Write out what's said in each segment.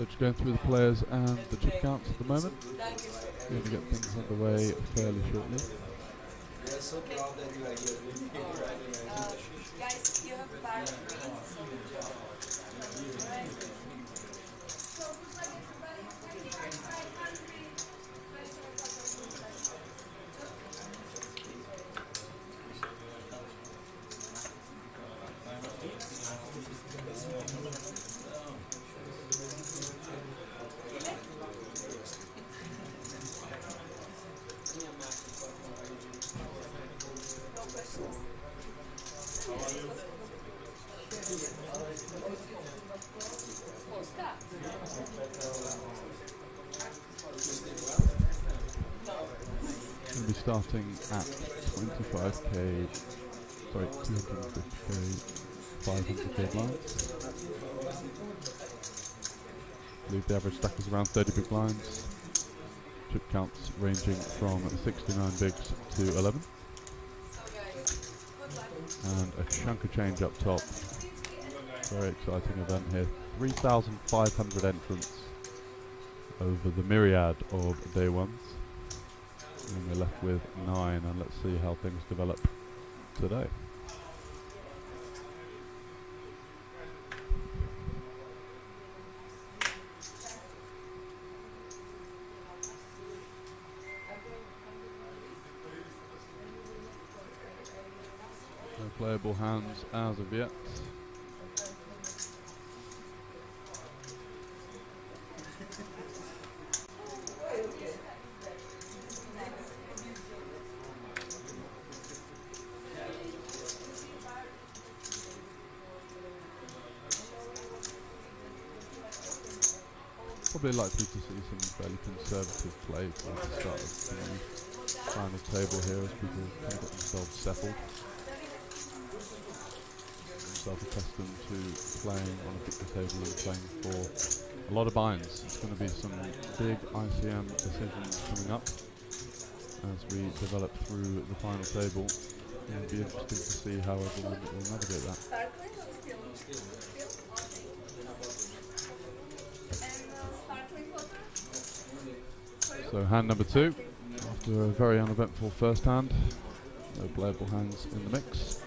So just going through the players and the chip counts at the moment. We're going to get things underway fairly shortly. We are so proud that you are here. Guys, you have bar free, so Going to be starting at 25k, sorry, 250k, 500k blinds. I believe the average stack is around 30 big blinds. Chip counts ranging from 69 bigs to 11. And a chunk of change up top. Very exciting event here. 3,500 entrants over the myriad of day ones. And we're left with 9, and let's see how things develop today. No playable hands as of yet. Probably likely to see some fairly conservative play towards the start of the final table here as people kind of got themselves settled. Themselves accustomed to playing on a bigger table and playing for a lot of binds. It's going to be some big ICM decisions coming up as we develop through the final table. It'll be interesting to see how everyone will navigate that. So hand number 2, after a very uneventful first hand, no playable hands in the mix.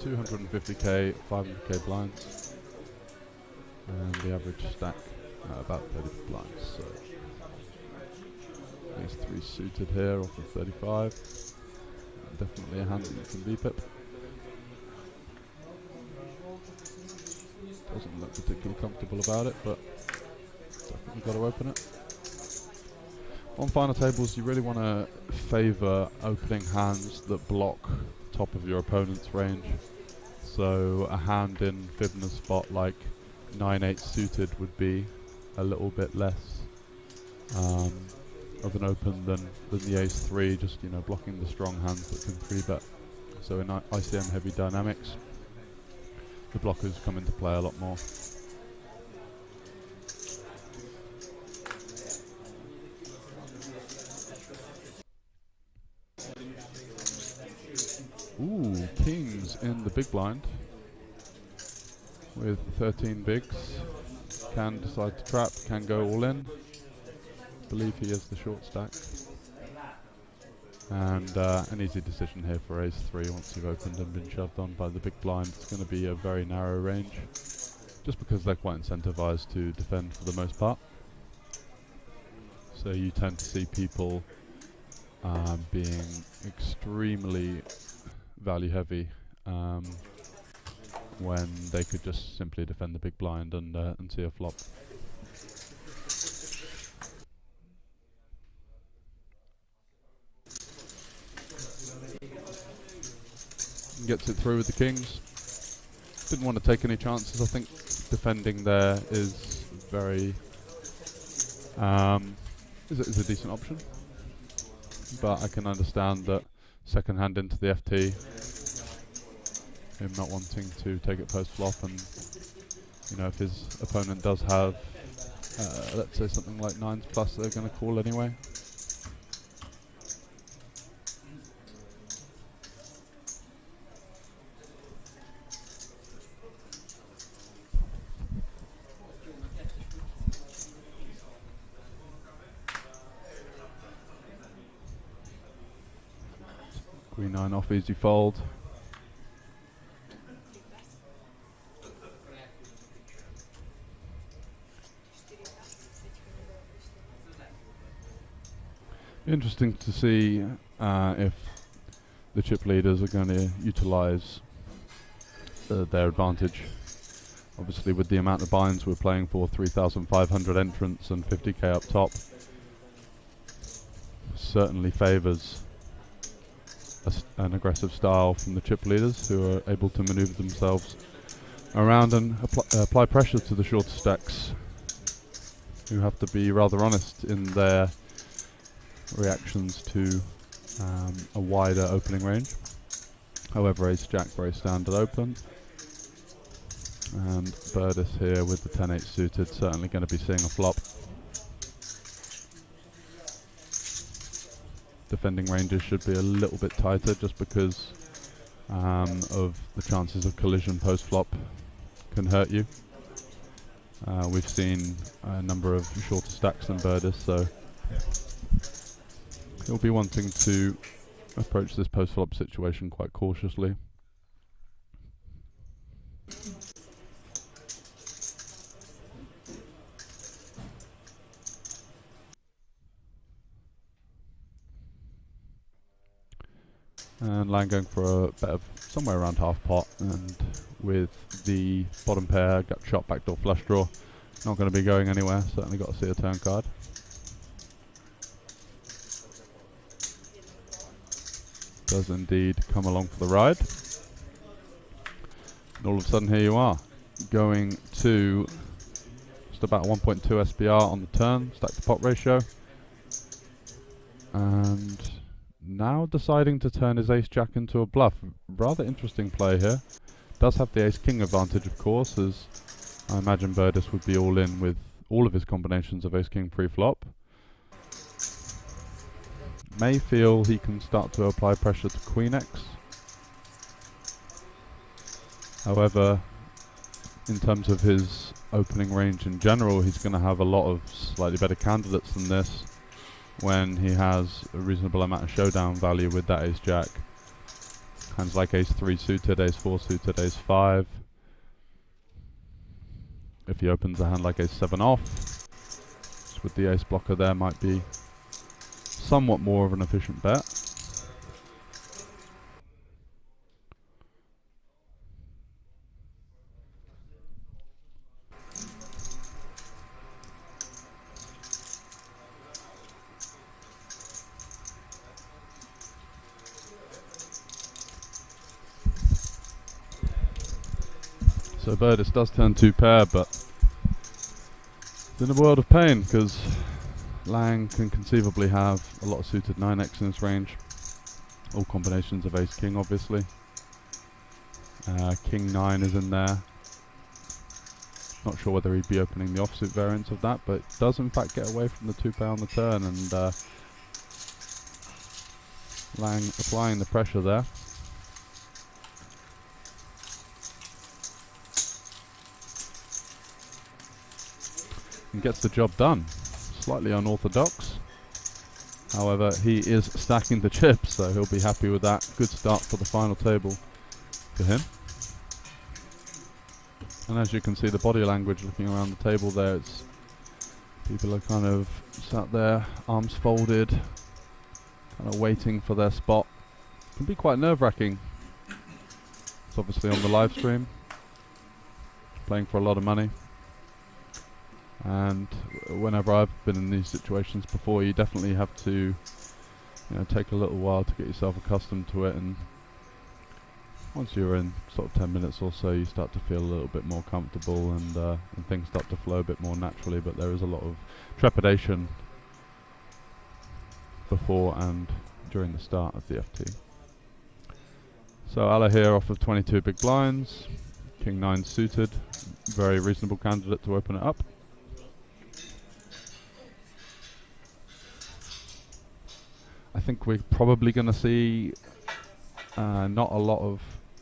$250k, 500k blinds, and the average stack about 30 blinds. So there's 3 suited here off of 35. Definitely a hand that you can V-pip. Doesn't look particularly comfortable about it, but definitely got to open it. On final tables, you really want to favour opening hands that block top of your opponent's range. So a hand in Fibner's spot like 9-8 suited would be a little bit less of an open than the ace-3, just blocking the strong hands that can 3-bet. So in ICM heavy dynamics, the blockers come into play a lot more. Ooh, kings in the big blind with 13 bigs. Can decide to trap, can go all in. Believe he has the short stack. And an easy decision here for ace-3 once you've opened and been shoved on by the big blind. It's going to be a very narrow range, just because they're quite incentivized to defend for the most part. So you tend to see people being extremely value heavy when they could just simply defend the big blind and see a flop. Gets it through with the kings. Didn't want to take any chances. I think defending there is very is a decent option, but I can understand that second hand into the FT, him not wanting to take it post flop, and if his opponent does have let's say something like 9s plus, they're going to call anyway. King 9 off, easy fold. Interesting to see if the chip leaders are going to utilise their advantage. Obviously, with the amount of binds we're playing for, 3,500 entrants and 50k up top, certainly favours an aggressive style from the chip leaders, who are able to manoeuvre themselves around and apply pressure to the shorter stacks, who have to be rather honest in their reactions to a wider opening range. However, Ace-Jack very standard open, and Birdis here with the 10-8 suited, certainly going to be seeing a flop. Defending ranges should be a little bit tighter just because of the chances of collision post-flop can hurt you. We've seen a number of shorter stacks than Birdis, so he'll be wanting to approach this post-flop situation quite cautiously. And Lang going for a bet of somewhere around half pot, and with the bottom pair gut shot backdoor flush draw, not going to be going anywhere. Certainly got to see a turn card. Does indeed come along for the ride. And all of a sudden here you are, going to just about 1.2 SPR on the turn, stack to pot ratio, and now deciding to turn his ace-jack into a bluff. Rather interesting play here. Does have the ace-king advantage, of course, as I imagine Birdis would be all in with all of his combinations of ace-king pre-flop. May feel he can start to apply pressure to Queen X. However, in terms of his opening range in general, he's going to have a lot of slightly better candidates than this when he has a reasonable amount of showdown value with that ace-jack. Hands like ace-3 suited, ace-4 suited, ace-5. If he opens a hand like ace-7 off, just with the ace blocker there, might be somewhat more of an efficient bet. So Birdis does turn 2 pair, but it's in a world of pain because Lang can conceivably have a lot of suited 9x in his range. All combinations of ace-king, obviously. King 9 is in there. Not sure whether he'd be opening the offsuit variants of that, but does in fact get away from the 2 pair on the turn, and Lang applying the pressure there. And gets the job done. Slightly unorthodox. However, he is stacking the chips, so he'll be happy with that. Good start for the final table for him. And as you can see, the body language looking around the table there, it's people are kind of sat there, arms folded, kind of waiting for their spot. Can be quite nerve-wracking. It's obviously on the live stream, playing for a lot of money. And whenever I've been in these situations before, you definitely have to, take a little while to get yourself accustomed to it, and once you're in sort of 10 minutes or so, you start to feel a little bit more comfortable, and things start to flow a bit more naturally, but there is a lot of trepidation before and during the start of the FT. So Allah here off of 22 big blinds, King 9 suited, very reasonable candidate to open it up. I think we're probably going to see not a lot of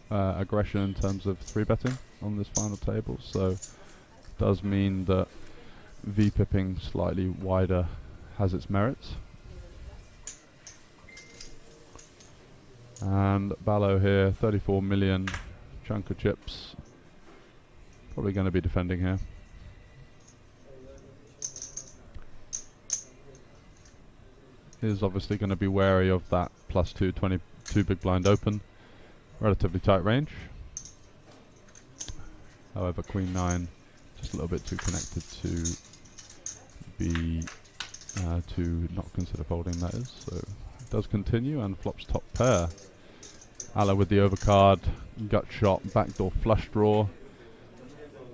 aggression in terms of 3-betting on this final table, so it does mean that V-pipping slightly wider has its merits. And Ballo here, 34 million, chunk of chips. Probably going to be defending here. Is obviously going to be wary of that +2, 22 big blind open. Relatively tight range. However, Queen 9 just a little bit too connected to be to not consider folding, that is. So it does continue and flops top pair. Alla with the overcard, gut shot, backdoor flush draw.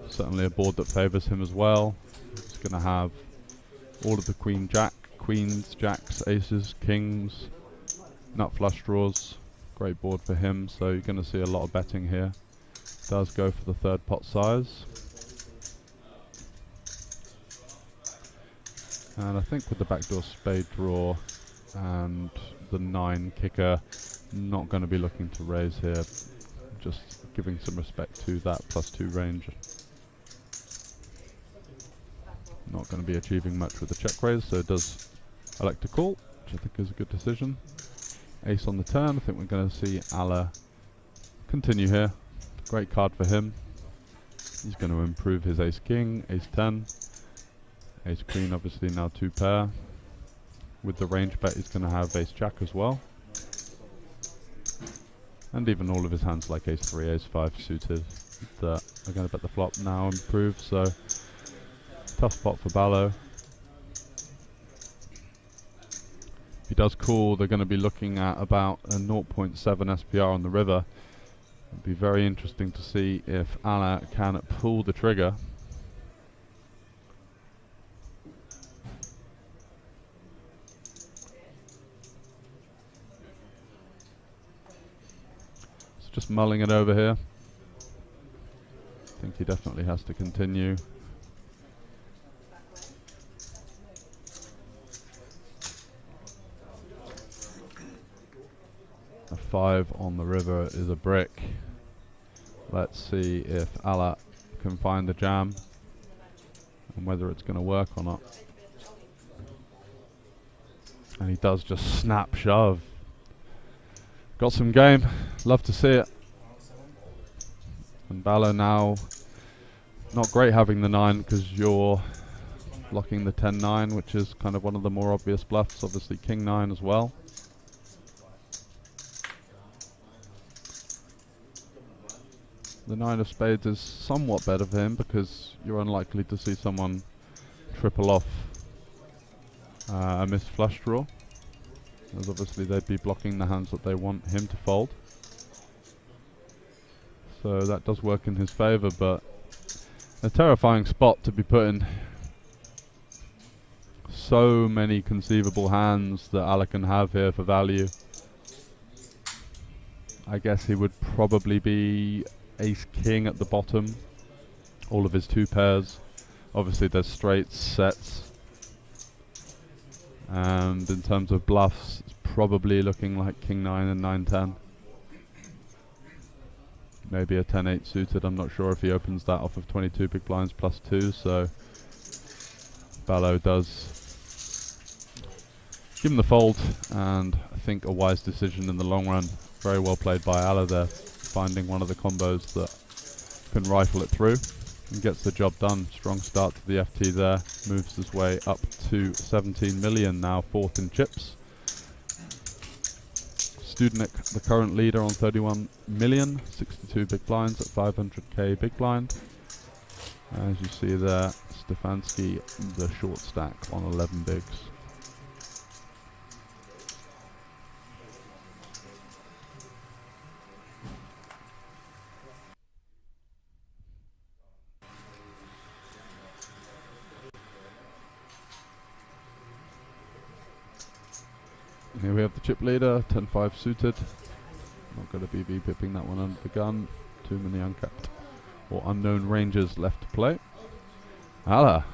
Certainly a board that favours him as well. He's going to have all of the queen jack, queens, jacks, aces, kings, nut flush draws. Great board for him, so you're going to see a lot of betting here. Does go for the third pot size. And I think with the backdoor spade draw and the 9 kicker, not going to be looking to raise here. Just giving some respect to that +2 range. Not going to be achieving much with the check raise, so it does elect to call, which I think is a good decision. Ace on the turn. I think we're going to see Alla continue here. Great card for him. He's going to improve his ace king, ace 10, ace queen, obviously now 2 pair. With the range bet, he's going to have ace jack as well. And even all of his hands like ace 3, ace 5 suited that are going to bet the flop now improve. So tough spot for Ballo. If he does call, they're going to be looking at about a 0.7 SPR on the river. It'd be very interesting to see if Alla can pull the trigger. So just mulling it over here. I think he definitely has to continue. A 5 on the river is a brick. Let's see if Alla can find the jam and whether it's going to work or not. And he does just snap shove. Got some game. Love to see it. And Ballo now, not great having the 9 because you're blocking the 10-9, which is kind of one of the more obvious bluffs. Obviously king 9 as well. The 9 of spades is somewhat better for him because you're unlikely to see someone triple off a missed flush draw, as obviously they'd be blocking the hands that they want him to fold. So that does work in his favour, but a terrifying spot to be put in. So many conceivable hands that Alla can have here for value. I guess he would probably be ace king at the bottom, all of his 2 pairs. Obviously there's straights, sets, and in terms of bluffs it's probably looking like king 9 and 9-10. Maybe a 10-8 suited. I'm not sure if he opens that off of 22 big blinds +2, so Ballo does give him the fold, and I think a wise decision in the long run. Very well played by Alla there, finding one of the combos that can rifle it through and gets the job done. Strong start to the FT there, moves his way up to 17 million now, 4th in chips. Studenik, the current leader, on 31 million, 62 big blinds at 500k big blind. As you see there, Stefanski, the short stack on 11 bigs. Here we have the chip leader, 10-5 suited. Not going to be V-pipping that one under the gun. Too many uncapped or unknown ranges left to play. Alla,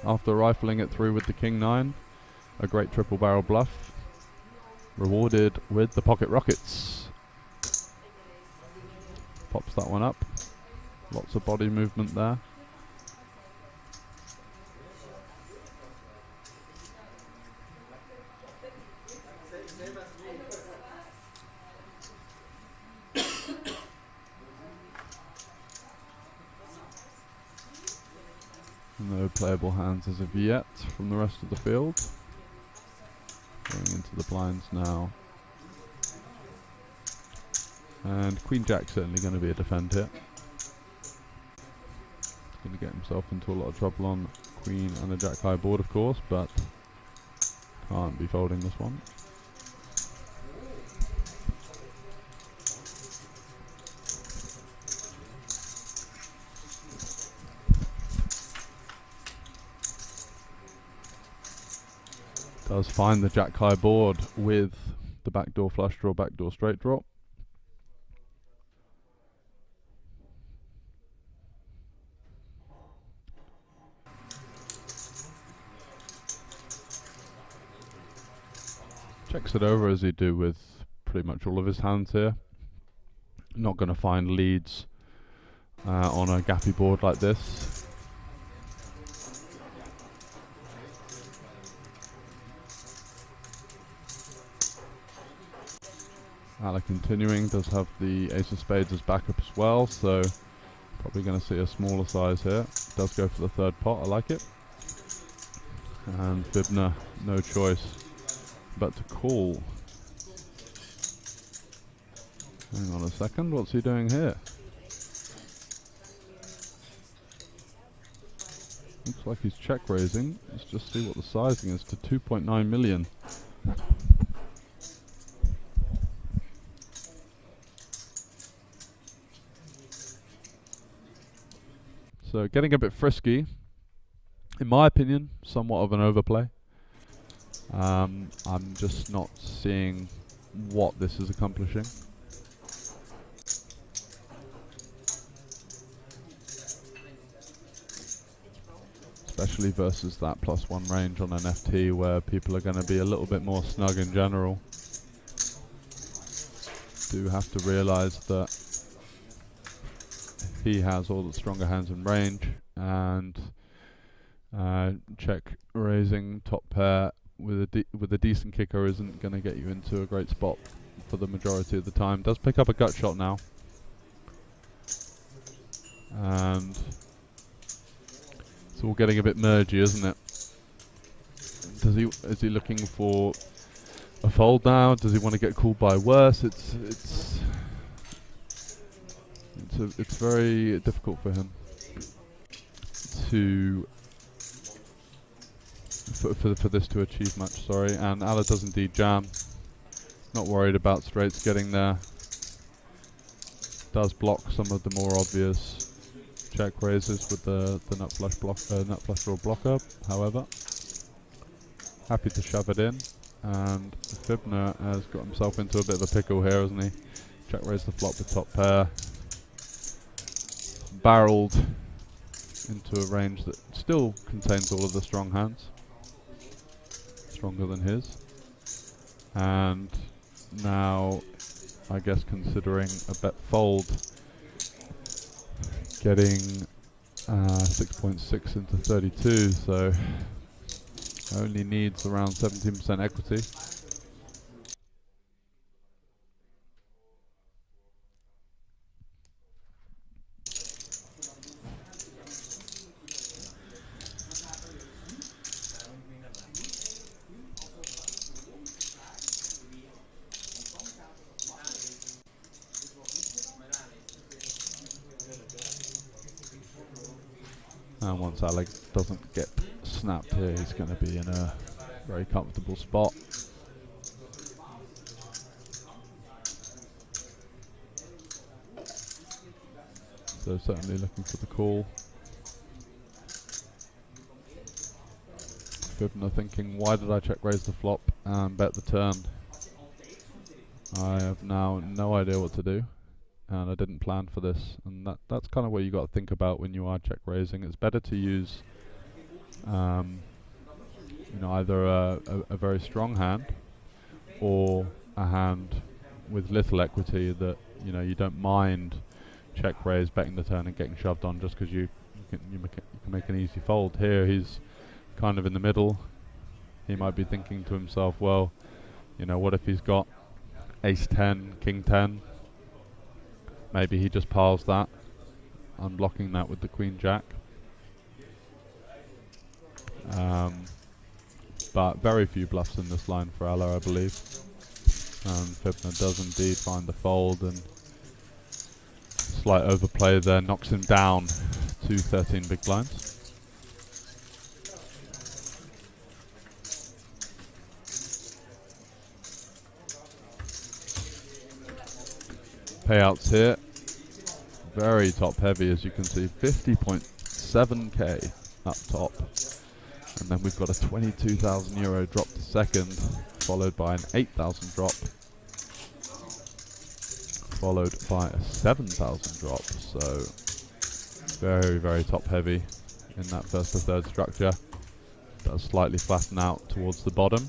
after rifling it through with the king 9, a great triple barrel bluff, rewarded with the pocket rockets. Pops that one up. Lots of body movement there. No playable hands as of yet from the rest of the field. Going into the blinds now. And Queen Jack's certainly going to be a defend here. Going to get himself into a lot of trouble on Queen and a Jack high board, of course, but can't be folding this one. Does find the Jack high board with the backdoor flush draw, backdoor straight draw. Checks it over as he do with pretty much all of his hands here. Not going to find leads on a gappy board like this. Alec continuing, does have the ace of spades as backup as well, so probably going to see a smaller size here. Does go for the third pot, I like it. And Fibner, no choice but to call. Hang on a second, what's he doing here? Looks like he's check raising. Let's just see what the sizing is to 2.9 million. So getting a bit frisky, in my opinion, somewhat of an overplay. I'm just not seeing what this is accomplishing. Especially versus that +1 range on an FT where people are going to be a little bit more snug in general. Do have to realise that he has all the stronger hands in range, and check raising top pair with a decent kicker isn't going to get you into a great spot for the majority of the time. Does pick up a gut shot now, and it's all getting a bit mergy, isn't it? Is he looking for a fold now? Does he want to get called by worse? It's very difficult for him to for this to achieve much. Sorry, and Ala does indeed jam. Not worried about straights getting there. Does block some of the more obvious check raises with the nut flush draw blocker. However, happy to shove it in, and Fibner has got himself into a bit of a pickle here, hasn't he? Check raise the flop with top pair. Barreled into a range that still contains all of the strong hands, stronger than his, and now I guess considering a bet fold, getting 6.6 into 32, so only needs around 17% equity. And once Alec doesn't get snapped here, he's going to be in a very comfortable spot. So certainly looking for the call. Fibner thinking, why did I check raise the flop and bet the turn? I have now no idea what to do, and I didn't plan for this, and that's kind of what you got to think about when you are check raising. It's better to use either a very strong hand or a hand with little equity that you don't mind check raise, betting the turn and getting shoved on just because you can make an easy fold. Here he's kind of in the middle. He might be thinking to himself, well, what if he's got ace 10, king 10? Maybe he just piles that, unblocking that with the queen jack. But very few bluffs in this line for Alla, I believe. Fibner does indeed find the fold, and slight overplay there knocks him down to 13 big blinds. Payouts here, very top heavy as you can see, 50.7k up top. And then we've got a 22,000 euro drop to second, followed by an 8,000 drop, followed by a 7,000 drop. So very, very top heavy in that first to third structure. Does slightly flatten out towards the bottom.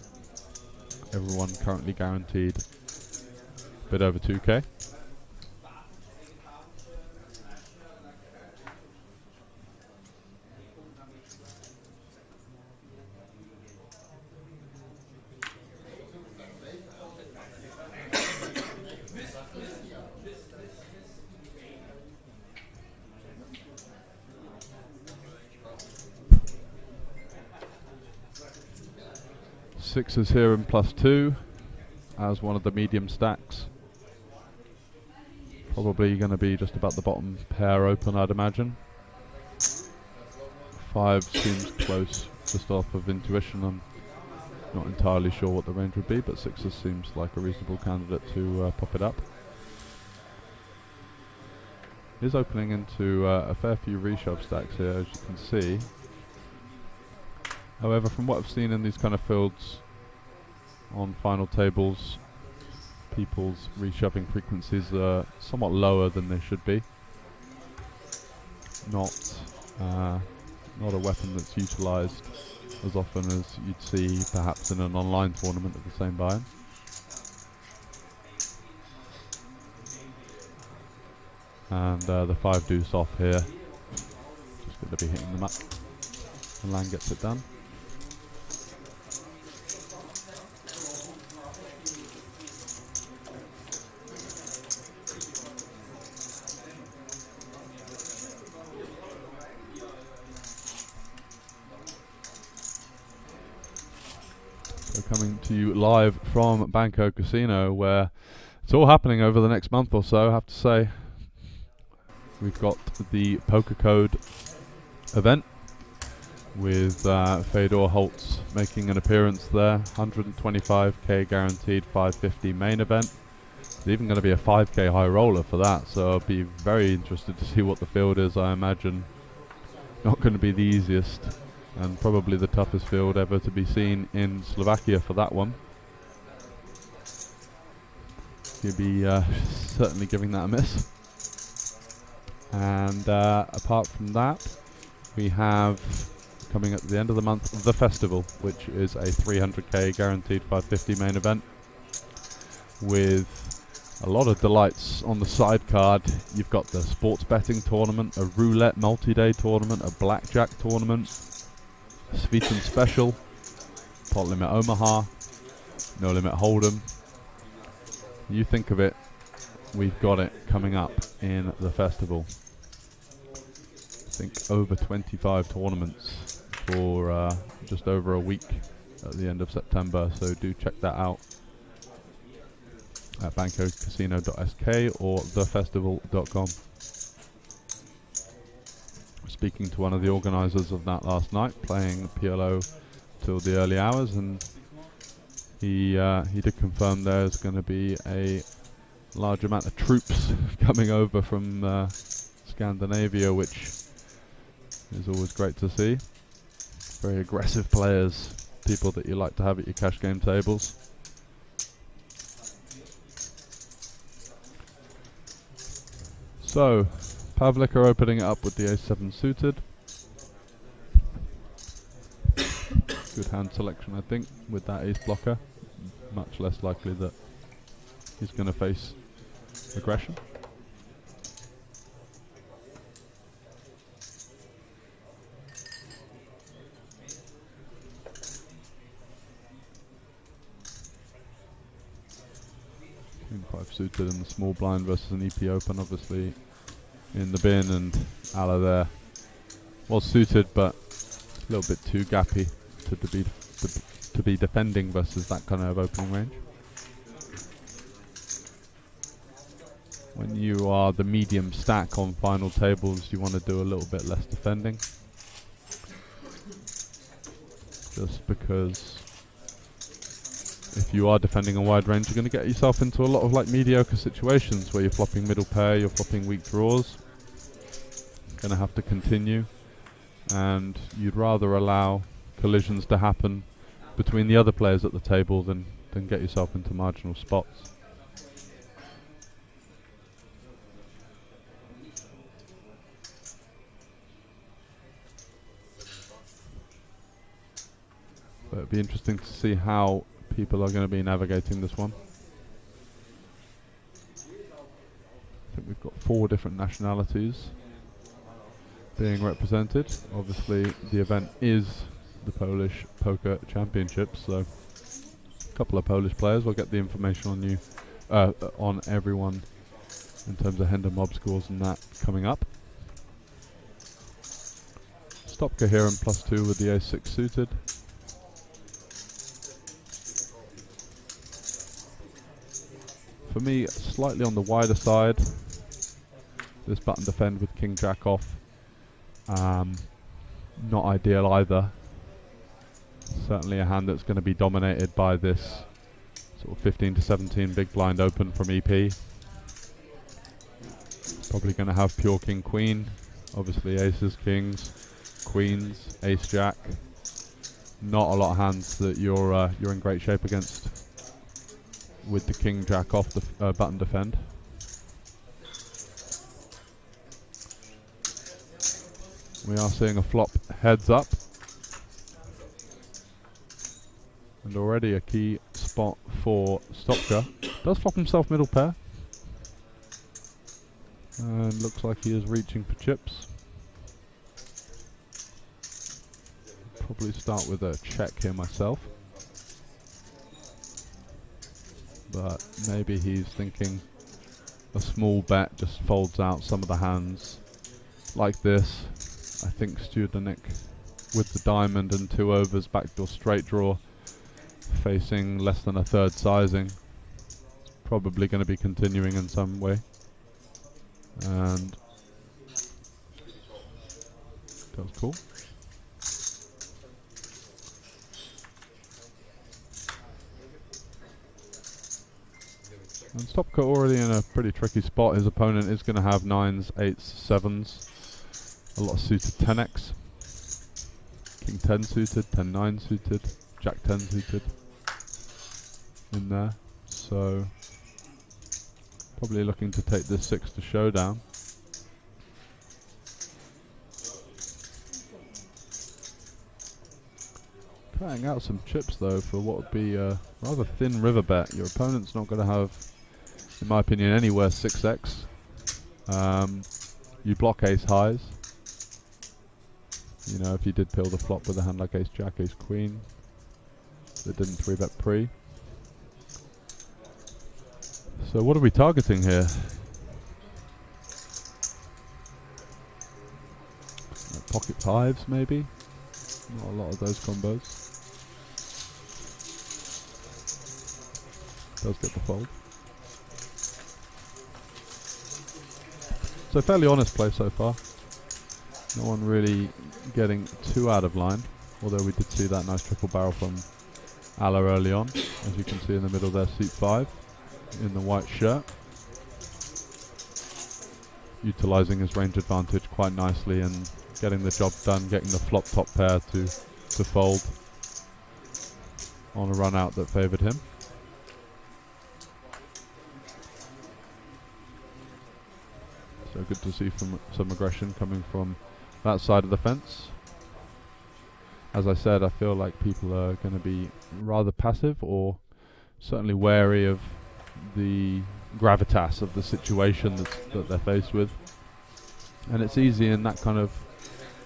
Everyone currently guaranteed a bit over 2k. Sixes here and +2 as one of the medium stacks. Probably going to be just about the bottom pair open, I'd imagine. Five seems close just off of intuition. I'm not entirely sure what the range would be, but sixes seems like a reasonable candidate to pop it up. Is opening into a fair few reshove stacks here, as you can see. However, from what I've seen in these kind of fields on final tables, people's reshoving frequencies are somewhat lower than they should be. Not a weapon that's utilised as often as you'd see perhaps in an online tournament of the same buy-in. And the 5 deuce off here, just going to be hitting them up. The Lang gets it done. Coming to you live from Banco Casino, where it's all happening over the next month or so, I have to say. We've got the Poker Code event with Fedor Holtz making an appearance there. 125k guaranteed, 550 main event. There's even going to be a 5k high roller for that, so I'll be very interested to see what the field is. I imagine not going to be the easiest, and probably the toughest field ever to be seen in Slovakia for that one. You'll be certainly giving that a miss. And apart from that, we have, coming at the end of the month, the festival, which is a 300k guaranteed 550 main event with a lot of delights on the side card. You've got the sports betting tournament, a roulette multi-day tournament, a blackjack tournament, Sweeten Special, Pot Limit Omaha, No Limit Hold'em. You think of it, we've got it coming up in the festival. I think over 25 tournaments for just over a week at the end of September, so do check that out at bancocasino.sk or thefestival.com. Speaking to one of the organisers of that last night, playing PLO till the early hours, and he did confirm there's going to be a large amount of troops coming over from Scandinavia, which is always great to see. Very aggressive players, people that you like to have at your cash game tables. So, Pavlik are opening it up with the ace-7 suited. Good hand selection, I think, with that ace blocker. Much less likely that he's going to face aggression. Queen 5 suited in the small blind versus an EP open, obviously in the bin, and Alla there was suited, but A little bit too gappy to be defending versus that kind of opening range. When you are the medium stack on final tables, you want to do a little bit less defending. Just because if you are defending a wide range, you're going to get yourself into a lot of like mediocre situations where you're flopping middle pair, you're flopping weak draws. Going to have to continue, and you'd rather allow collisions to happen between the other players at the table than get yourself into marginal spots. But it'd be interesting to see how people are going to be navigating this one. I think we've got 4 different nationalities being represented. Obviously the event is the Polish Poker Championships, so a couple of Polish players. We'll get the information on you, on everyone in terms of Hender mob scores and that coming up. Stop coherent +2 with the ace-6 suited. For me, slightly on the wider side. This button defend with king jack off. Not ideal either. Certainly a hand that's going to be dominated by this sort of 15 to 17 big blind open from EP. Probably going to have pure king queen. Obviously aces, kings, queens, ace jack. Not a lot of hands that you're in great shape against with the king jack off the button defend. We are seeing a flop heads up, and already a key spot for Stopka. Does flop himself middle pair, and looks like he is reaching for chips. Probably start with a check here myself, but maybe he's thinking a small bet just folds out some of the hands like this. I think Studenik with the diamond and 2 overs backdoor straight draw facing less than a third sizing. It's probably going to be continuing in some way, and that's cool. And Stopka already in a pretty tricky spot. His opponent is going to have 9s, 8s, 7s. A lot of suited 10x. King 10 suited, 10-9 suited, Jack 10 suited in there. So probably looking to take this 6 to showdown. Cutting out some chips though for what would be a rather thin river bet. Your opponent's not going to have, in my opinion, anywhere 6x. You block ace highs. You know, if you did peel the flop with a hand like ace jack, ace queen, that didn't 3-bet pre. So what are we targeting here? Pocket fives maybe? Not a lot of those combos. Does get the fold. So fairly honest play so far. No one really getting too out of line, although we did see that nice triple barrel from Alla early on, as you can see in the middle there, seat 5 in the white shirt, utilising his range advantage quite nicely and getting the job done, getting the flop top pair to fold on a run out that favoured him. So good to see some aggression coming from that side of the fence. As I said, I feel like people are going to be rather passive, or certainly wary of the gravitas of the situation that they're faced with. And it's easy in that kind of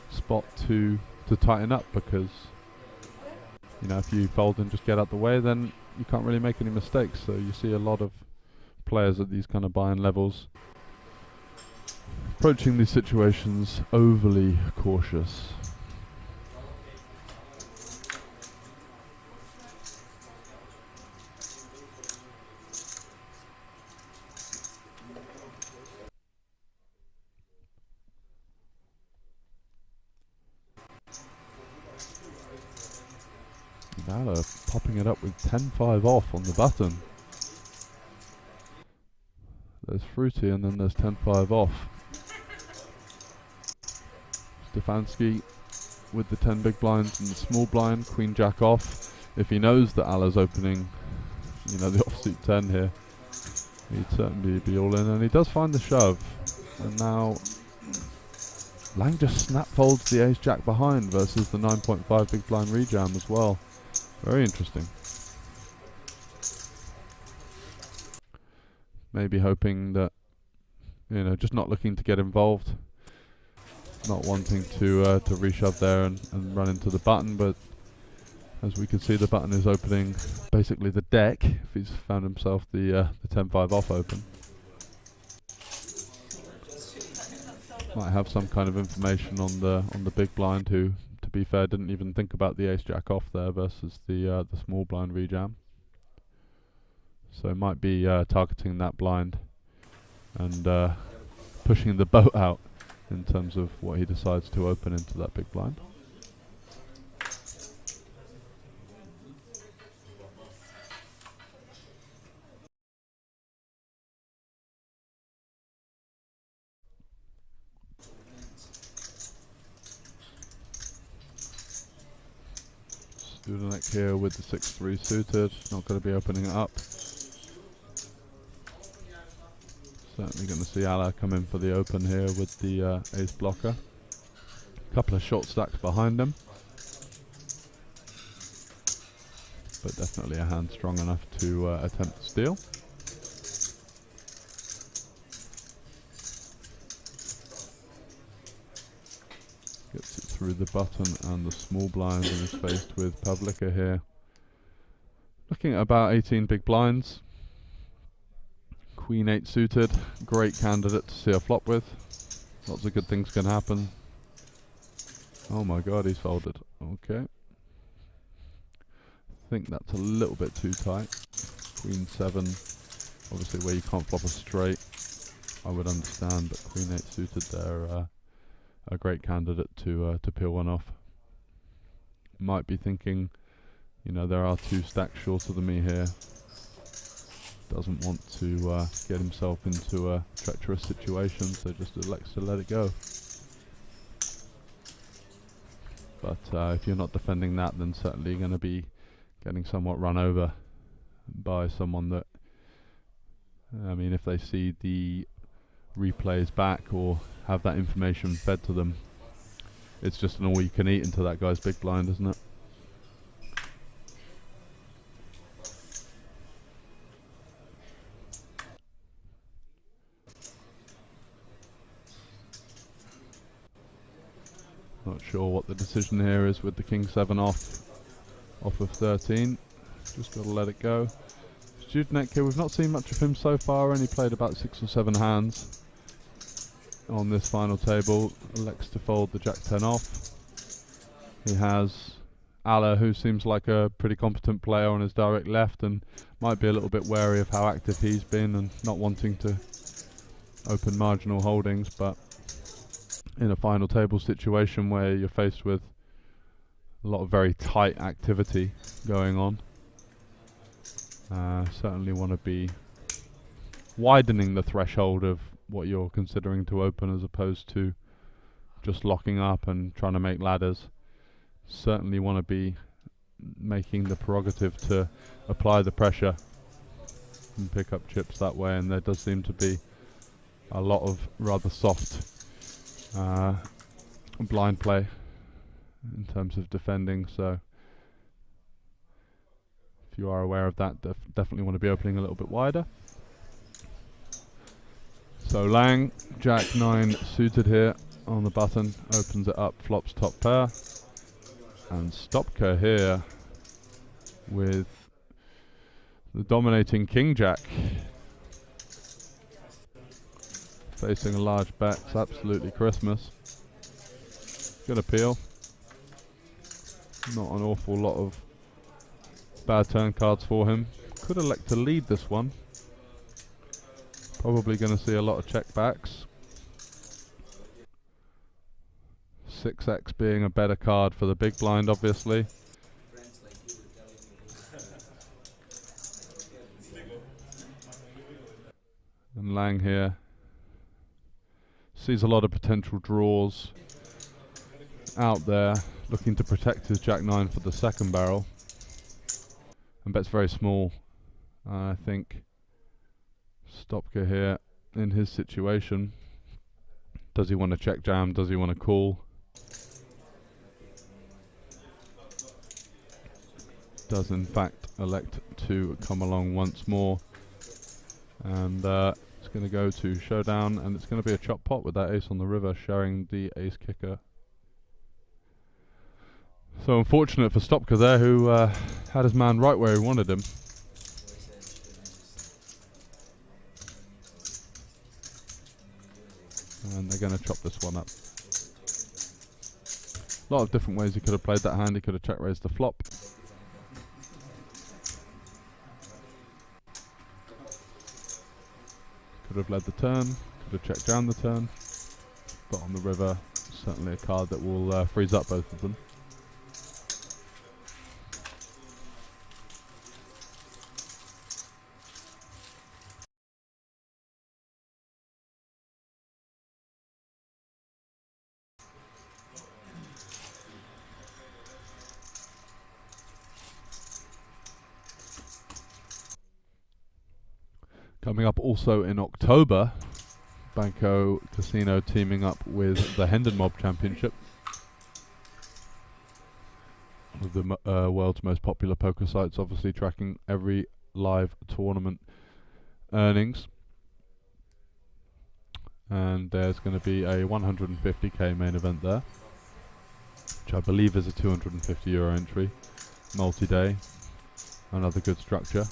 spot to tighten up, because you know, if you fold and just get out the way, then you can't really make any mistakes. So you see a lot of players at these kind of buy-in levels approaching these situations overly cautious. Valor popping it up with 10-5 off on the button. There's Fruity and then there's 10-5 off. Stefanski with the 10 big blinds and the small blind, Queen Jack off. If he knows that Ala's opening, you know, the offsuit 10 here, he'd certainly be all in, and he does find the shove. And now Lang just snap folds the ace jack behind versus the 9.5 big blind rejam as well. Very interesting. Maybe hoping that, you know, just not looking to get involved, not wanting to reshove there and run into the button, but as we can see, the button is opening basically the deck if he's found himself the 10-5 off open. Might have some kind of information on the big blind, who, to be fair, didn't even think about the ace jack off there versus the small blind rejam. So might be targeting that blind and pushing the boat out in terms of what he decides to open into that big blind. Studenek here with the 6-3 suited, not going to be opening it up. Certainly going to see Ala come in for the open here with the ace blocker. A couple of short stacks behind him, but definitely a hand strong enough to attempt to steal. Gets it through the button and the small blind, and is faced with Pavlika here. Looking at about 18 big blinds. Queen 8 suited, great candidate to see a flop with. Lots of good things can happen. Oh my god, he's folded. Okay. I think that's a little bit too tight. Queen 7, obviously where you can't flop a straight, I would understand, but Queen 8 suited there, a great candidate to peel one off. Might be thinking, you know, there are 2 stacks shorter than me here. Doesn't want to get himself into a treacherous situation, so just elects to let it go. But if you're not defending that, then certainly going to be getting somewhat run over by someone that, I mean, if they see the replays back or have that information fed to them, it's just an all-you-can-eat into that guy's big blind, isn't it? Not sure what the decision here is with the King 7 off of 13. Just got to let it go. Studenek here, we've not seen much of him so far, only played about 6 or 7 hands on this final table. Elects to fold the Jack 10 off. He has Ala, who seems like a pretty competent player on his direct left, and might be a little bit wary of how active he's been and not wanting to open marginal holdings, but in a final table situation where you're faced with a lot of very tight activity going on, certainly want to be widening the threshold of what you're considering to open, as opposed to just locking up and trying to make ladders. Certainly want to be making the prerogative to apply the pressure and pick up chips that way, and there does seem to be a lot of rather soft blind play in terms of defending, so if you are aware of that, definitely want to be opening a little bit wider. So Lang, Jack 9 suited here on the button, opens it up, flops top pair, and Stopka here with the dominating King Jack. Facing a large bet, it's absolutely Christmas. Good appeal. Not an awful lot of bad turn cards for him. Could elect to lead this one. Probably going to see a lot of checkbacks. 6x being a better card for the big blind, obviously. Lang here. Sees a lot of potential draws out there, looking to protect his Jack 9 for the second barrel. And bets very small. I think Stopka here in his situation. Does he want to check jam? Does he want to call? Does in fact elect to come along once more. And it's going to go to showdown, and it's going to be a chop pot with that ace on the river, sharing the ace kicker. So unfortunate for Stopka there, who had his man right where he wanted him. And they're going to chop this one up. A lot of different ways he could have played that hand. He could have check raised the flop. Could have led the turn. Could have checked down the turn. But on the river, certainly a card that will freeze up both of them. Coming up also in October, Banco Casino teaming up with the Hendon Mob Championship, with the world's most popular poker sites obviously tracking every live tournament earnings. And there's going to be a 150k main event there, which I believe is a €250 entry, multi-day, another good structure.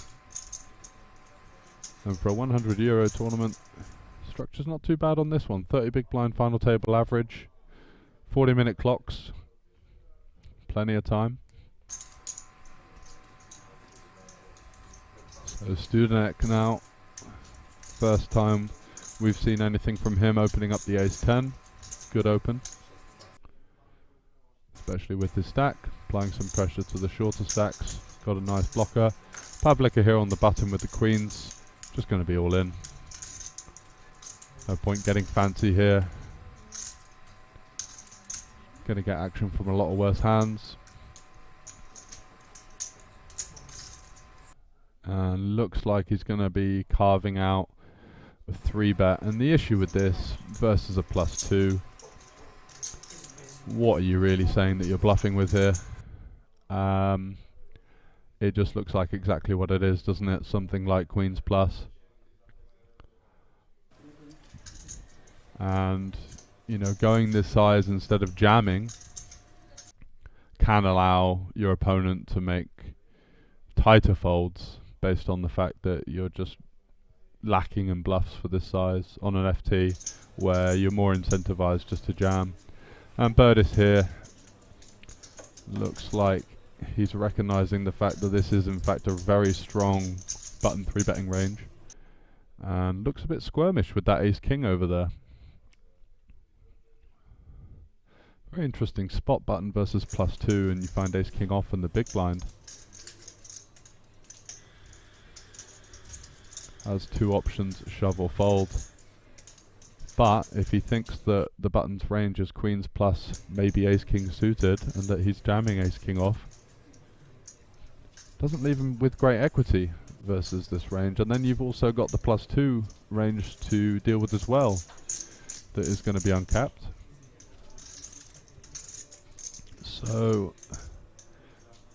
And for a €100 tournament, structure's not too bad on this one. 30 big blind final table average, 40-minute clocks, plenty of time. So Studenek now, first time we've seen anything from him opening up the ace-10. Good open, especially with his stack, applying some pressure to the shorter stacks. Got a nice blocker. Pavlika here on the button with the queens. Just going to be all in. No point getting fancy here. Going to get action from a lot of worse hands. And looks like he's going to be carving out a 3-bet. And the issue with this versus a +2, what are you really saying that you're bluffing with here? It just looks like exactly what it is, doesn't it? Something like Queen's Plus. And, you know, going this size instead of jamming can allow your opponent to make tighter folds based on the fact that you're just lacking in bluffs for this size on an FT where you're more incentivized just to jam. And Burdis here looks like he's recognizing the fact that this is in fact a very strong button 3-betting range, and looks a bit squirmish with that ace-king over there. Very interesting spot button versus +2, and you find ace-king off in the big blind. Has two options, shove or fold. But if he thinks that the button's range is queens plus maybe ace-king suited, and that he's jamming ace-king off, doesn't leave him with great equity versus this range. And then you've also got the +2 range to deal with as well, that is going to be uncapped. So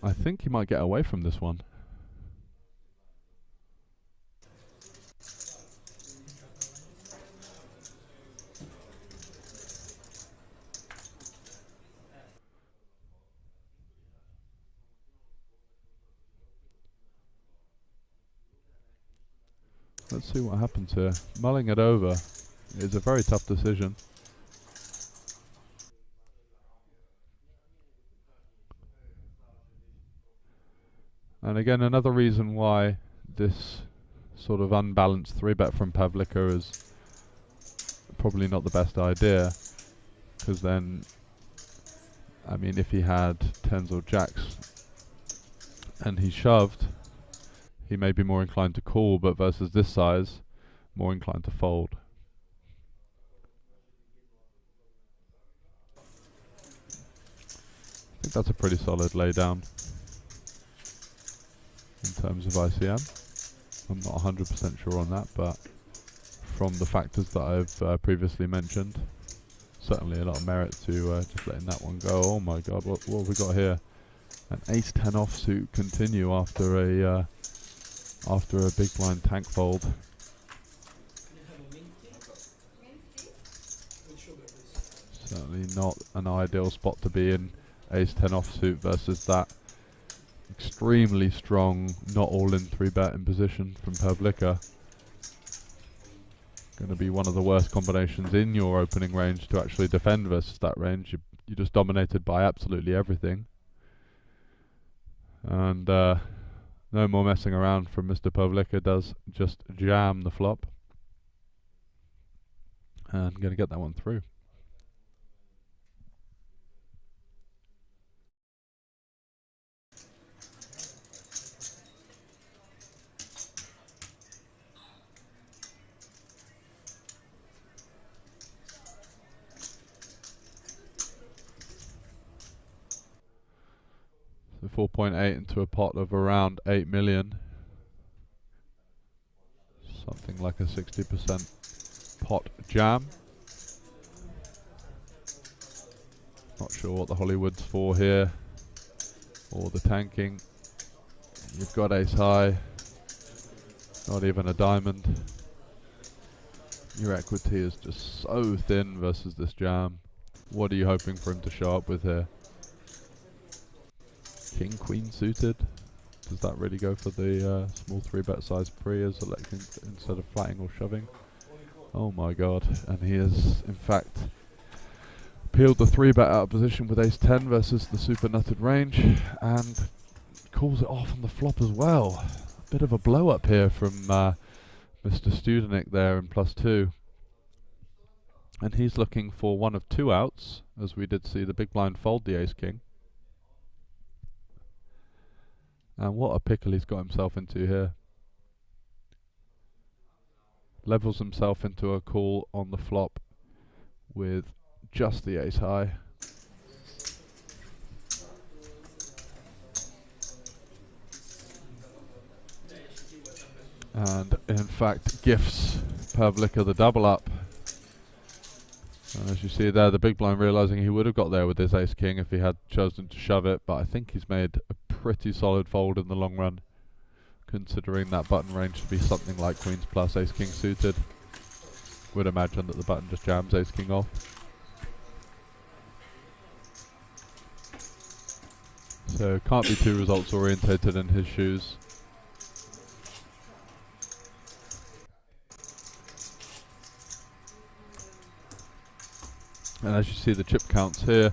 I think he might get away from this one. Let's see what happens here. Mulling it over is a very tough decision. And again, another reason why this sort of unbalanced 3-bet from Pavlika is probably not the best idea, because then, I mean, if he had tens or jacks and he shoved, he may be more inclined to call, but versus this size, more inclined to fold. I think that's a pretty solid laydown in terms of ICM. I'm not 100% sure on that, but from the factors that I've previously mentioned, certainly a lot of merit to just letting that one go. Oh my god, what have we got here? An ace-10 offsuit continue after a big blind tank fold. Certainly not an ideal spot to be in. Ace-10 offsuit versus that extremely strong, not all-in 3-bet in position from Pavlica. Going to be one of the worst combinations in your opening range to actually defend versus that range. You're just dominated by absolutely everything. And no more messing around from Mr. Pavlica. Does just jam the flop. And going to get that one through. So 4.8 into a pot of around 8 million. Something like a 60% pot jam. Not sure what the Hollywood's for here, or the tanking. You've got ace high, not even a diamond. Your equity is just so thin versus this jam. What are you hoping for him to show up with here? King, queen suited. Does that really go for the small 3-bet size pre as electing instead of flatting or shoving? Oh my god. And he has, in fact, peeled the 3-bet out of position with ace-10 versus the super nutted range, and calls it off on the flop as well. A bit of a blow up here from Mr. Studenik there in +2. And he's looking for one of two outs, as we did see the big blind fold the ace-king. And what a pickle he's got himself into here. Levels himself into a call on the flop with just the ace high. And in fact gifts Pavlica the double up. And as you see there, the big blind realising he would have got there with his ace king if he had chosen to shove it, but I think he's made a pretty solid fold in the long run, considering that button range to be something like queens plus ace king suited. Would imagine that the button just jams ace king off. So can't be too results orientated in his shoes. And as you see, the chip counts here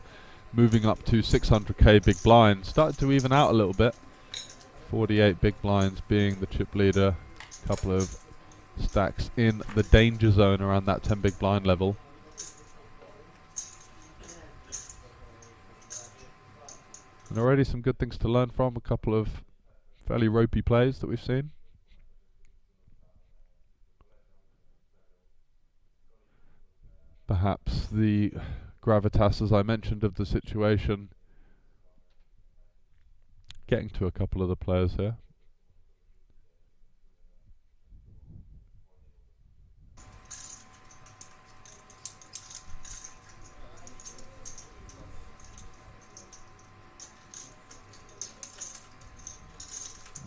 moving up to 600k big blinds, started to even out a little bit. 48 big blinds being the chip leader, couple of stacks in the danger zone around that 10 big blind level. And already some good things to learn from, a couple of fairly ropey plays that we've seen. Perhaps the gravitas, as I mentioned, of the situation getting to a couple of the players here.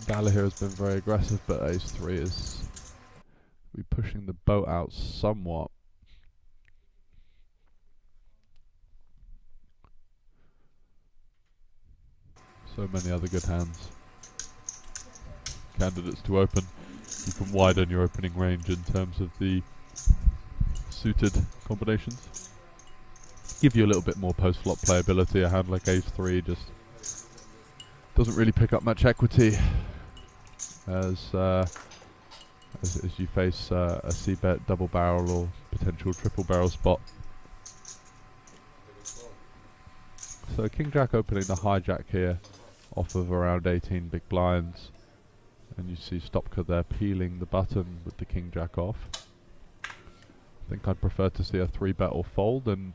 Gallagher has been very aggressive, but ace-3 is pushing the boat out somewhat. So many other good hands. Candidates to open. You can widen your opening range in terms of the suited combinations. Give you a little bit more post-flop playability. A hand like ace-3 just doesn't really pick up much equity as you face a c-bet double barrel or potential triple barrel spot. So king jack opening the hijack here off of around 18 big blinds, and you see Stopka there peeling the button with the king jack off. think I'd prefer to see a 3-bet or fold, and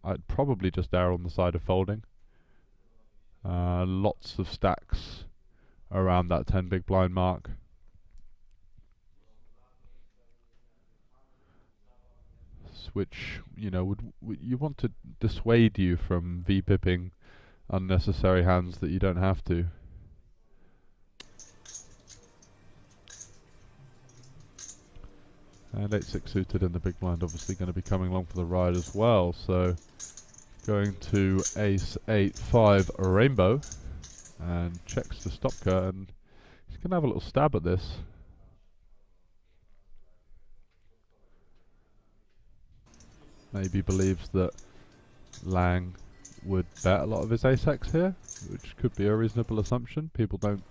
I'd probably just err on the side of folding. Lots of stacks around that 10 big blind mark. Which, you know, would you want to dissuade you from v-pipping unnecessary hands that you don't have to. And 8-6 suited in the big blind, obviously going to be coming along for the ride as well. So going to ace 8-5 rainbow, and checks to Stopka, and he's going to have a little stab at this. Maybe believes that Lang would bet a lot of his ace-x here, which could be a reasonable assumption. People don't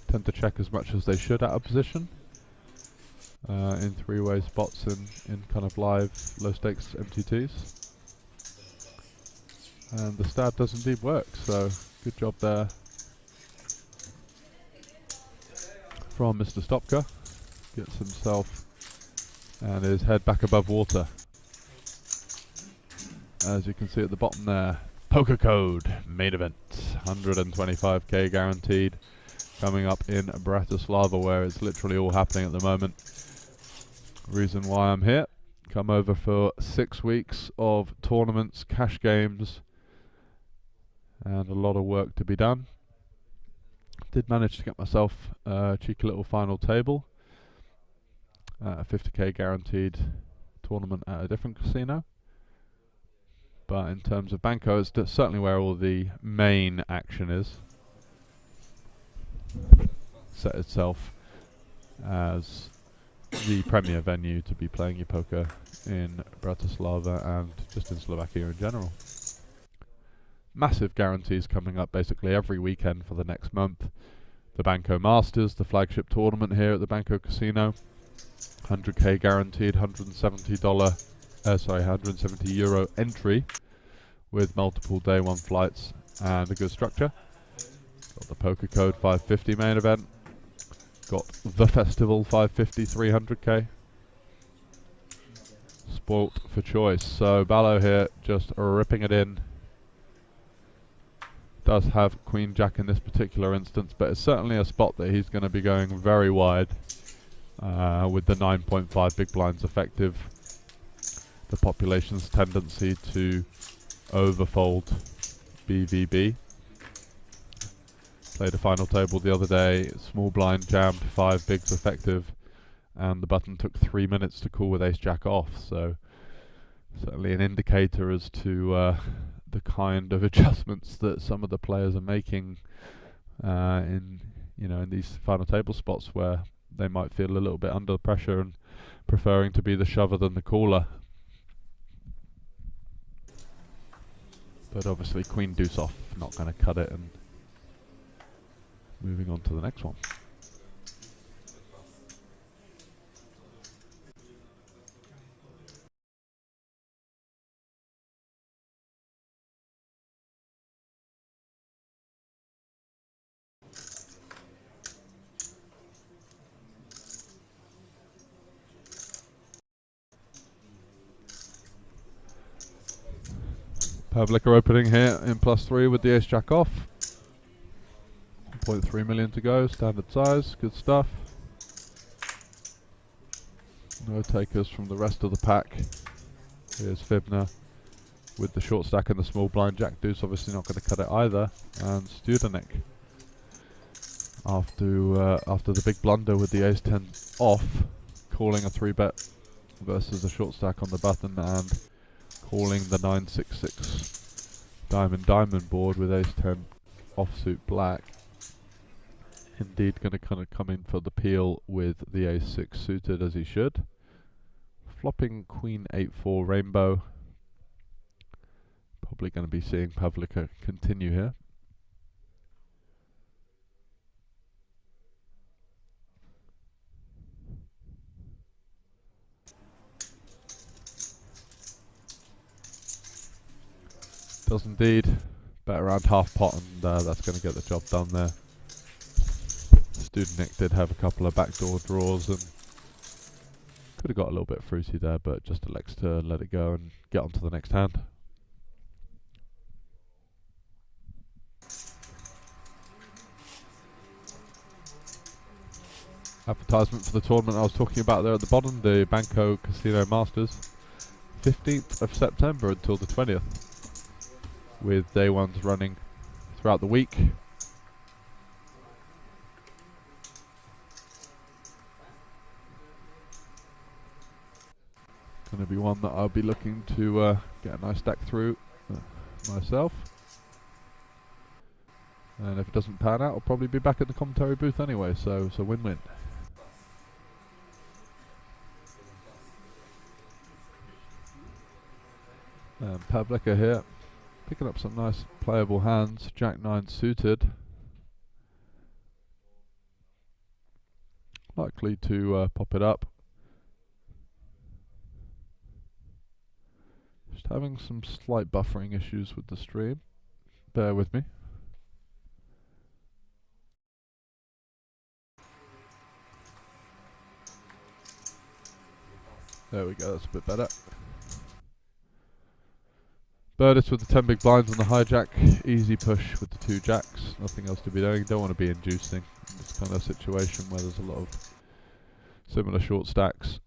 tend to check as much as they should out of position in three-way spots in kind of live low-stakes MTTs. And the stab does indeed work, so good job there from Mr. Stopka. Gets himself and his head back above water. As you can see at the bottom there, poker code, main event, 125k guaranteed, coming up in Bratislava, where it's literally all happening at the moment. Reason why I'm here, come over for 6 weeks of tournaments, cash games, and a lot of work to be done. Did manage to get myself a cheeky little final table, a 50k guaranteed tournament at a different casino. But in terms of Banco, it's certainly where all the main action is. Set itself as the premier venue to be playing your poker in Bratislava and just in Slovakia in general. Massive guarantees coming up basically every weekend for the next month. The Banco Masters, the flagship tournament here at the Banco Casino. 100k guaranteed, €170 entry with multiple day one flights and a good structure. Got the poker code 550 main event. Got the festival 550 300k. Spoilt for choice. So Ballo here just ripping it in. Does have Queen Jack in this particular instance, but it's certainly a spot that he's going to be going very wide. With the 9.5 big blinds effective, the population's tendency to overfold BVB. Played a final table the other day, small blind jammed 5 bigs effective, and the button took 3 minutes to call with ace jack off, so certainly an indicator as to the kind of adjustments that some of the players are making in these final table spots, where they might feel a little bit under pressure and preferring to be the shover than the caller. But obviously Queen deuce off, not going to cut it, and moving on to the next one. Public are opening here in +3 with the ace jack off. 1.3 million to go, standard size, good stuff. No takers from the rest of the pack. Here's Fibner with the short stack and the small blind jack deuce, obviously not going to cut it either. And Studenik after the big blunder with the ace 10 off, calling a 3-bet versus a short stack on the button and calling the 966 diamond board with ace 10 offsuit black. Indeed going to kind of come in for the peel with the ace 6 suited, as he should. Flopping queen 8-4 rainbow. Probably going to be seeing Pavlika continue here. Does indeed. Bet around half pot, and that's going to get the job done there. Studenik did have a couple of backdoor draws and Could have got a little bit fruity there, but just elects to let it go and get on to the next hand. Advertisement for the tournament I was talking about there at the bottom, the Banco Casino Masters, 15th of September until the 20th, with day ones running throughout the week. Going to be one that I'll be looking to get a nice stack through myself. And if it doesn't pan out, I'll probably be back at the commentary booth anyway, so win-win. And Pavlika here, picking up some nice playable hands. Jack 9 suited. Likely to pop it up. Just having some slight buffering issues with the stream. Bear with me. There we go, that's a bit better. Birdis with the 10 big blinds on the hijack. Easy push with the 2 jacks. Nothing else to be doing. Don't want to be inducing in this kind of situation where there's a lot of similar short stacks.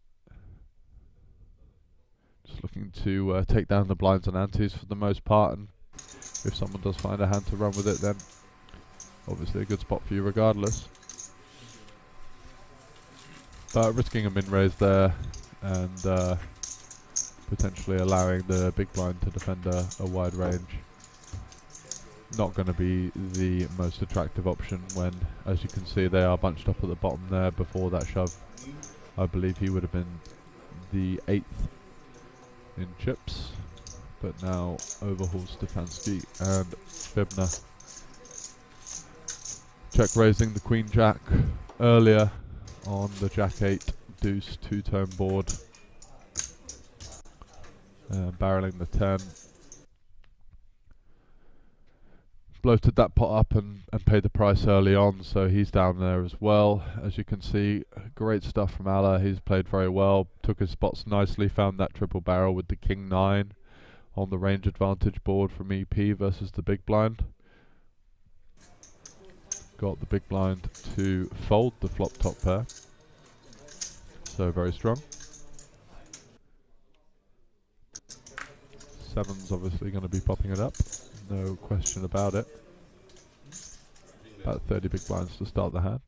Just looking to take down the blinds and antes for the most part, and if someone does find a hand to run with it, then obviously a good spot for you regardless. But risking a min raise there and potentially allowing the big blind to defend a wide range. Not going to be the most attractive option when, as you can see, they are bunched up at the bottom there. Before that shove, I believe he would have been the 8th in chips, but now overhauls Stefanski and Fibner. Check raising the Queen Jack earlier on the Jack 8 deuce 2-tone board. Barreling the 10. Bloated that pot up and paid the price early on, so he's down there as well. As you can see, great stuff from Allah. He's played very well, took his spots nicely, found that triple barrel with the King 9 on the range advantage board from EP versus the big blind. Got the big blind to fold the flop top pair, so very strong. 7's obviously going to be popping it up, no question about it. About 30 big blinds to start the hand.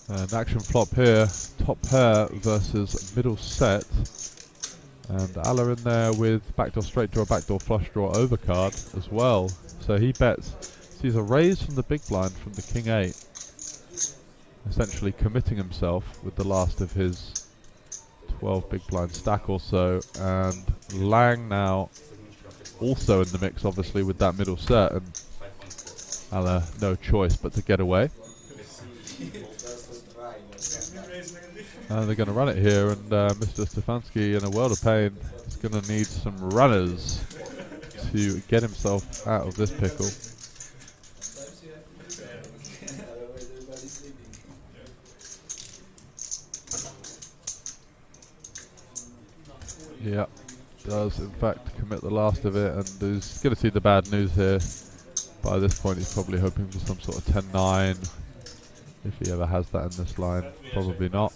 And action flop here, top pair versus middle set, and Allah in there with backdoor straight draw, backdoor flush draw overcard as well. So he bets, sees a raise from the big blind from the King 8, essentially committing himself with the last of his 12 big blind stack or so, and Lang now also in the mix obviously with that middle set, and Allah no choice but to get away. And they're going to run it here, and Mr. Stefanski, in a world of pain, is going to need some runners to get himself out of this pickle. Yeah, does in fact commit the last of it, and is going to see the bad news here. By this point he's probably hoping for some sort of 10-9, if he ever has that in this line. Probably not.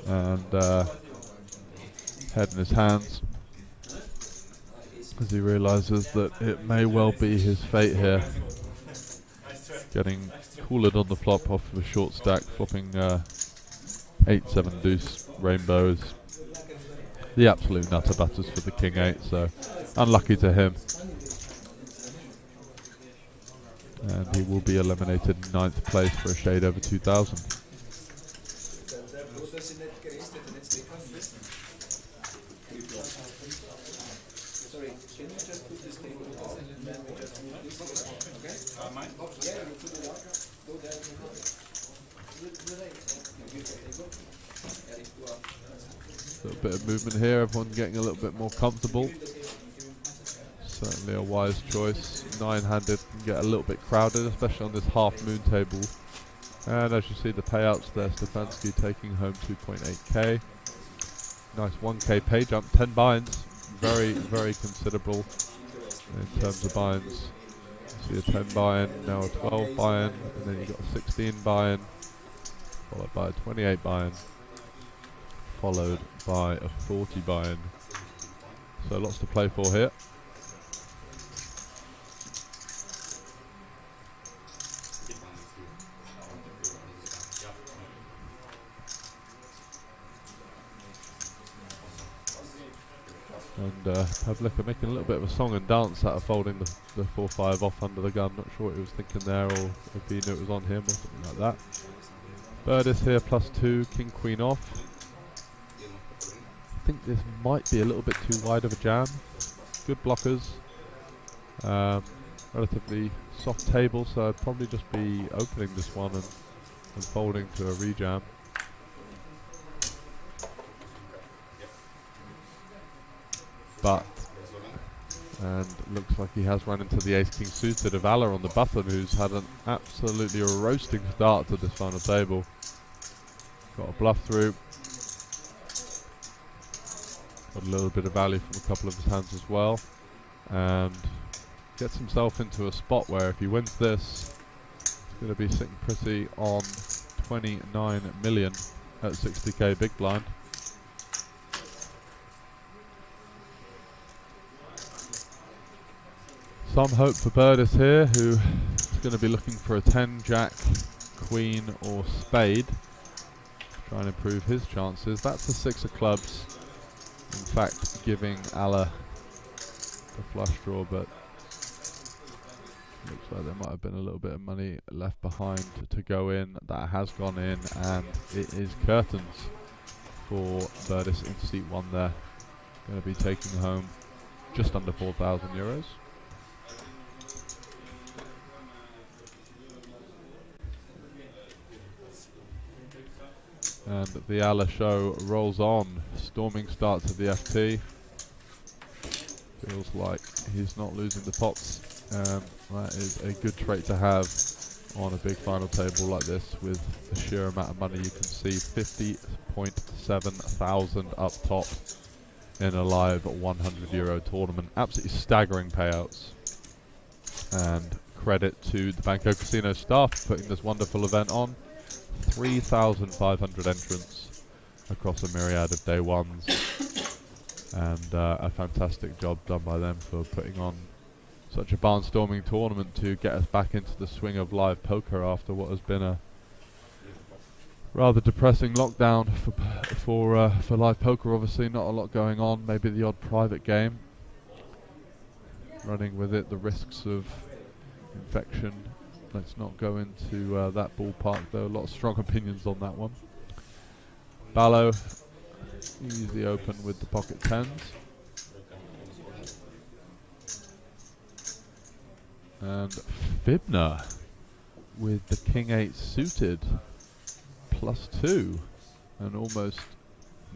And head in his hands as he realises that it may well be his fate here. Getting cooled on the flop off of a short stack, flopping 8-7 deuce rainbows. The absolute nutter butters for the King 8, so unlucky to him. And he will be eliminated in 9th place for a shade over 2,000. Sorry, can you just put this table with us and then we just move this? Okay? Mine? Yeah, you put it up. Go there. A little bit of movement here, everyone getting a little bit more comfortable. Certainly a wise choice. 9-handed can get a little bit crowded, especially on this half moon table. And as you see the payouts there, Stefanski taking home 2.8k. Nice 1k pay jump, 10 buy-ins. Very, very considerable in terms of buy-ins. See a 10 buy-in, now a 12 buy-in, and then you got a 16 buy-in, followed by a 28 buy-in, followed by a 40 buy-in. So lots to play for here. And Pavlika making a little bit of a song and dance out of folding the 4-5 off under the gun. Not sure what he was thinking there, or if he knew it was on him or something like that. Birdis here, +2, king queen off. I think this might be a little bit too wide of a jam. Good blockers. Relatively soft table, so I'd probably just be opening this one and folding to a rejam. But, and looks like he has run into the ace-king suited of Allah on the button, who's had an absolutely roasting start to this final table. Got a bluff through. Got a little bit of value from a couple of his hands as well. And gets himself into a spot where if he wins this, he's going to be sitting pretty on 29 million at 60k big blind. Some hope for Birdis here, who is going to be looking for a 10, jack, queen or spade. Try and improve his chances. That's the 6 of clubs. In fact, giving Allah the flush draw, but looks like there might have been a little bit of money left behind to go in. That has gone in, and it is curtains for Birdis into seat 1 there. Going to be taking home just under 4,000 euros. And the Allah show rolls on. Storming start to the FT. Feels like he's not losing the pots. That is a good trait to have on a big final table like this, with the sheer amount of money you can see. 50.7 thousand up top in a live €100 tournament. Absolutely staggering payouts. And credit to the Banco Casino staff for putting this wonderful event on. 3,500 entrants across a myriad of day ones, and a fantastic job done by them for putting on such a barnstorming tournament to get us back into the swing of live poker after what has been a rather depressing lockdown for live poker. Obviously not a lot going on, maybe the odd private game, running with it the risks of infection. Let's not go into that ballpark though. A lot of strong opinions on that one. Ballo, easy open with the pocket 10s. And Fibner with the king 8 suited, +2. And almost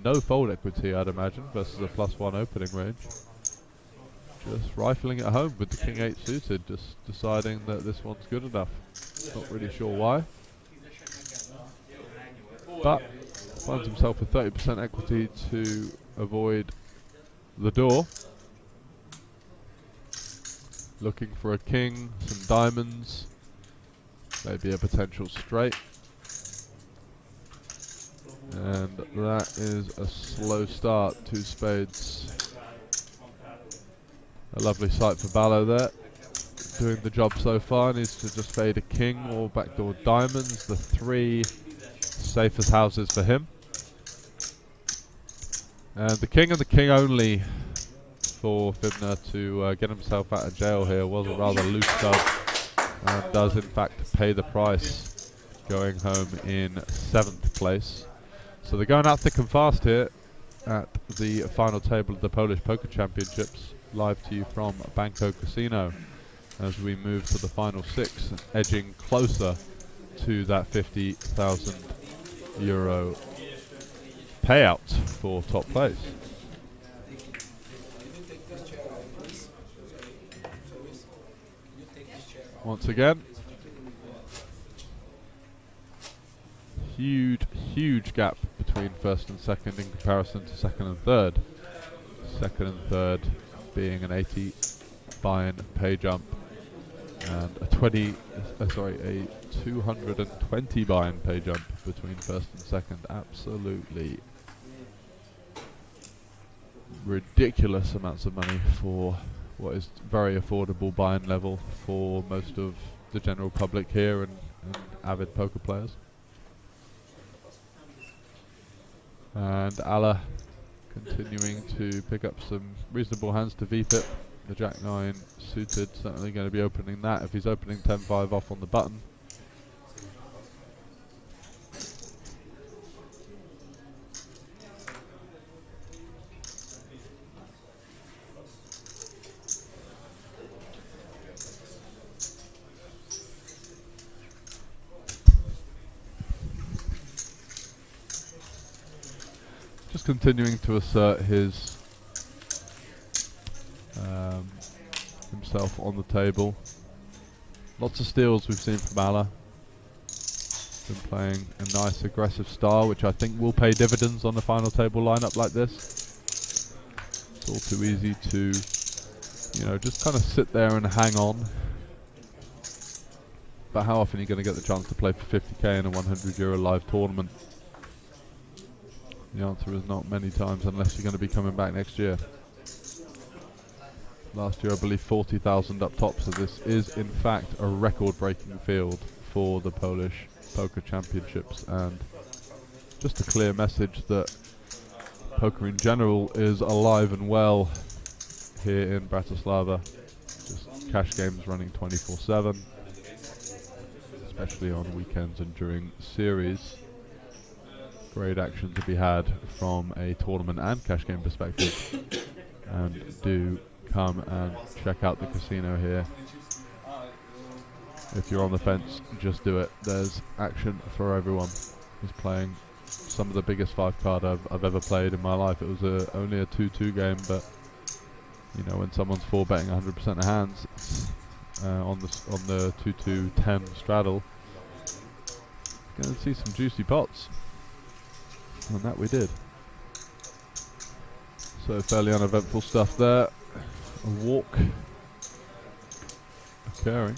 no fold equity, I'd imagine, versus a +1 opening range. Just rifling it home with the king 8 suited, just deciding that this one's good enough. Not really sure why. But finds himself with 30% equity to avoid the door. Looking for a king, some diamonds, maybe a potential straight. And that is a slow start, 2 spades. A lovely sight for Ballo there, doing the job so far. Needs to just fade a king or backdoor diamonds, the 3 safest houses for him. And the king and the king only for Fibner to get himself out of jail here. Was a rather loose start. and does in fact pay the price, going home in 7th place. So they're going out thick and fast here at the final table of the Polish Poker Championships, live to you from Banco Casino, as we move to the final 6, edging closer to that €50,000 payout for top place. Once again, huge gap between first and second in comparison to second and third. Second and third being an 80 buy-in pay jump and a 220 buy-in pay jump between first and second. Absolutely ridiculous amounts of money for what is very affordable buy-in level for most of the general public here and avid poker players. And Allah continuing to pick up some reasonable hands to VPIP. The Jack-9 suited, certainly going to be opening that if he's opening 10-5 off on the button. Just continuing to assert his himself on the table. Lots of steals we've seen from Allah. Been playing a nice aggressive style, which I think will pay dividends on the final table lineup like this. It's all too easy to, just kind of sit there and hang on. But how often are you going to get the chance to play for 50k in a €100 live tournament? The answer is not many times, unless you're going to be coming back next year. Last year I believe 40,000 up top, so this is in fact a record-breaking field for the Polish Poker Championships, and just a clear message that poker in general is alive and well here in Bratislava. Just cash games running 24/7, especially on weekends and during series. Great action to be had from a tournament and cash game perspective, and do come and check out the casino here. If you're on the fence, just do it. There's action for everyone. He's playing some of the biggest 5-card I've ever played in my life. It was only a 2-2 game, but when someone's 4-betting 100% of hands on the 2-2-10 straddle, going to see some juicy pots. And that we did. So fairly uneventful stuff there. A walk occurring.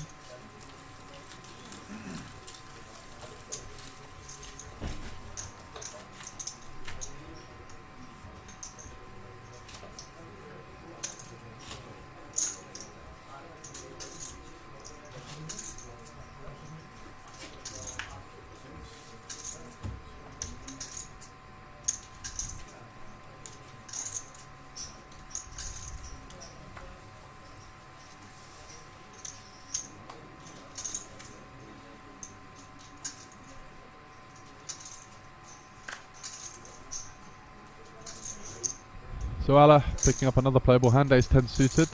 So Allah picking up another playable hand, ace 10 suited.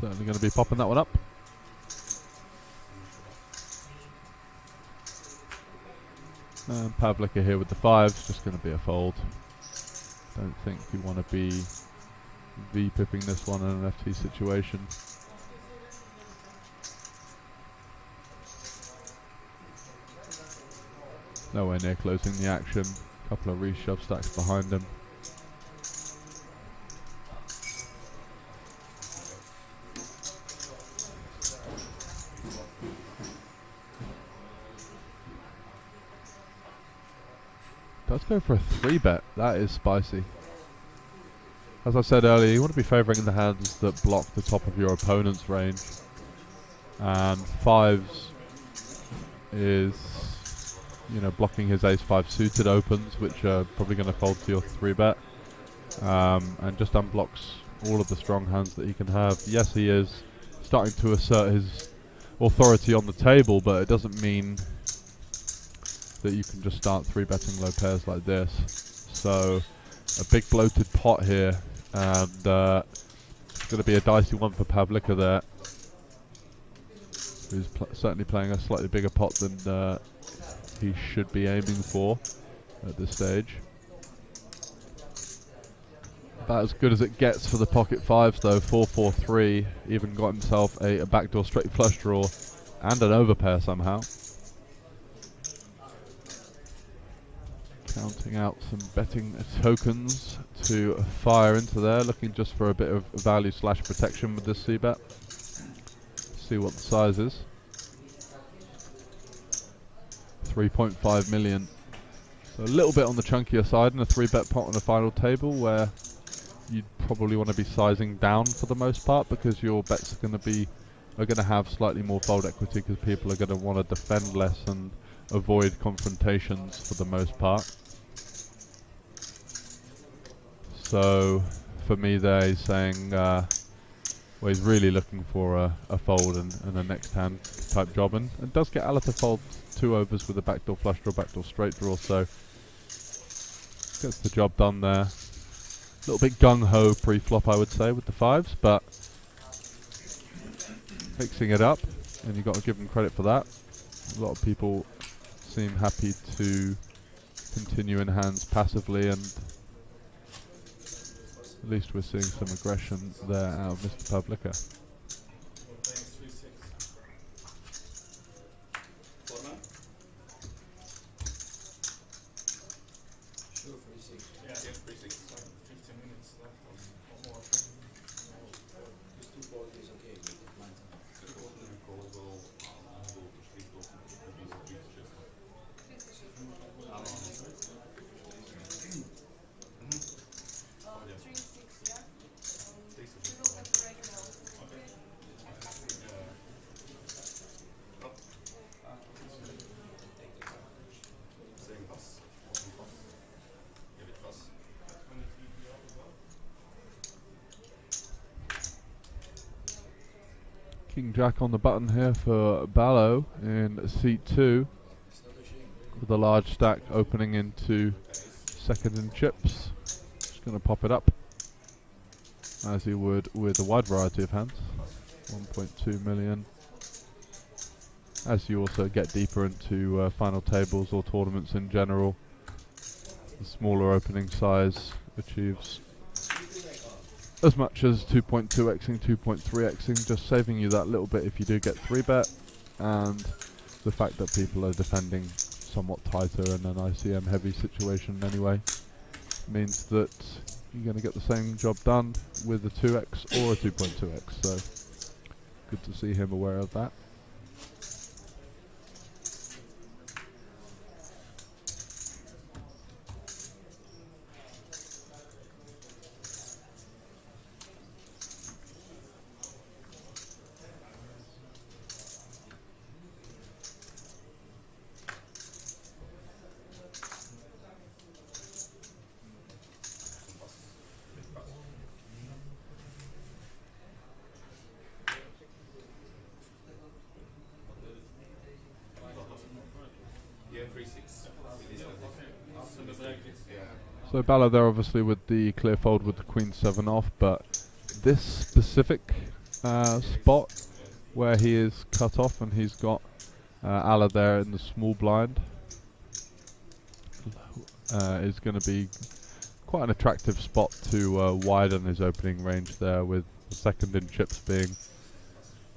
Certainly going to be popping that one up. And Pavlika here with the 5s, just going to be a fold. Don't think you want to be V-pipping this one in an FT situation. Nowhere near closing the action. Couple of reshove stacks behind him. Let's go for a 3-bet. That is spicy. As I said earlier, you want to be favouring the hands that block the top of your opponent's range. And 5s is, blocking his ace-5 suited opens, which are probably going to fold to your 3-bet. And just unblocks all of the strong hands that he can have. Yes, he is starting to assert his authority on the table, but it doesn't mean that you can just start 3-betting low pairs like this. So a big bloated pot here, and it's going to be a dicey one for Pavlika there, who's certainly playing a slightly bigger pot than he should be aiming for at this stage. About as good as it gets for the pocket fives though. 4-4-3, even got himself a backdoor straight flush draw and an overpair somehow. Counting out some betting tokens to fire into there, looking just for a bit of value / protection with this c-bet. See what the size is. 3.5 million. So a little bit on the chunkier side in a 3-bet pot on a final table, where you'd probably want to be sizing down for the most part, because your bets are going to have slightly more fold equity, because people are going to want to defend less and avoid confrontations for the most part. So for me there, he's saying well, he's really looking for a fold and a next hand type job, and does get Ala to fold 2 overs with a backdoor flush draw, backdoor straight draw, so gets the job done there. A little bit gung-ho pre-flop, I would say, with the fives, but mixing it up, and you've got to give him credit for that. A lot of people seem happy to continue in hands passively, and at least we're seeing some aggression there out of Mr. Pavlika. King Jack on the button here for Ballo in seat 2, with a large stack opening into second in chips. Just going to pop it up as he would with a wide variety of hands. 1.2 million. As you also get deeper into final tables or tournaments in general, the smaller opening size achieves as much as 2.2xing, 2.3xing, just saving you that little bit if you do get 3-bet, and the fact that people are defending somewhat tighter in an ICM heavy situation anyway means that you're going to get the same job done with a 2x or a 2.2x, so good to see him aware of that. So Ballo there obviously with the clear fold with the queen 7 off, but this specific spot where he is cut off and he's got Ala there in the small blind is going to be quite an attractive spot to widen his opening range there, with the second in chips being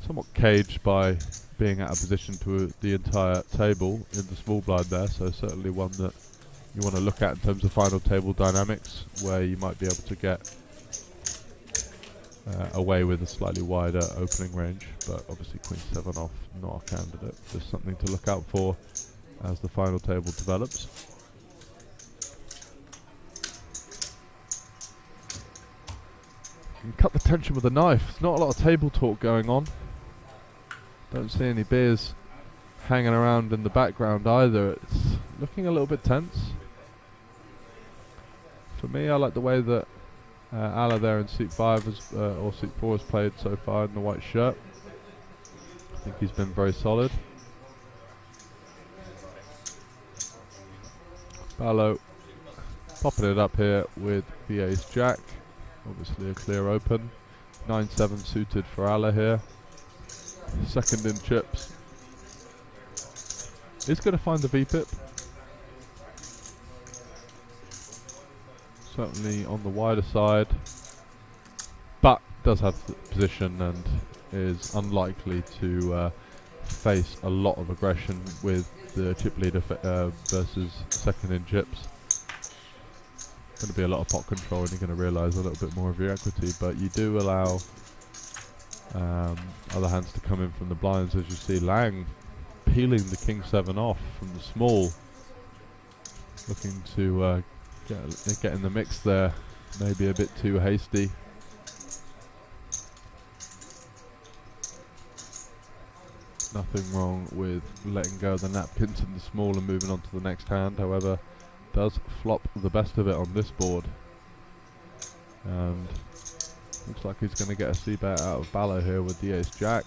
somewhat caged by being out of position to the entire table in the small blind there, so certainly one that you want to look at in terms of final table dynamics, where you might be able to get away with a slightly wider opening range. But obviously queen 7 off, not a candidate, just something to look out for as the final table develops. You can cut the tension with a knife. There's not a lot of table talk going on. Don't see any beers hanging around in the background either. It's looking a little bit tense. For me, I like the way that Ala there in seat 5 has, or seat 4 has played so far in the white shirt. I think he's been very solid. Ballo popping it up here with the ace-jack. Obviously a clear open. 9-7 suited for Alla here. Second in chips. He's going to find the VPIP. Certainly on the wider side. But does have the position and is unlikely to face a lot of aggression with the chip leader versus second in chips. Going to be a lot of pot control and you're going to realise a little bit more of your equity, but you do allow other hands to come in from the blinds. As you see, Lang peeling the king 7 off from the small, looking to get in the mix there, maybe a bit too hasty. Nothing wrong with letting go of the napkins in the small and moving on to the next hand, however does flop the best of it on this board, and looks like he's going to get a c-bet out of Ballo here with the ace-jack.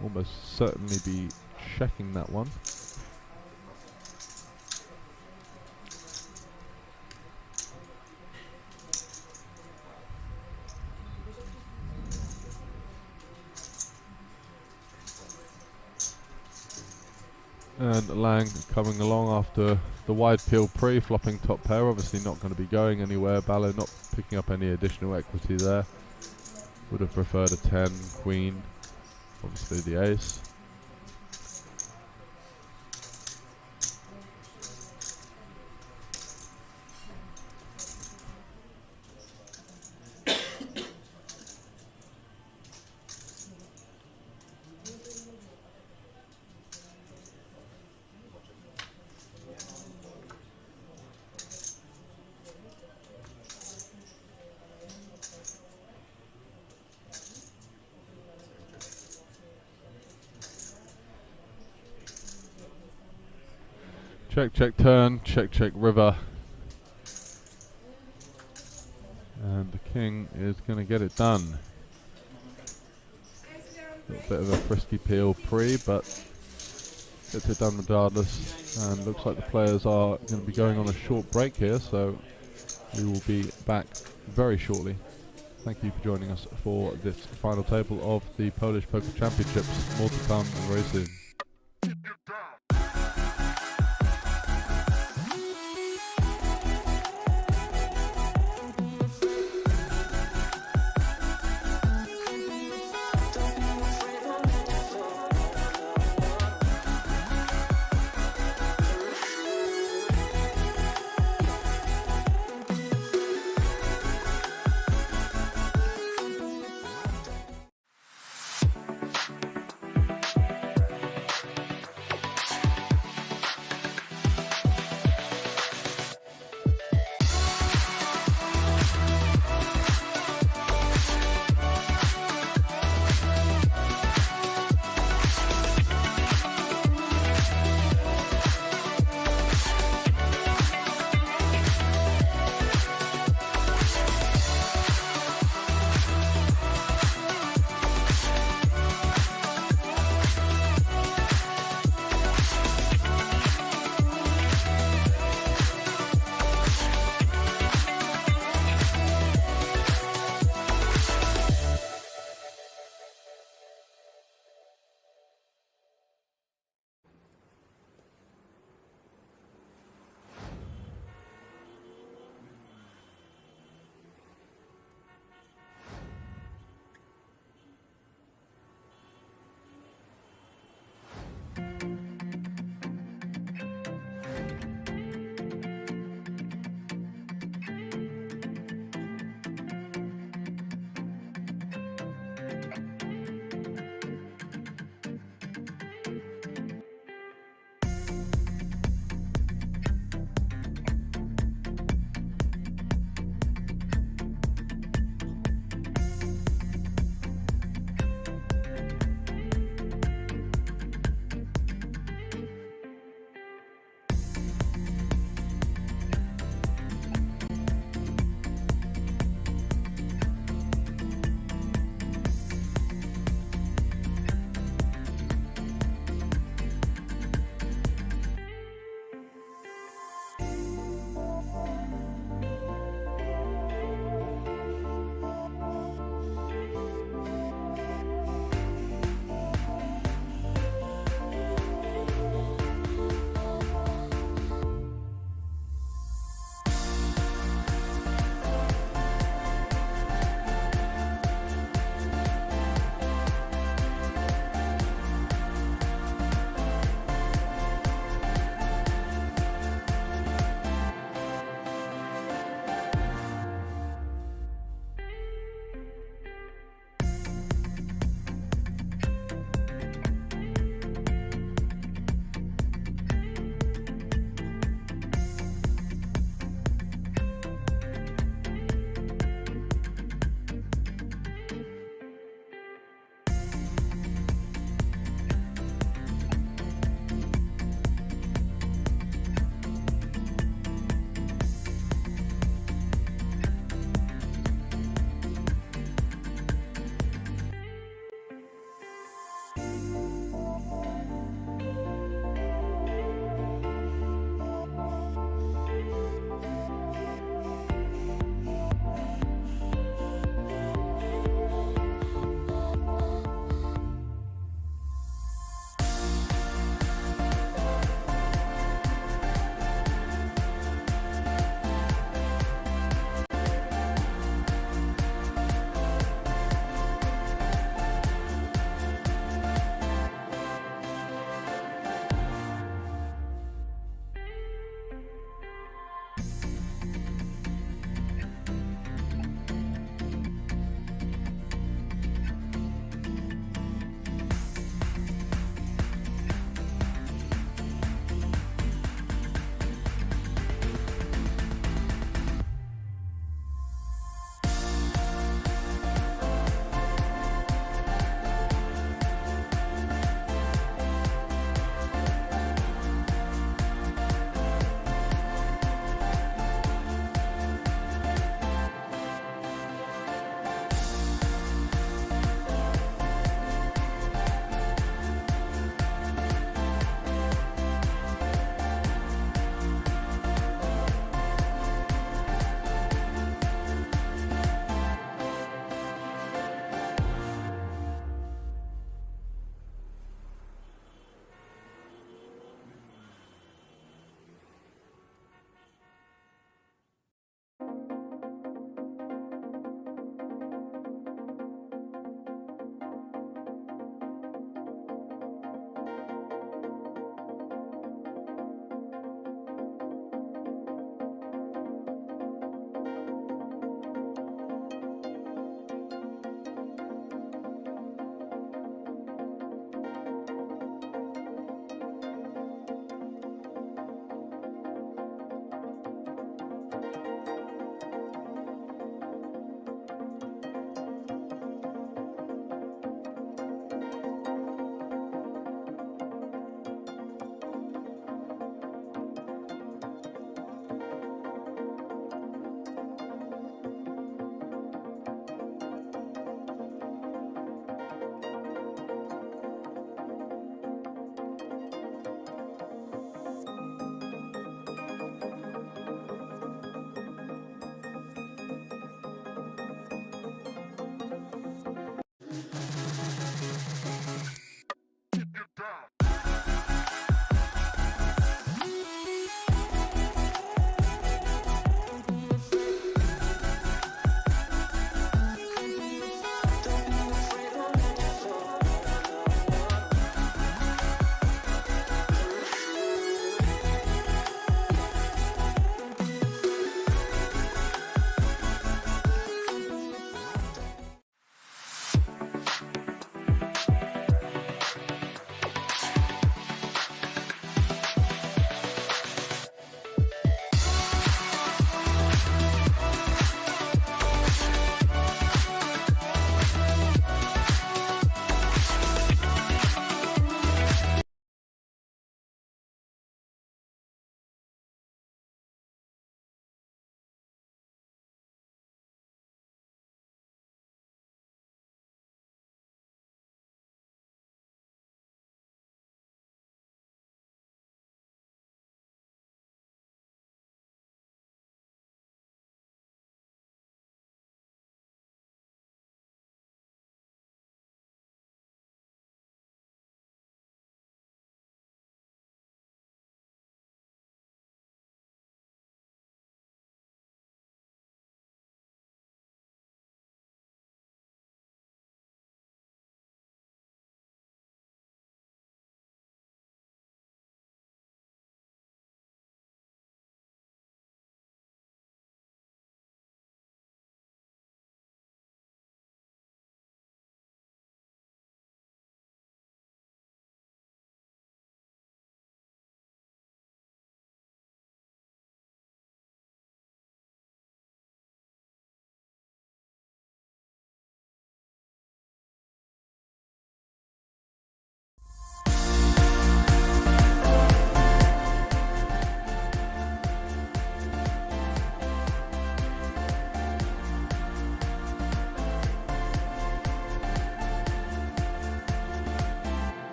Almost certainly be checking that one. And Lang coming along after the wide peel pre, flopping top pair, obviously not going to be going anywhere. Ballo not picking up any additional equity there. Would have preferred a 10, queen, obviously the ace. Check, check, turn, check, check, river. And the king is going to get it done. A little bit of a frisky peel pre, but gets it done regardless. And looks like the players are going to be going on a short break here, so we will be back very shortly. Thank you for joining us for this final table of the Polish Poker Championships. More to come very soon.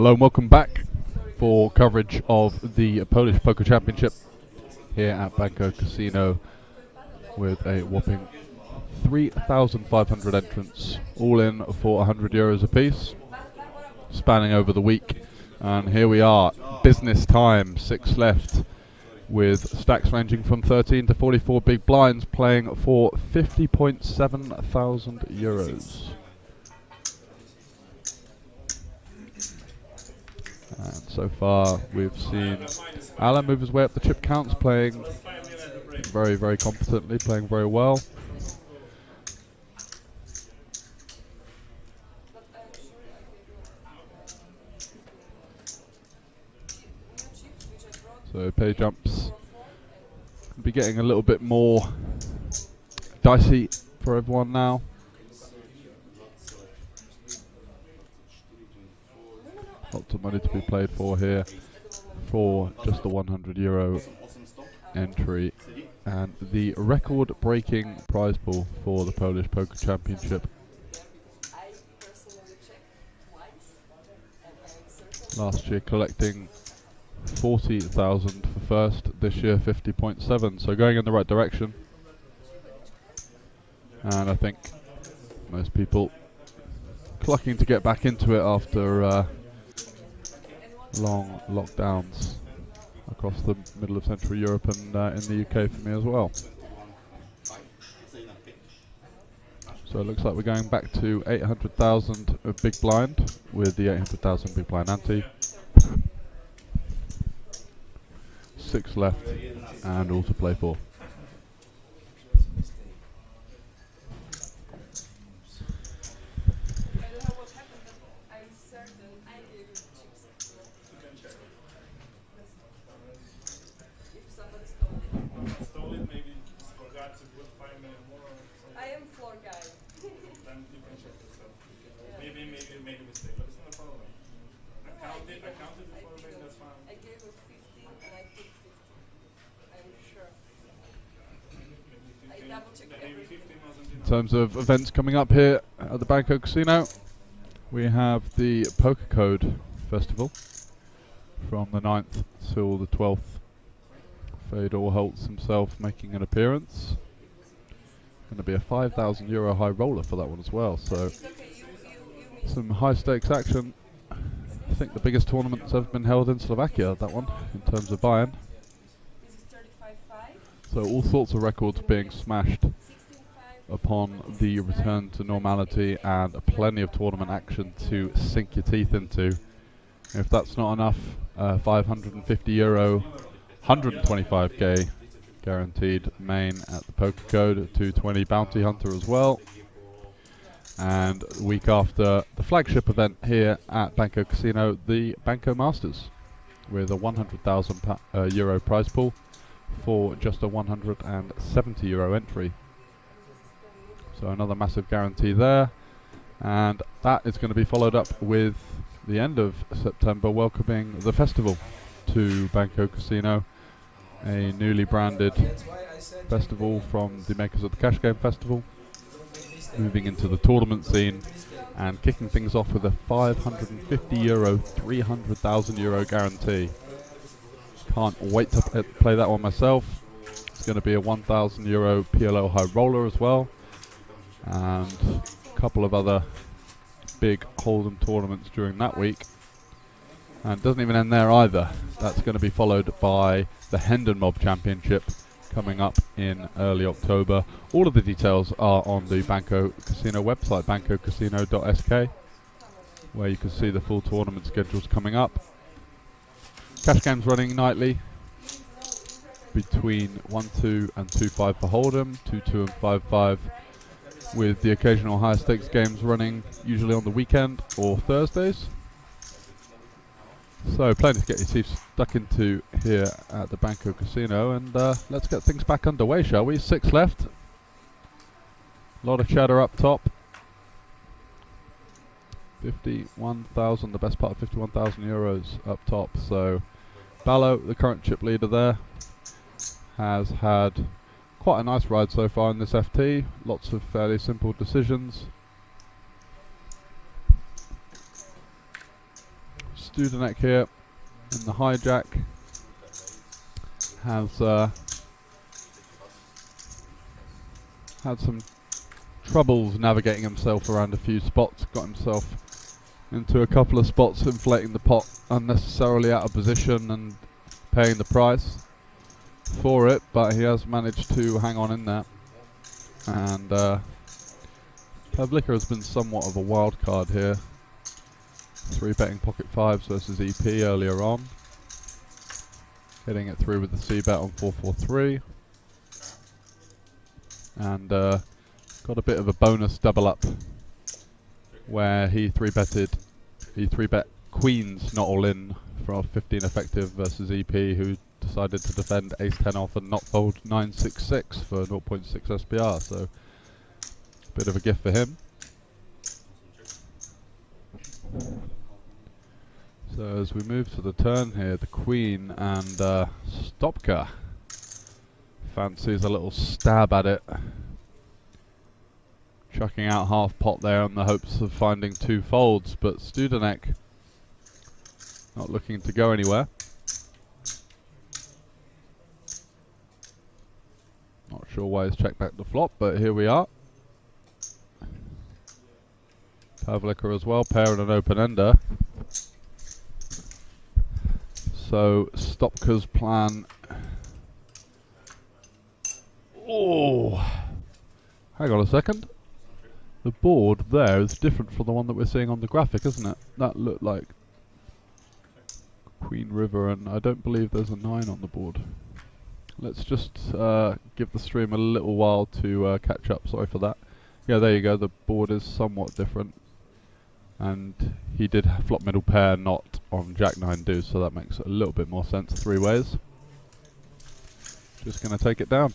Hello and welcome back for coverage of the Polish Poker Championship here at Banco Casino with a whopping 3,500 entrants, all in for €100 apiece, spanning over the week. And here we are, business time, 6 left, with stacks ranging from 13 to 44 big blinds, playing for €50.7 thousand. And so far we've seen Alan move his way up the chip counts, playing very, very competently, playing very well. So pay jumps will be getting a little bit more dicey for everyone now. Lots of money to be played for here for just the €100 entry and the record-breaking prize pool for the Polish Poker Championship. Last year collecting 40,000 for first, this year 50.7, so going in the right direction. And I think most people clucking to get back into it after long lockdowns across the middle of Central Europe and in the UK for me as well. So it looks like we're going back to 800,000 big blind with the 800,000 big blind ante. 6 left and all to play for. In terms of events coming up here at the Banco Casino, we have the Poker Code Festival from the 9th till the 12th. Fedor Holtz himself making an appearance. Going to be a €5,000 high roller for that one as well, so some high stakes action. I think the biggest tournament's ever been held in Slovakia, that one, in terms of buy-in. So all sorts of records being smashed upon the return to normality, and plenty of tournament action to sink your teeth into. If that's not enough, €550, 125k guaranteed main at the Poker Code, 220 Bounty Hunter as well. And the week after, the flagship event here at Banco Casino, the Banco Masters, with a €100,000 prize pool for just a €170 entry. So another massive guarantee there, and that is going to be followed up with the end of September welcoming the festival to Banco Casino, a newly branded festival from the makers of the Cash Game Festival, moving into the tournament scene and kicking things off with a €550, €300,000 guarantee. Can't wait to play that one myself. It's going to be a €1,000 PLO high roller as well, and a couple of other big Hold'em tournaments during that week. And it doesn't even end there either. That's going to be followed by the Hendon Mob Championship coming up in early October. All of the details are on the Banco Casino website, bancocasino.sk, where you can see the full tournament schedules coming up. Cash games running nightly between 1-2 and 2-5 for Hold'em, 2-2 and 5-5, with the occasional higher stakes games running usually on the weekend or Thursdays. So plenty to get your teeth stuck into here at the Banco Casino, and let's get things back underway, shall we? 6 left. A lot of chatter up top. 51,000, the best part of 51,000 euros up top. So Ballo, the current chip leader there, has had quite a nice ride so far in this FT. Lots of fairly simple decisions. Studenek here in the hijack has had some troubles navigating himself around a few spots, got himself into a couple of spots, inflating the pot unnecessarily out of position and paying the price for it, but he has managed to hang on in there. And Pavlika has been somewhat of a wild card here. 3-betting pocket fives versus EP earlier on, hitting it through with the C-bet on 4-4-3, and got a bit of a bonus double up where he 3-bet queens not all in for 15 effective versus EP, who decided to defend ace-10 off and not fold 9-6-6 for 0.6 SPR, so a bit of a gift for him. So as we move to the turn here, the queen and Stopka fancies a little stab at it, chucking out half pot there in the hopes of finding 2 folds, but Studenek not looking to go anywhere. Not sure why he's checked back the flop, but here we are. Pavlika as well, pair and an open-ender. So Stopka's plan... Oh! Hang on a second. The board there is different from the one that we're seeing on the graphic, isn't it? That looked like Queen River, and I don't believe there's a 9 on the board. Let's just give the stream a little while to catch up, sorry for that. Yeah, there you go, the board is somewhat different. And he did flop middle pair, not on Jack 9 deuce, so that makes a little bit more sense 3 ways. Just going to take it down.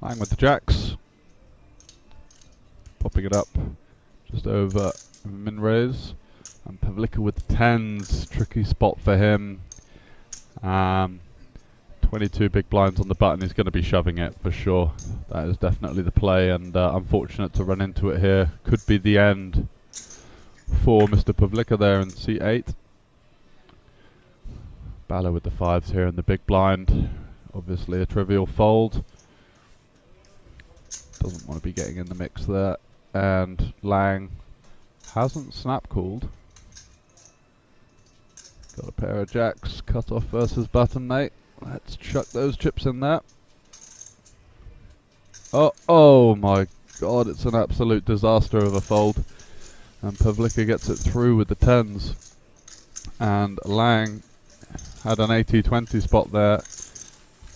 Hang with the jacks, popping it up just over min raise, and Pavlika with the 10s, tricky spot for him. 22 big blinds on the button, he's going to be shoving it for sure. That is definitely the play, and unfortunate to run into it here. Could be the end for Mr. Pavlika there in C8. Ballo with the 5s here in the big blind, obviously a trivial fold. Doesn't want to be getting in the mix there, and Lang hasn't snap called. Got a pair of jacks, cut off versus button, mate. Let's chuck those chips in there. Oh my god, it's an absolute disaster of a fold, and Pavlika gets it through with the 10s, and Lang had an 80-20 spot there.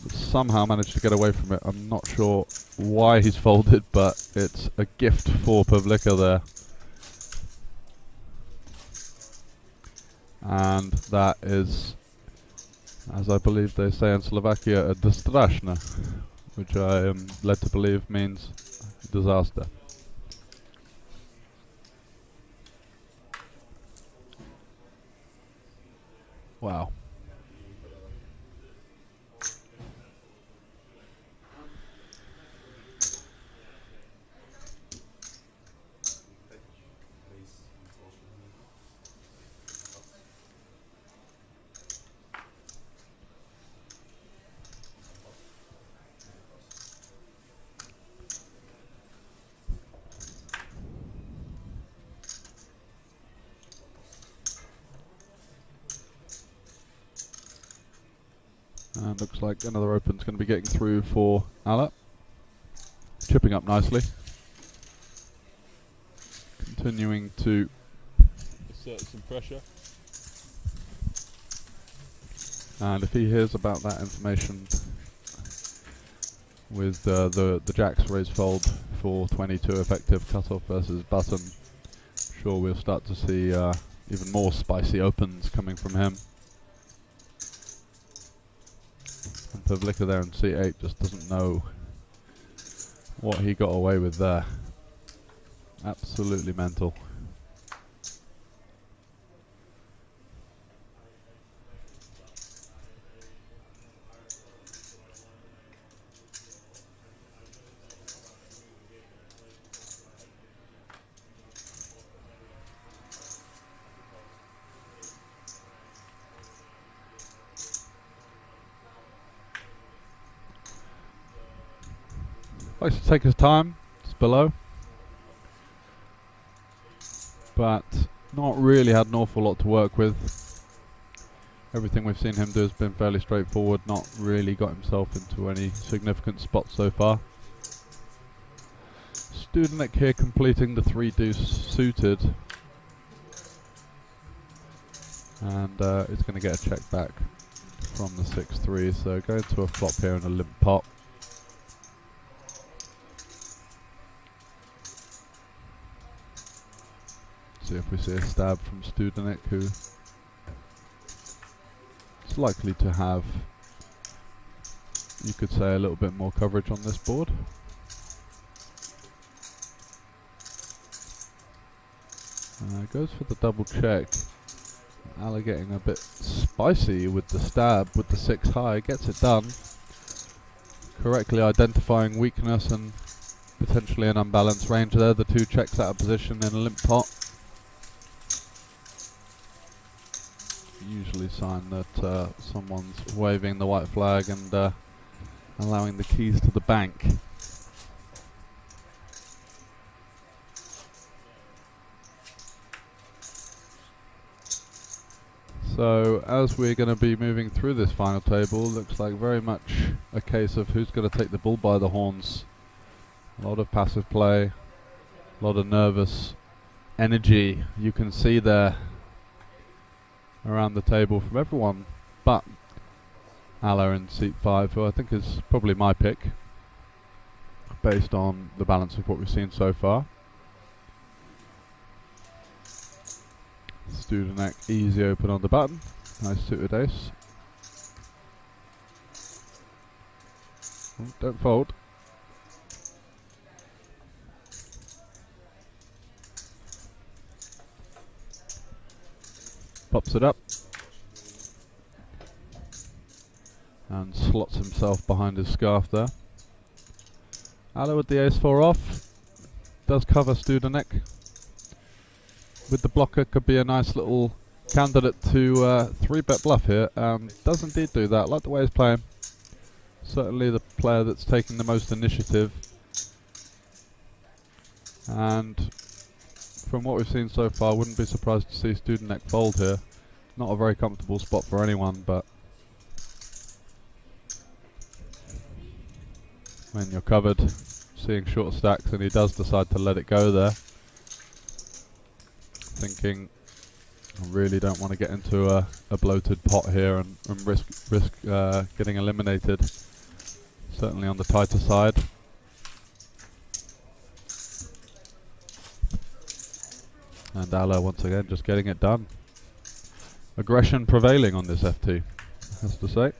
Somehow managed to get away from it. I'm not sure why he's folded, but it's a gift for Pavlika there. And that is, as I believe they say in Slovakia, a distrashna, which I am led to believe means disaster. Wow. And looks like another open's going to be getting through for Ala. Chipping up nicely. Continuing to assert some pressure. And if he hears about that information with the jacks raise fold for 22 effective cutoff versus button, sure we'll start to see even more spicy opens coming from him. And Pavlika there in C8 just doesn't know what he got away with there. Absolutely mental. Likes to take his time, it's below, but not really had an awful lot to work with. Everything we've seen him do has been fairly straightforward, not really got himself into any significant spots so far. Studenek here completing the 3 deuce suited, and it's going to get a check back from the 6-3, so going to a flop here in a limp pot. See if we see a stab from Studenek, who is likely to have, you could say, a little bit more coverage on this board. Goes for the double check. Ala getting a bit spicy with the stab with the 6 high, gets it done. Correctly identifying weakness and potentially an unbalanced range there. The 2 checks out of position in a limp pot. Usually sign that someone's waving the white flag and allowing the keys to the bank. So as we're going to be moving through this final table, looks like very much a case of who's going to take the bull by the horns. A lot of passive play, a lot of nervous energy you can see there around the table from everyone but Ala in seat 5, who I think is probably my pick based on the balance of what we've seen so far. Studenek easy open on the button, nice suited ace. Oh, don't fold. Pops it up and slots himself behind his scarf there. Ala with the ace-4 off, does cover Studenek. With the blocker could be a nice little candidate to 3-bet bluff here, and does indeed do that. Like the way he's playing. Certainly the player that's taking the most initiative. And from what we've seen so far, wouldn't be surprised to see Studenek fold here. Not a very comfortable spot for anyone, but when you're covered, seeing short stacks, and he does decide to let it go there, thinking, I really don't want to get into a bloated pot here and risk getting eliminated. Certainly on the tighter side. And Ala once again just getting it done. Aggression prevailing on this FT, has to say.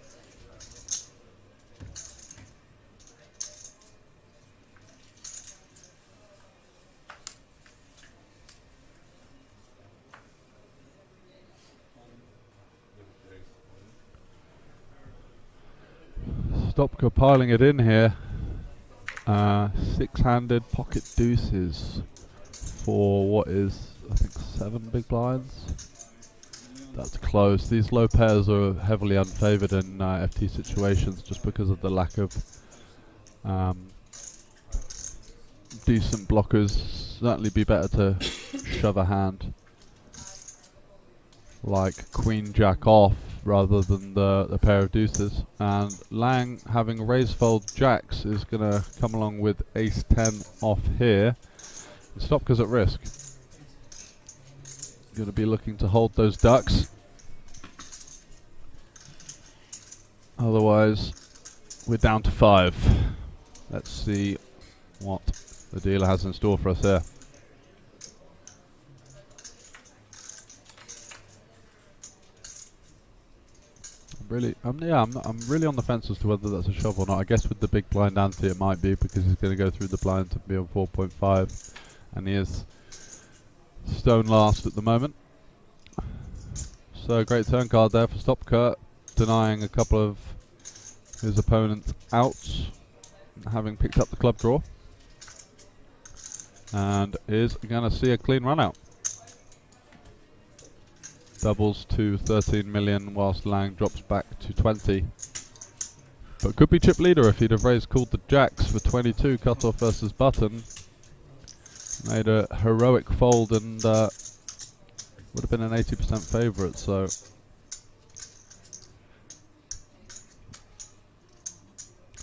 Stopka piling it in here. 6-handed pocket deuces for what is, I think, 7 big blinds. That's close. These low pairs are heavily unfavoured in FT situations just because of the lack of decent blockers. Certainly be better to shove a hand like Queen Jack off rather than the pair of deuces. And Lang, having raise fold jacks, is going to come along with ace 10 off here. And Stopka's at risk. Going to be looking to hold those ducks. Otherwise, we're down to 5. Let's see what the dealer has in store for us here. I'm really on the fence as to whether that's a shove or not. I guess with the big blind ante it might be, because he's going to go through the blind to be on 4.5, and he is stone last at the moment. So great turn card there for Stopka, denying a couple of his opponent's outs, having picked up the club draw, and is going to see a clean run out. Doubles to 13 million whilst Lang drops back to 20. But could be chip leader if he'd have called the jacks for 22, cutoff versus button. Made a heroic fold and would have been an 80% favourite, so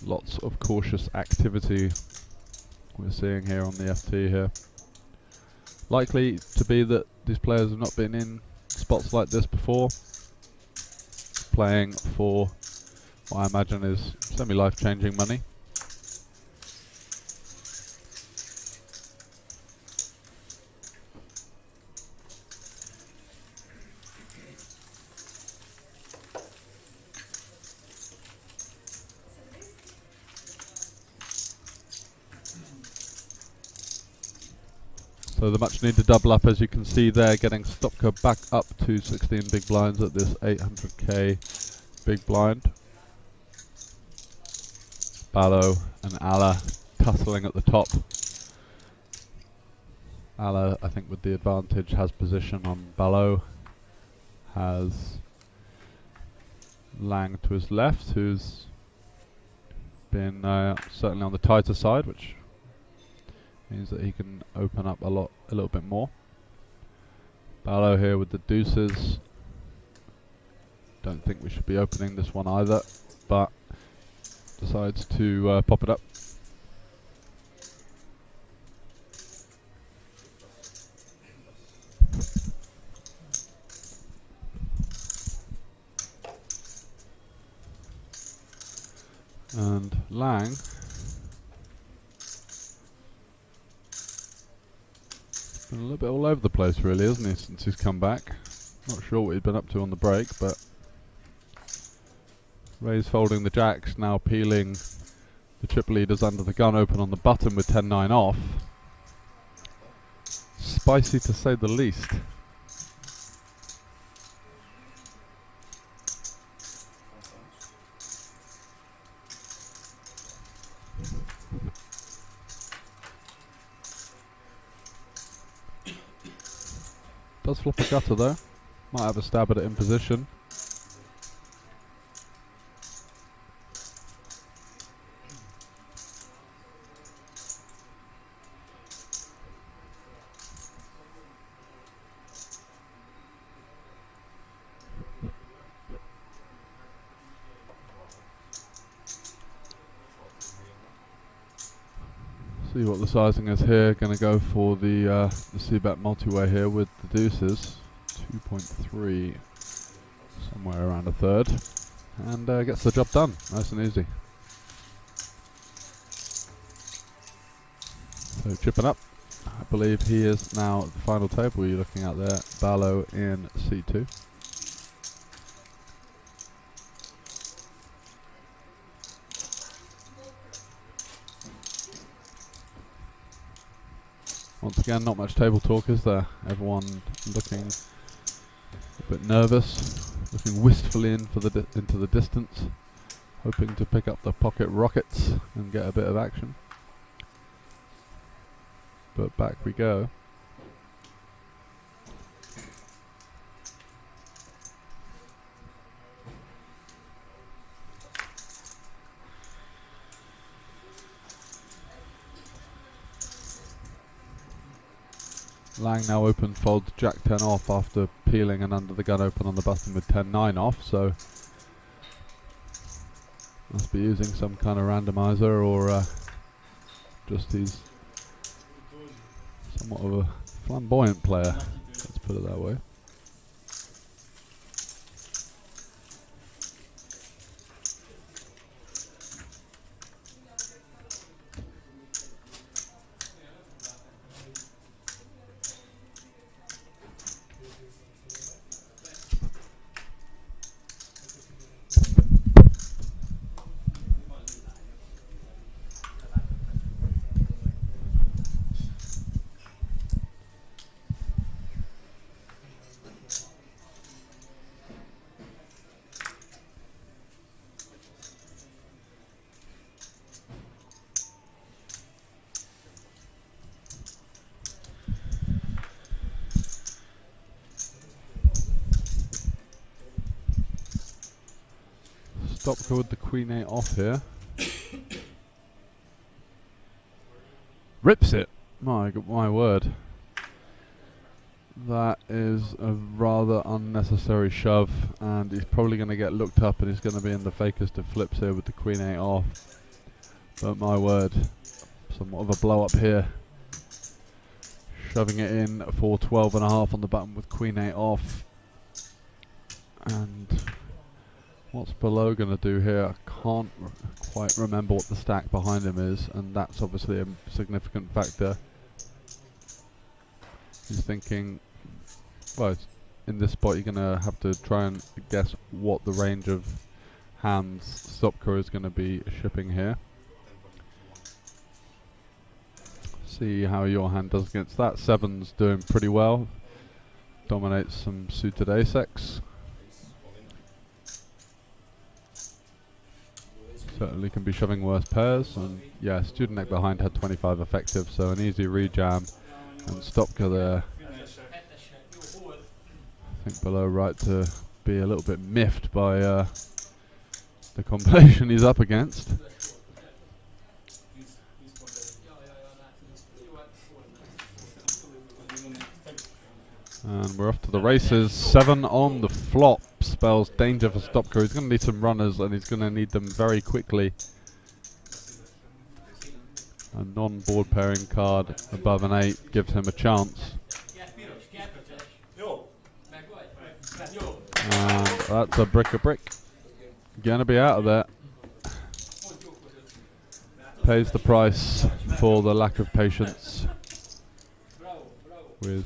lots of cautious activity we're seeing here on the FT here. Likely to be that these players have not been in spots like this before, playing for what I imagine is semi-life-changing money. So the much needed double up, as you can see there, getting Stopka back up to 16 big blinds at this 800k big blind. Ballo and Alla tussling at the top. Alla, I think with the advantage, has position on Ballo, has Lang to his left, who's been certainly on the tighter side, which means that he can open up a little bit more. Ballo here with the deuces. Don't think we should be opening this one either, but decides to pop it up. And Lang been a little bit all over the place really, isn't he, since he's come back. Not sure what he'd been up to on the break, but Ray's folding the jacks, now peeling the chip leaders under the gun open on the button with 10-9 off. Spicy to say the least. Does flop a gutter though. Might have a stab at it in position. See what the sizing is here. Going to go for the C-bet multi-way here with the deuces. 2.3, somewhere around a third, and gets the job done. Nice and easy. So chipping up. I believe he is now at the final table you're looking at there. Ballo in C2. Once again, not much table talk, is there? Everyone looking a bit nervous, looking wistfully into the distance, hoping to pick up the pocket rockets and get a bit of action. But back we go. Lang now open folds Jack 10 off after peeling and under the gun open on the button with 10-9 off, so must be using some kind of randomizer or just he's somewhat of a flamboyant player, let's put it that way. Stopka with the Queen 8 off here. Rips it! My word. That is a rather unnecessary shove, and he's probably going to get looked up and he's going to be in the fakest of flips here with the Queen 8 off. But my word, somewhat of a blow up here. Shoving it in for 12.5 on the button with Queen 8 off. And what's below going to do here? I can't quite remember what the stack behind him is, and that's obviously a significant factor. He's thinking, well, in this spot you're going to have to try and guess what the range of hands Stopka is going to be shipping here. See how your hand does against that. Seven's doing pretty well. Dominates some suited ace-X. Certainly can be shoving worse pairs, and yeah, student neck behind had 25 effective, so an easy rejam, and Stopka there, I think below right to be a little bit miffed by the combination he's up against. And we're off to the races. 7 on the flop spells danger for Stopka. He's going to need some runners, and he's going to need them very quickly. A non-board pairing card above an 8 gives him a chance. And that's a brick. Going to be out of there. Pays the price for the lack of patience with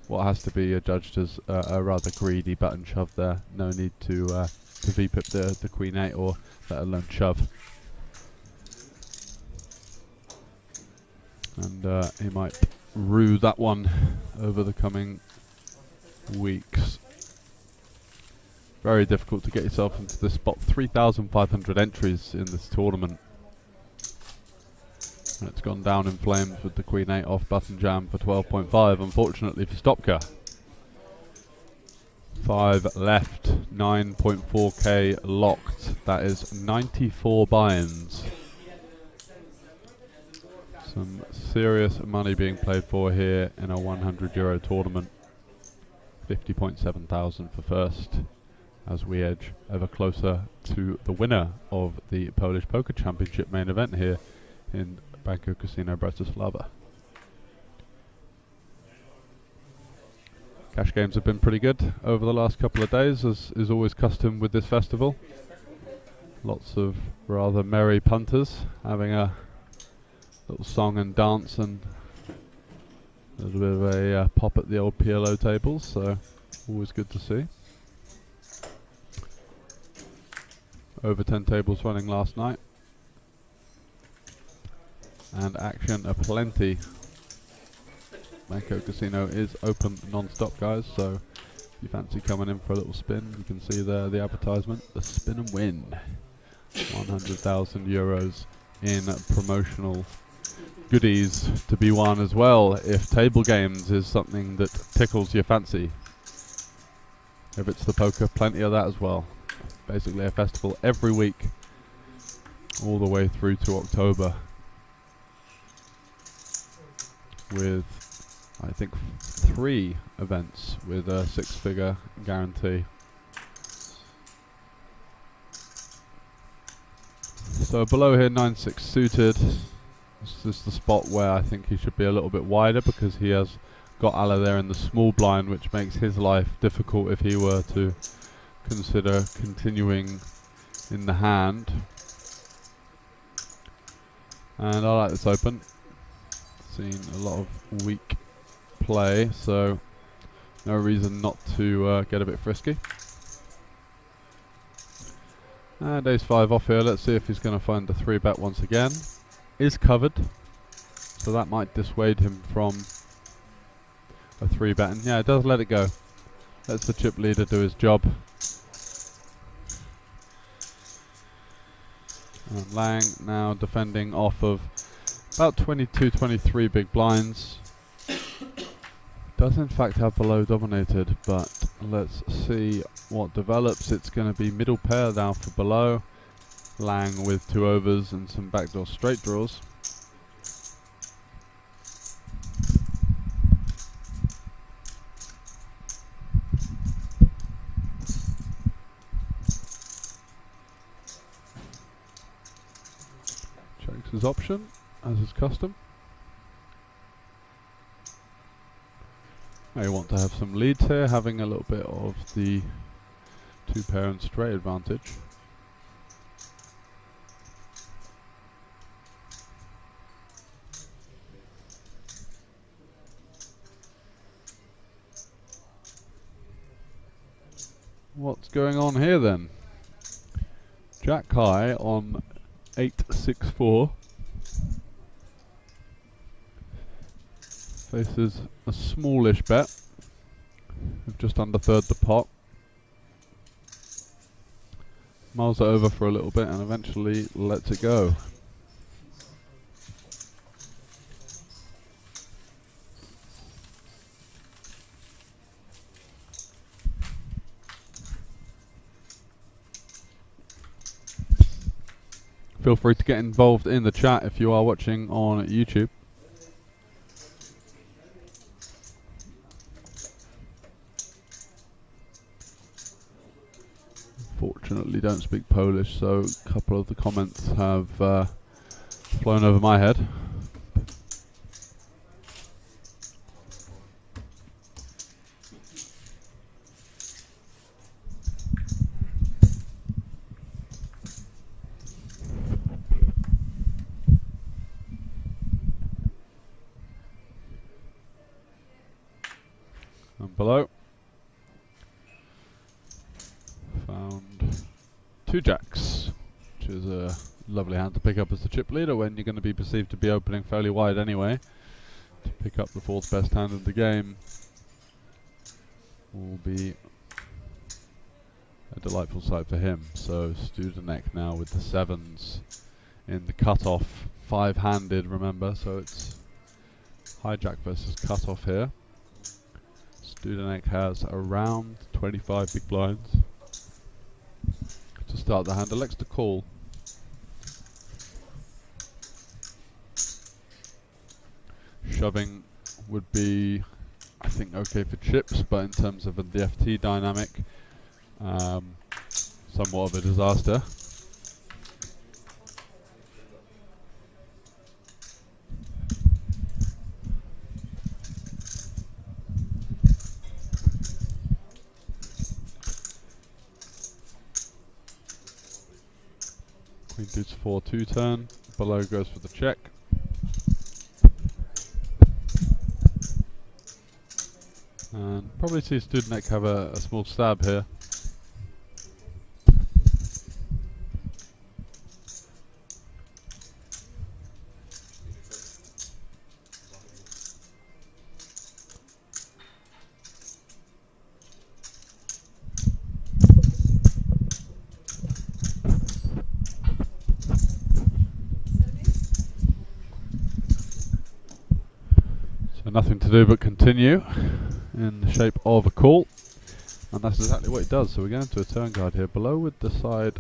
what has to be judged as a rather greedy button shove there. No need to V-pip the Queen 8 or let alone shove. And he might rue that one over the coming weeks. Very difficult to get yourself into this spot. 3,500 entries in this tournament. And it's gone down in flames with the Queen 8 off button jam for 12.5, unfortunately for Stopka. 5 left, 9.4k locked. That is 94 buy-ins. Some serious money being played for here in a €100 tournament. 50.7 thousand for first, as we edge ever closer to the winner of the Polish Poker Championship main event here in Banco Casino Bratislava. Cash games have been pretty good over the last couple of days, as is always custom with this festival. Lots of rather merry punters having a little song and dance and a little bit of a pop at the old PLO tables, so always good to see. Over 10 tables running last night. And action aplenty. Banco Casino is open non-stop, guys, so if you fancy coming in for a little spin, you can see there the advertisement, the spin and win. 100,000 euros in promotional goodies to be won as well, if table games is something that tickles your fancy. If it's the poker, plenty of that as well. Basically a festival every week, all the way through to October, with I think 3 events with a 6-figure guarantee. So below here, 9-6 suited. This is the spot where I think he should be a little bit wider because he has got Allah there in the small blind, which makes his life difficult if he were to consider continuing in the hand. And I like this open. Seen a lot of weak play, so no reason not to get a bit frisky. And ace 5 off here. Let's see if he's going to find the 3-bet once again. Is covered, so that might dissuade him from a 3-bet. And yeah, it does let it go. Lets the chip leader do his job. And Lang now defending off of about 22, 23 big blinds. Does in fact have below dominated, but let's see what develops. It's going to be middle pair now for below. Lang with 2 overs and some backdoor straight draws. Checks his option, as is custom. Now you want to have some leads here, having a little bit of the 2-pair and straight advantage. What's going on here then? Jack high on 8-6-4. Faces a smallish bet of just under third the pot. Mulls it over for a little bit and eventually lets it go. Feel free to get involved in the chat if you are watching on YouTube. Fortunately don't speak Polish, so a couple of the comments have flown over my head. And below, found 2 jacks, which is a lovely hand to pick up as the chip leader when you're going to be perceived to be opening fairly wide anyway. To pick up the 4th best hand of the game will be a delightful sight for him. So Studenek now with the 7s in the cutoff, 5-handed, remember, so it's hijack versus cutoff here. Studenek has around 25 big blinds to start the hand. Elects to call. Shoving would be, I think, okay for chips, but in terms of the FT dynamic, somewhat of a disaster. Queen deuce 4 2-turn. Below goes for the check. And probably see Studenek have a small stab here. Nothing to do but continue in the shape of a call, and that's exactly what he does. So we're going to a turn guard here. Below would decide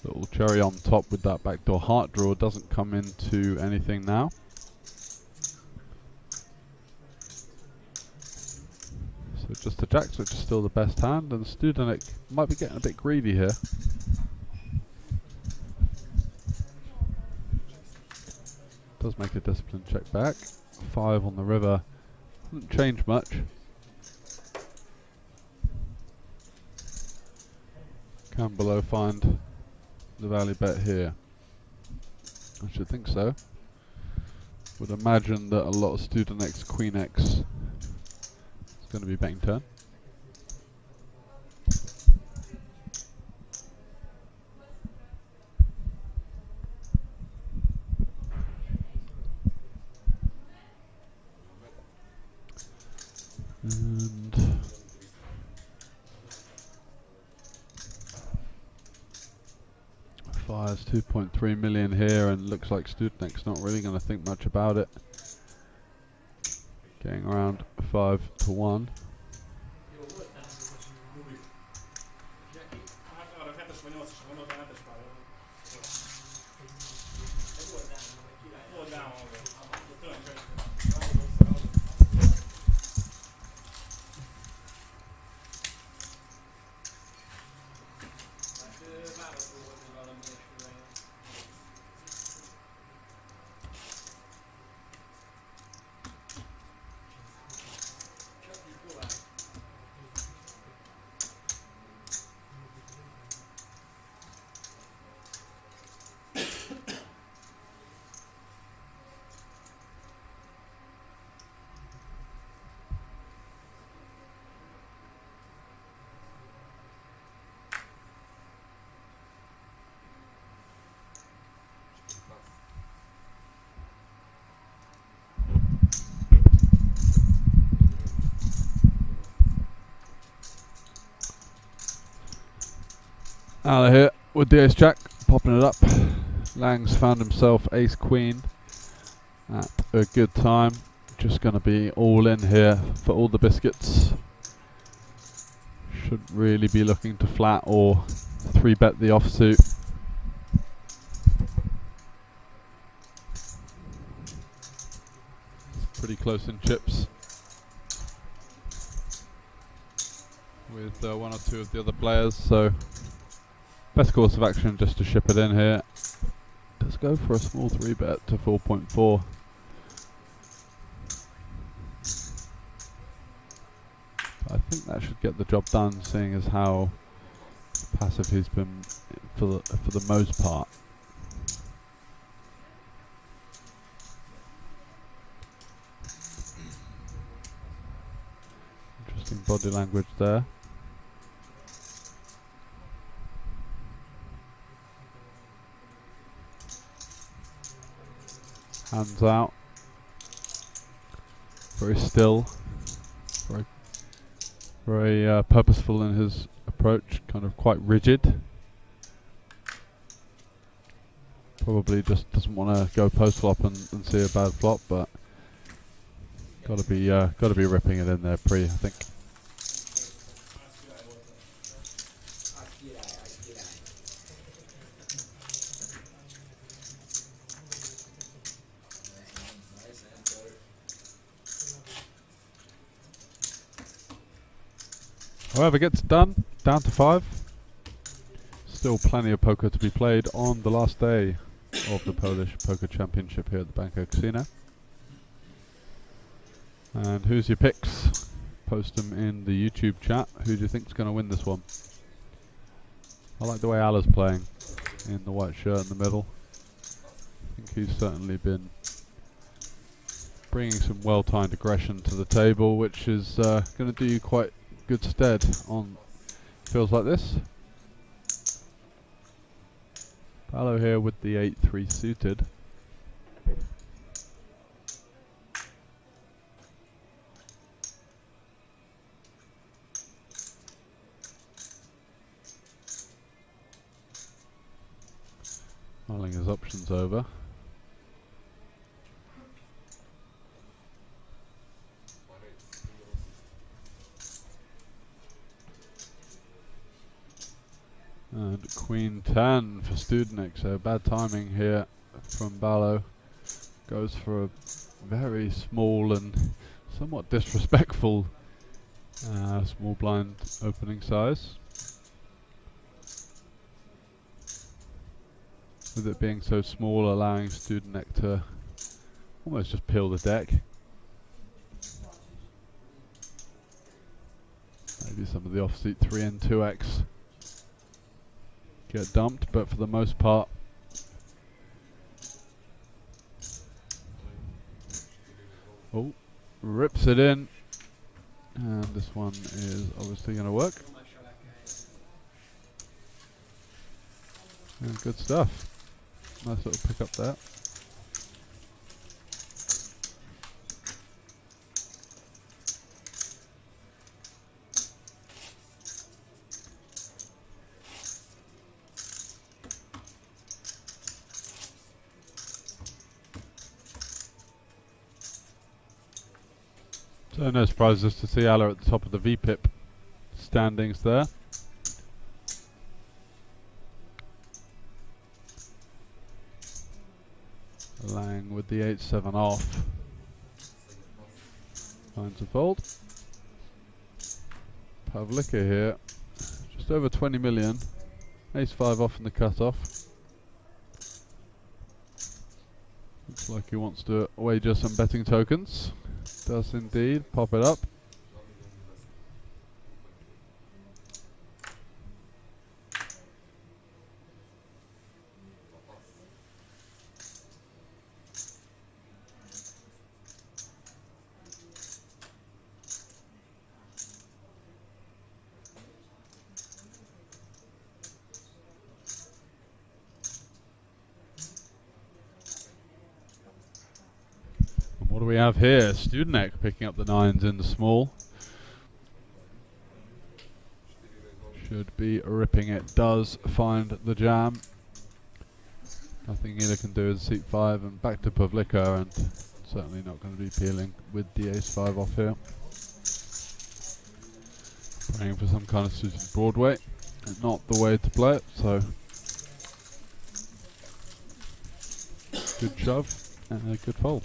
little cherry on top with that backdoor heart draw. Doesn't come into anything now. just the jacks, which is still the best hand, and Studenik might be getting a bit greedy here. Does make a discipline check back. 5 on the river. Doesn't change much. Can below find the value bet here? I should think so. Would imagine that a lot of Student X, Queen X is going to be betting turn. And fires 2.3 million here, and looks like Studenek's not really going to think much about it. Getting around 5 to 1. Out of here with the ace jack, popping it up. Lang's found himself ace queen at a good time. Just going to be all in here for all the biscuits. Shouldn't really be looking to flat or 3-bet the offsuit. Pretty close in chips with 1 or 2 of the other players, so best course of action just to ship it in here. Let's go for a small 3-bet to 4.4. I think that should get the job done, seeing as how passive he's been for the most part. Interesting body language there. Hands out. Very still. Very purposeful in his approach. Kind of quite rigid. Probably just doesn't want to go post flop and see a bad flop, but got to be ripping it in there pre, I think. However, gets it done, down to 5. Still plenty of poker to be played on the last day of the Polish Poker Championship here at the Banco Casino. And who's your picks? Post them in the YouTube chat. Who do you think's going to win this one? I like the way Ala's playing in the white shirt in the middle. I think he's certainly been bringing some well-timed aggression to the table, which is going to do you quite good stead on feels like this. Paolo here with the 8-3 suited. Mulling his options over. And Queen 10 for Studenik, so bad timing here from Ballo. Goes for a very small and somewhat disrespectful Small blind opening size. With it being so small, allowing student neck to almost just peel the deck. Maybe some of the offsuit 3 and 2x get dumped, but for the most part, rips it in, and this one is obviously going to work. Yeah, good stuff. Nice little pick up there. So no surprises to see Alla at the top of the VPIP standings there. Lang with the 8-7 off. Finds a fold. Pavlika here, just over 20 million. Ace-5 off in the cutoff. Looks like he wants to wager some betting tokens. Does indeed. Pop it up. What do we have here? Studenek picking up the 9s in the small. Should be ripping it. Does find the jam. Nothing either can do with seat 5 and back to Pavlika, and certainly not going to be peeling with the ace-5 off here. Praying for some kind of suited Broadway. And not the way to play it, so good shove and a good fold.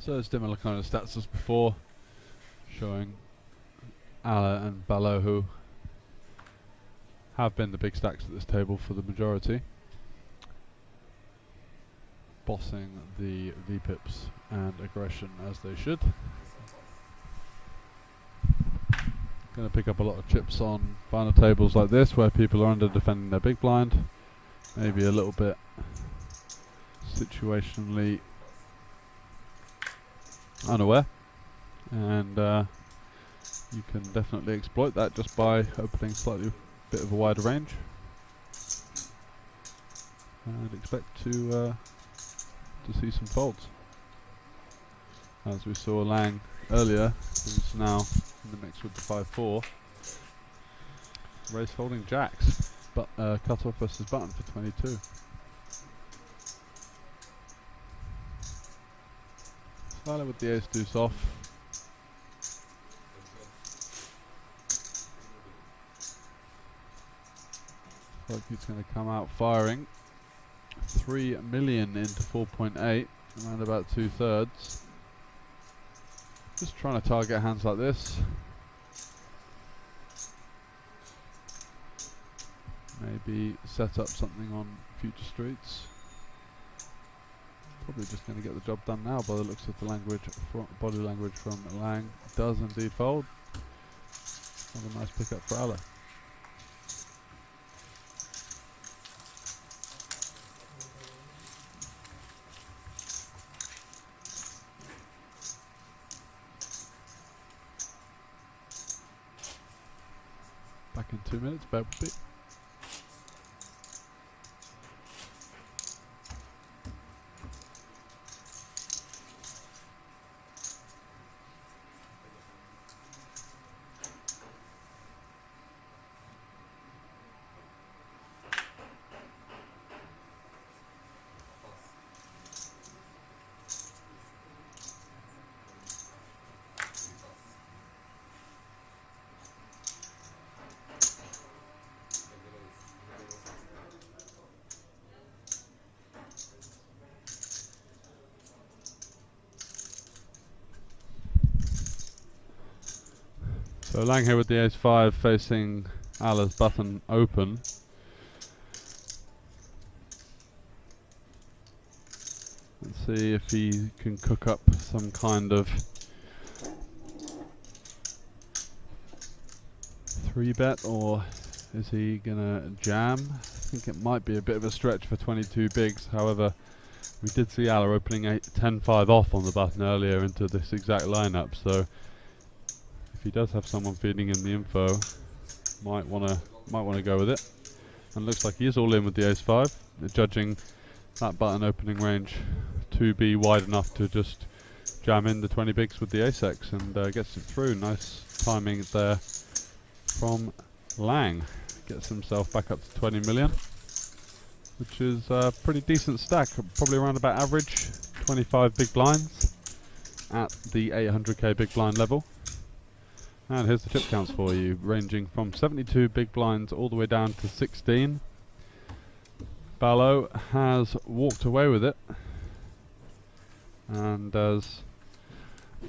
So similar kind of stats as before, showing Alla and Ballo, who have been the big stacks at this table for the majority, bossing the VPIPs and aggression as they should. Going to pick up a lot of chips on final tables like this, where people are under defending their big blind, maybe a little bit situationally unaware, and you can definitely exploit that just by opening slightly bit of a wider range, and expect to see some folds. As we saw Lang earlier, who's now in the mix with the 5-4, raise folding jacks, but cut off versus button for 22. Tyler with the ace-deuce off. Like he's going to come out firing 3 million into 4.8, around about 2/3. Just trying to target hands like this. Maybe set up something on future streets. Probably just going to get the job done now by the looks of the body language from Lang. Does indeed fold. Another nice pickup for Alla. Back in 2 minutes, bear with me. So Lang here with the ace-5 facing Ala's button open. Let's see if he can cook up some kind of 3-bet, or is he gonna jam? I think it might be a bit of a stretch for 22 bigs. However, we did see Ala opening 10-5 off on the button earlier into this exact lineup, so if he does have someone feeding in the info, might wanna go with it. And looks like he is all in with the ace-5, judging that button opening range to be wide enough to just jam in the 20 bigs with the ace-x, and gets it through. Nice timing there from Lang. Gets himself back up to 20 million, which is a pretty decent stack, probably around about average 25 big blinds at the 800k big blind level. And here's the tip counts for you, ranging from 72 big blinds all the way down to 16. Ballo has walked away with it and has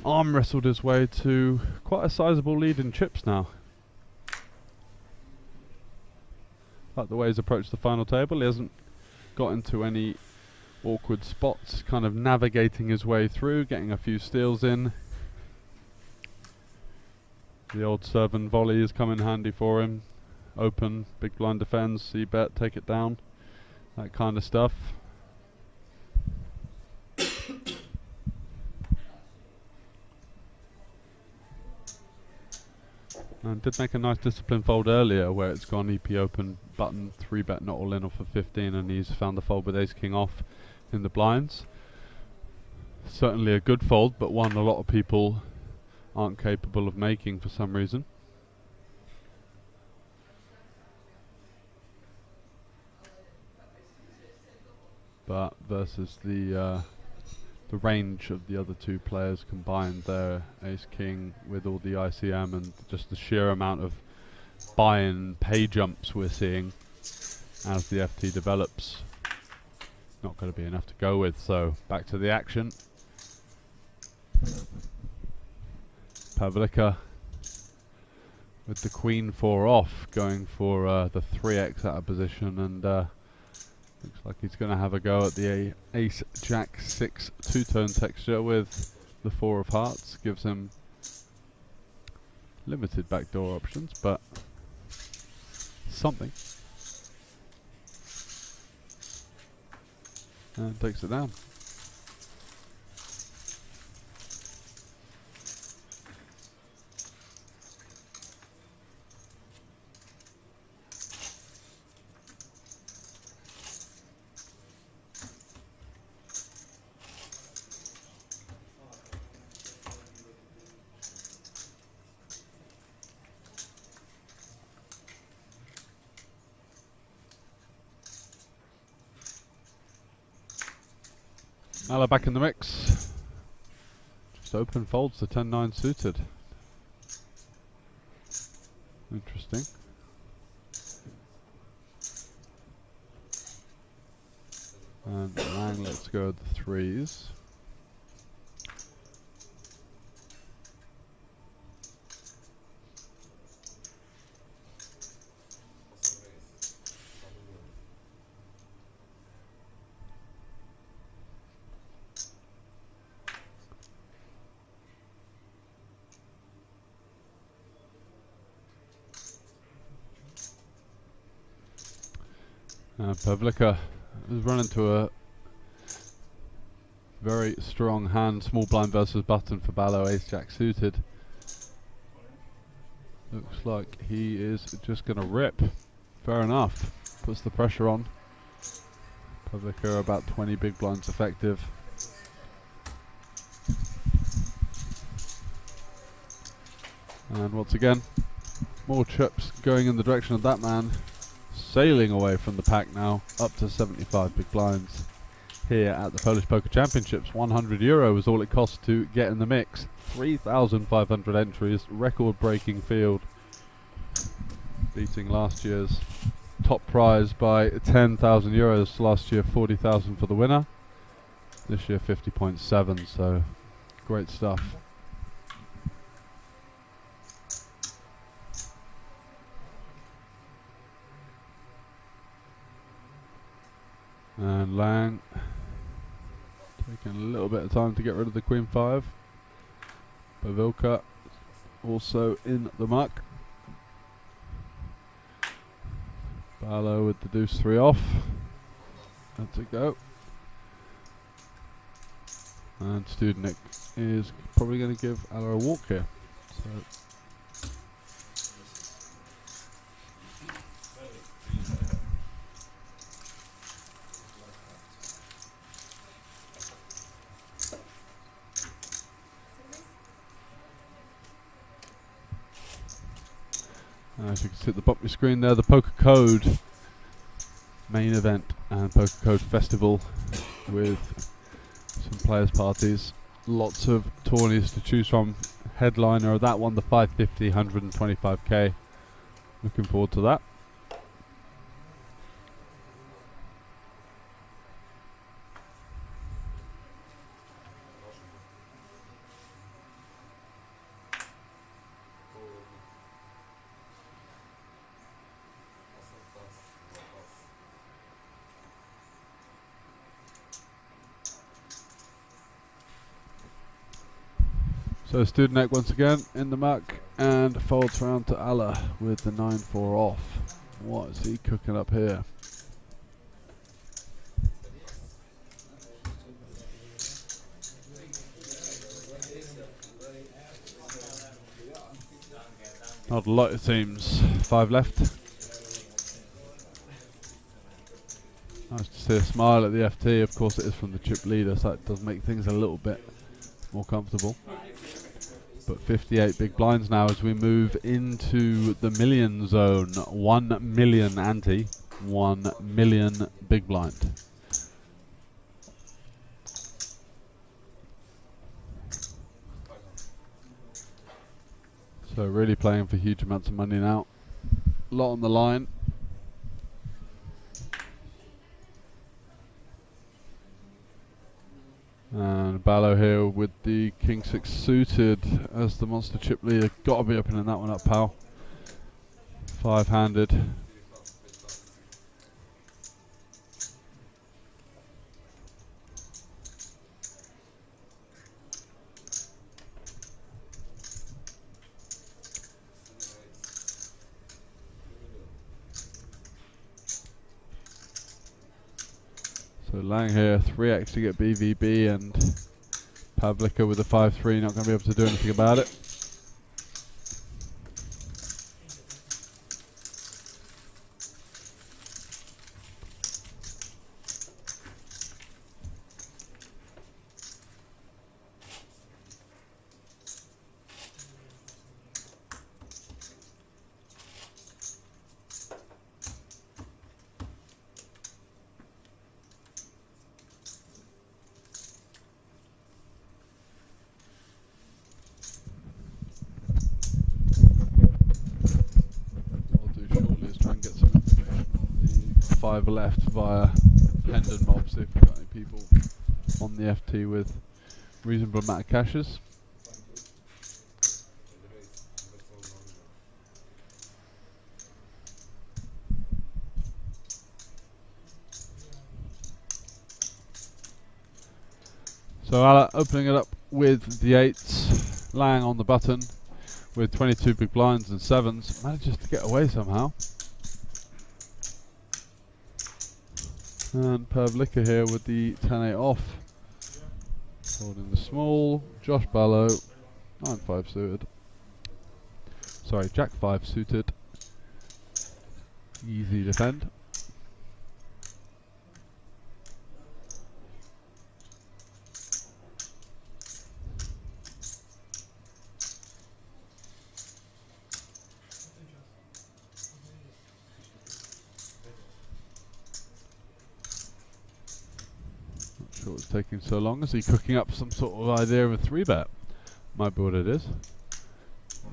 arm wrestled his way to quite a sizable lead in chips now. Like the way he's approached the final table, he hasn't got into any awkward spots, kind of navigating his way through, getting a few steals in. The old servant volley has come in handy for him. Open, big blind defends, c-bet, take it down, that kind of stuff. And did make a nice discipline fold earlier where it's gone EP open, button, 3-bet, not all in off of 15, and he's found the fold with ace-king off in the blinds. Certainly a good fold, but one a lot of people aren't capable of making for some reason. But versus the range of the other two players combined there, ace-king with all the ICM and just the sheer amount of buy-in pay jumps we're seeing as the FT develops, not going to be enough to go with. So back to the action. Pavlika with the queen 4 off, going for the 3x out of position, and looks like he's going to have a go at the ace jack 6 two-tone texture with the 4 of hearts. Gives him limited backdoor options, but something. And takes it down. Ala back in the mix. Just open folds to 10-9 suited. Interesting. And Lang lets go of the 3s. Pavlika has run into a very strong hand, small blind versus button for Ballo, ace jack suited. Looks like he is just going to rip. Fair enough. Puts the pressure on. Pavlika about 20 big blinds effective. And once again, more chips going in the direction of that man. Sailing away from the pack now, up to 75 big blinds here at the Polish Poker Championships. €100 was all it cost to get in the mix. 3,500 entries, record-breaking field, beating last year's top prize by €10,000. Last year 40,000 for the winner. This year 50.7, so great stuff. And Lang taking a little bit of time to get rid of the Queen 5. Pavilka also in the muck. Barlow with the deuce 3 off. That's a go. And Studnik is probably going to give Alla a walk here. So as you can see at the bottom of your screen there, the Poker Code main event and Poker Code Festival with some players' parties. Lots of tourneys to choose from. Headliner of that one, the 550, 125k. Looking forward to that. So Studnek once again in the muck and folds round to Alla with the 9-4 off. What is he cooking up here? Not a lot it seems. 5 left. Nice to see a smile at the FT. Of course it is from the chip leader, so it does make things a little bit more comfortable. But 58 big blinds now as we move into the million zone. 1 million ante, 1 million big blind. So really playing for huge amounts of money now. A lot on the line. And Ballo here with the King 6 suited as the monster chip leader. Got to be opening that one up, pal. 5-handed. So Lang here, 3x to get BVB, and Pavlika with the 5-3, not going to be able to do anything about it. Left via Pendant Mob, see if we've got any people on the FT with reasonable amount of cashes. So Alla opening it up with the 8s, Lang on the button with 22 big blinds and 7s, manages to get away somehow. And Pavlika here with the 10-8 off. Holding the small. Josh Ballo, 9-5 suited. Sorry, Jack 5 suited. Easy defend. Sure it's taking so long. Is he cooking up some sort of idea of a 3-bet? Might be what it is.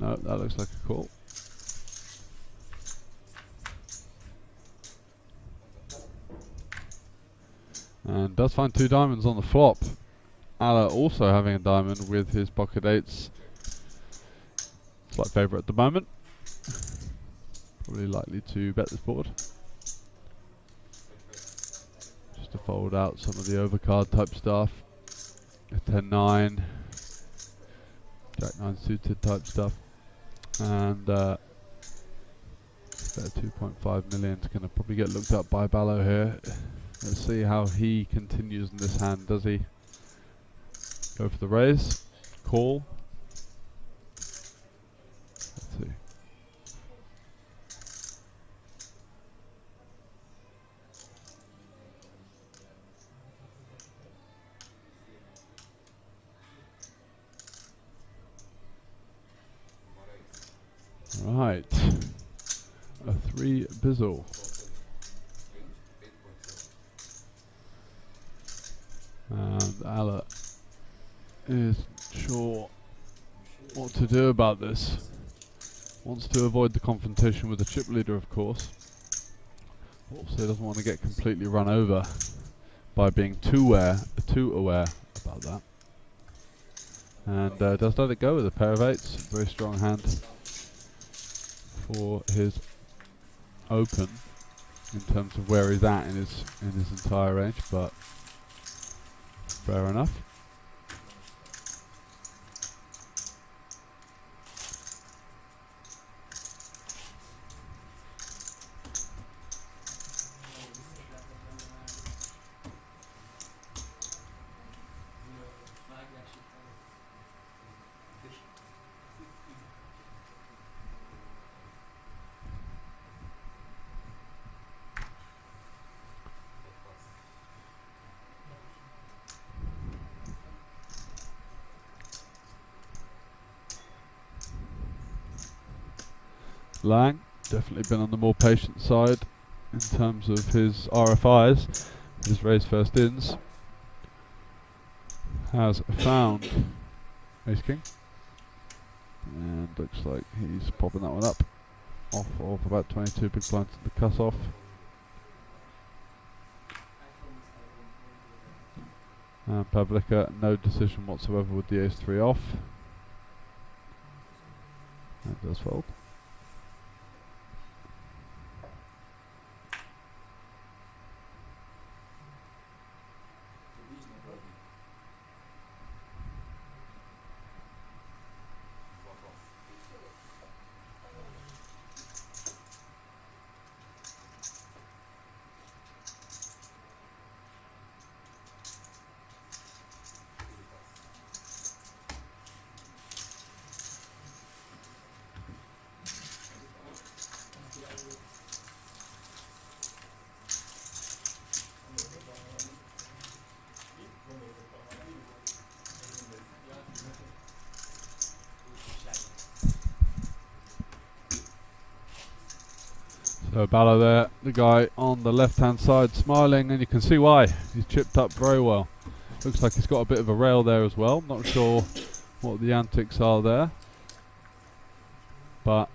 No, that looks like a call. And does find 2 diamonds on the flop. Alla also having a diamond with his pocket 8s. Slight favourite at the moment. Probably likely to bet this board. Just to fold out some of the overcard type stuff. A 10-9, Jack-9 suited type stuff, and 2.5 million is going to probably get looked up by Ballo here. Let's see how he continues in this hand. Does he go for the raise? Call? Let's see. Right. A 3 bizzle. And Ala is sure what to do about this. Wants to avoid the confrontation with the chip leader, of course. Also doesn't want to get completely run over by being too aware about that. And does let it go with a pair of 8s. Very strong hand for his open in terms of where he's at in his entire range, but fair enough. Lang, definitely been on the more patient side in terms of his RFIs, his raise first ins. Has found Ace King, and looks like he's popping that one up off of about 22 big blinds to the cutoff. And Pavlika, no decision whatsoever with the Ace 3 off. And does fold. So Ballo there, the guy on the left hand side smiling, and you can see why. He's chipped up very well. Looks like he's got a bit of a rail there as well. Not sure what the antics are there, but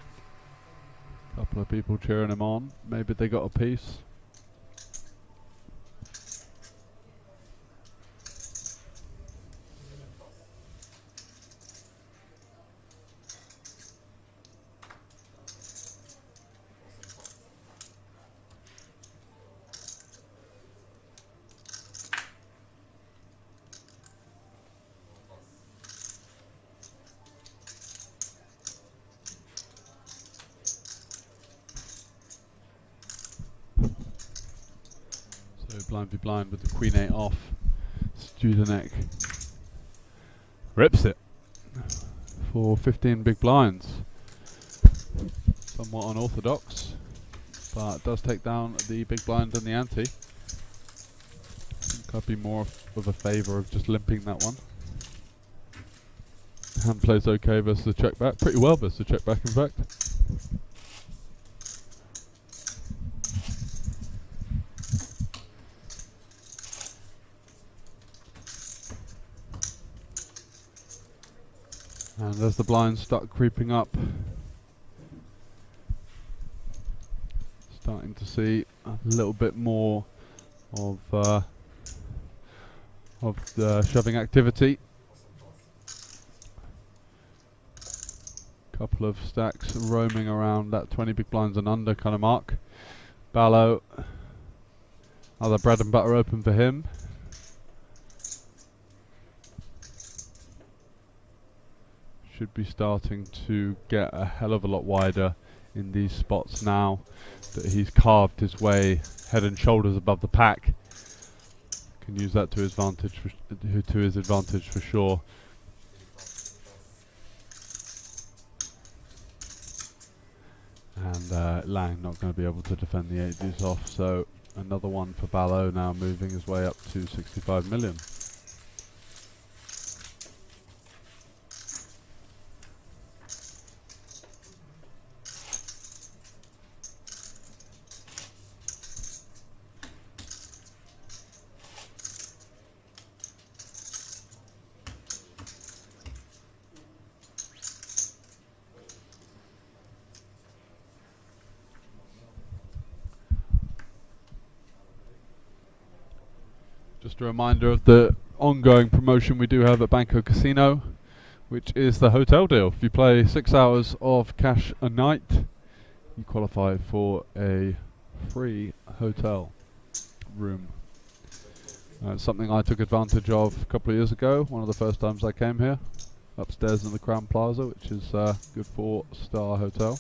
a couple of people cheering him on. Maybe they got a piece. Blind be blind with the Queen 8 off. Studenek rips it for 15 big blinds. Somewhat unorthodox, but does take down the big blind and the ante. I think I'd be more of a favour of just limping that one. Hand plays okay versus the check back, pretty well versus the check back in fact. And as the blinds start creeping up, starting to see a little bit more of the shoving activity. Couple of stacks roaming around that 20 big blinds and under kind of mark. Ballo Other bread and butter open for him. Should be starting to get a hell of a lot wider in these spots now that he's carved his way head and shoulders above the pack. Can use that to his advantage for sure. And Lang not going to be able to defend the 8 deuce off, so another one for Ballo now moving his way up to 65 million. Just a reminder of the ongoing promotion we do have at Banco Casino, which is the hotel deal. If you play 6 hours of cash a night, you qualify for a free hotel room. It's something I took advantage of a couple of years ago, one of the first times I came here, upstairs in the Crown Plaza, which is a good 4-star hotel.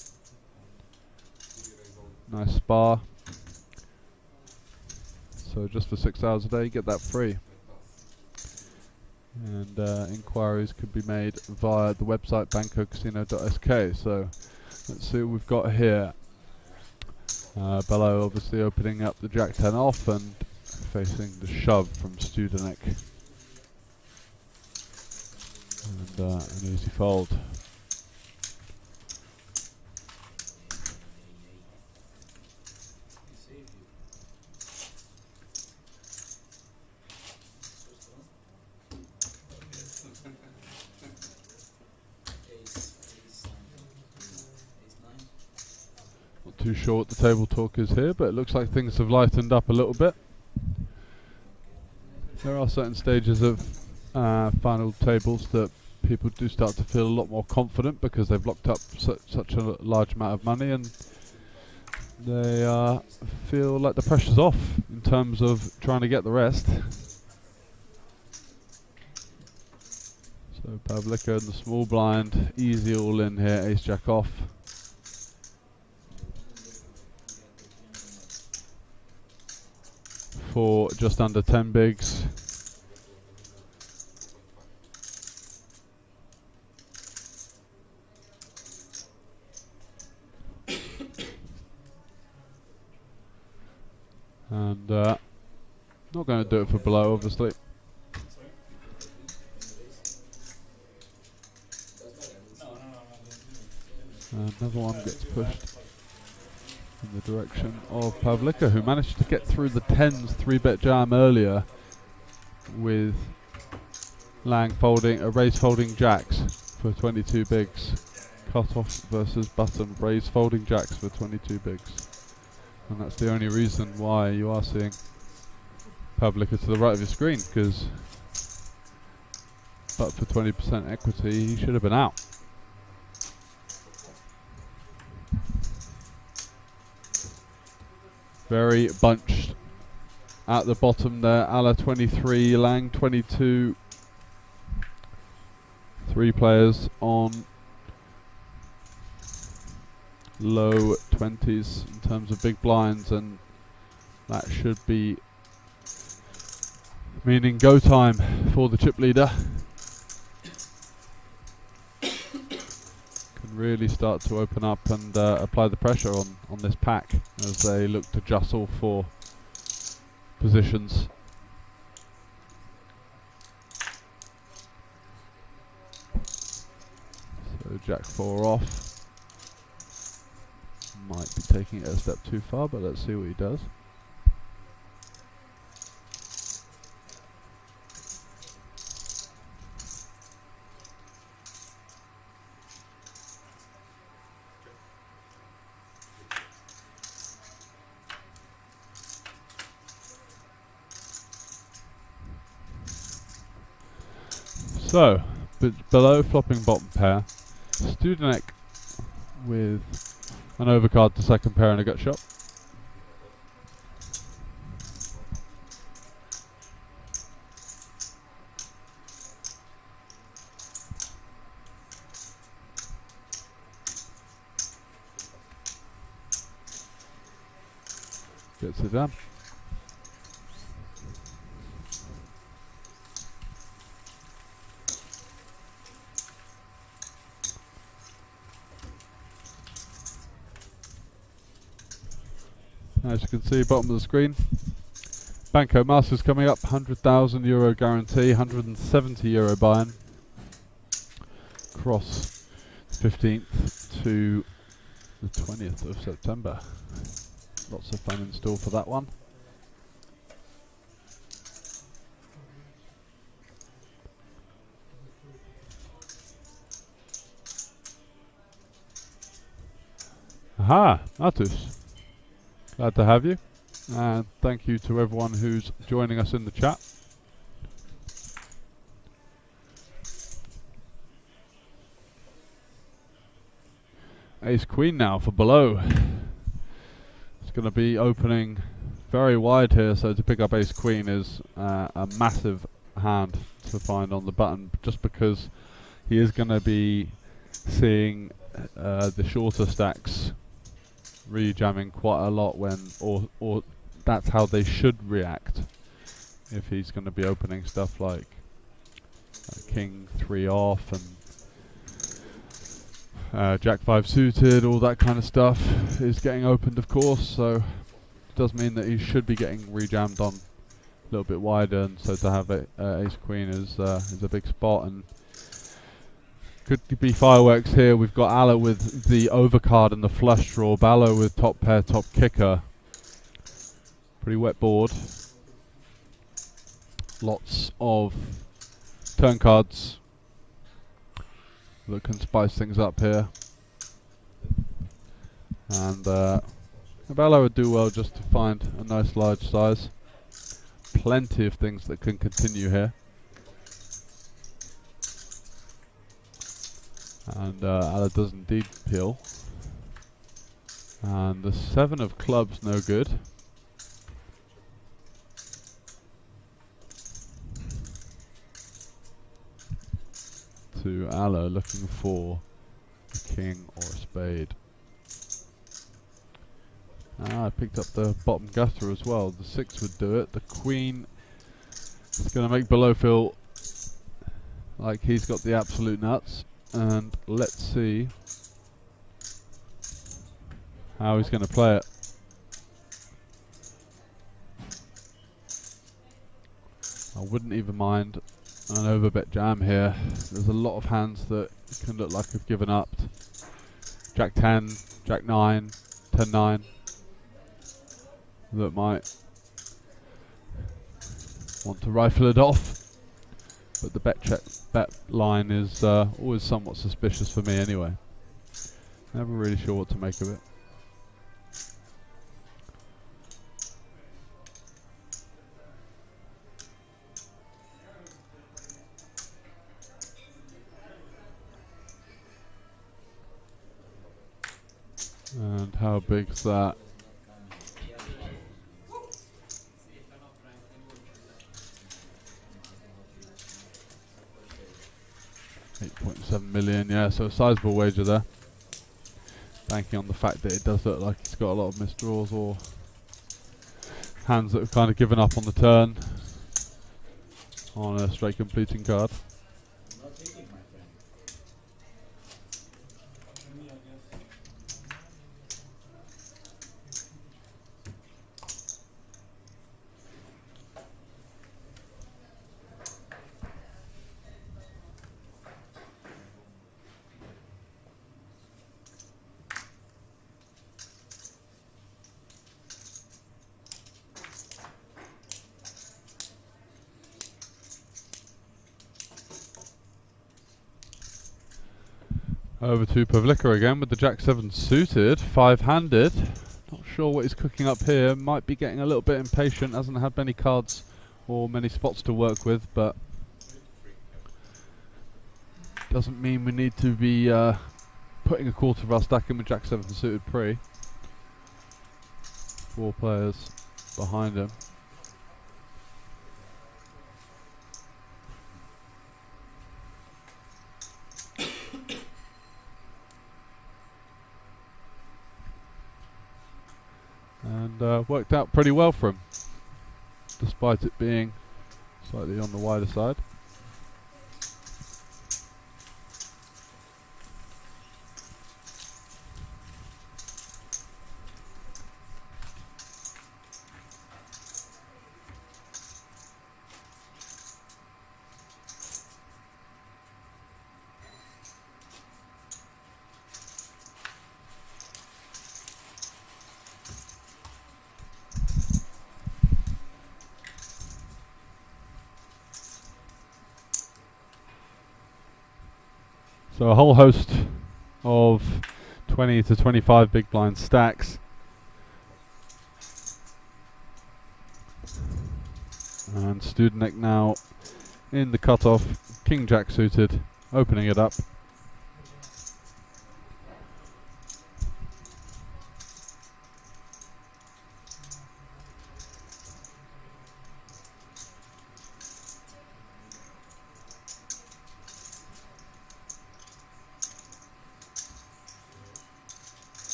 Nice spa. So just for 6 hours a day, you get that free. And inquiries can be made via the website bancocasino.sk. So let's see what we've got here. Bello obviously opening up the Jack 10 off and facing the shove from Studenek. And an easy fold. Not too sure what the table talk is here, but it looks like things have lightened up a little bit. There are certain stages of final tables that people do start to feel a lot more confident because they've locked up such a large amount of money, and they feel like the pressure's off in terms of trying to get the rest. So Pavlika in the small blind, easy all in here, ace jack off. For just under 10 bigs. And not going to do it for below, obviously. Another one gets pushed in the direction of Pavlika, who managed to get through the 10s 3-bet jam earlier with Lang folding, raise folding jacks for 22 bigs. Cut off versus button, raise folding jacks for 22 bigs. And that's the only reason why you are seeing Pavlika to the right of your screen, because but for 20% equity, he should have been out. Very bunched at the bottom there. Alla 23, Lang 22. 3 players on low 20s in terms of big blinds, and that should be meaning go time for the chip leader. Can really start to open up and apply the pressure on this pack as they look to jostle for positions. So Jack 4 off. Might be taking it a step too far, but let's see what he does. So, below flopping bottom pair, Studenek with an overcard to second pair and a gut shot. Gets it done. As you can see, bottom of the screen, Banco Masters coming up, €100,000 guarantee, €170 buy-in. Cross 15th to the 20th of September. Lots of fun in store for that one. Aha, Artus. Glad to have you. And thank you to everyone who's joining us in the chat. Ace Queen now for below. It's going to be opening very wide here, so to pick up Ace Queen is a massive hand to find on the button, just because he is going to be seeing the shorter stacks rejamming quite a lot when, or that's how they should react if he's going to be opening stuff like King 3 off and Jack 5 suited, all that kind of stuff is getting opened, of course, so it does mean that he should be getting rejammed on a little bit wider, and so to have Ace Queen is a big spot. And could be fireworks here. We've got Alla with the overcard and the flush draw, Ballo with top pair, top kicker. Pretty wet board. Lots of turn cards that can spice things up here. And Ballo would do well just to find a nice large size. Plenty of things that can continue here. And Alla does indeed peel. And the 7 of clubs no good. To Alla looking for a king or a spade. I picked up the bottom gutter as well. The 6 would do it. The queen is going to make Below feel like he's got the absolute nuts. And let's see how he's going to play it. I wouldn't even mind an overbet jam here. There's a lot of hands that can look like have given up. Jack 10, Jack 9, 10 9 that might want to rifle it off. But the bet line is always somewhat suspicious for me anyway. Never really sure what to make of it. And how big's that? 8.7 million, yeah, so a sizable wager there. Banking on the fact that it does look like it's got a lot of misdraws or hands that have kind of given up on the turn on a straight completing card. Over to Pavlika again with the Jack 7 suited, 5-handed. Not sure what he's cooking up here. Might be getting a little bit impatient. Hasn't had many cards or many spots to work with, but doesn't mean we need to be putting a quarter of our stack in with Jack 7 suited pre. 4 players behind him. And and worked out pretty well for him, despite it being slightly on the wider side. So a whole host of 20 to 25 big blind stacks. And Studenek now in the cutoff, King Jack suited, opening it up.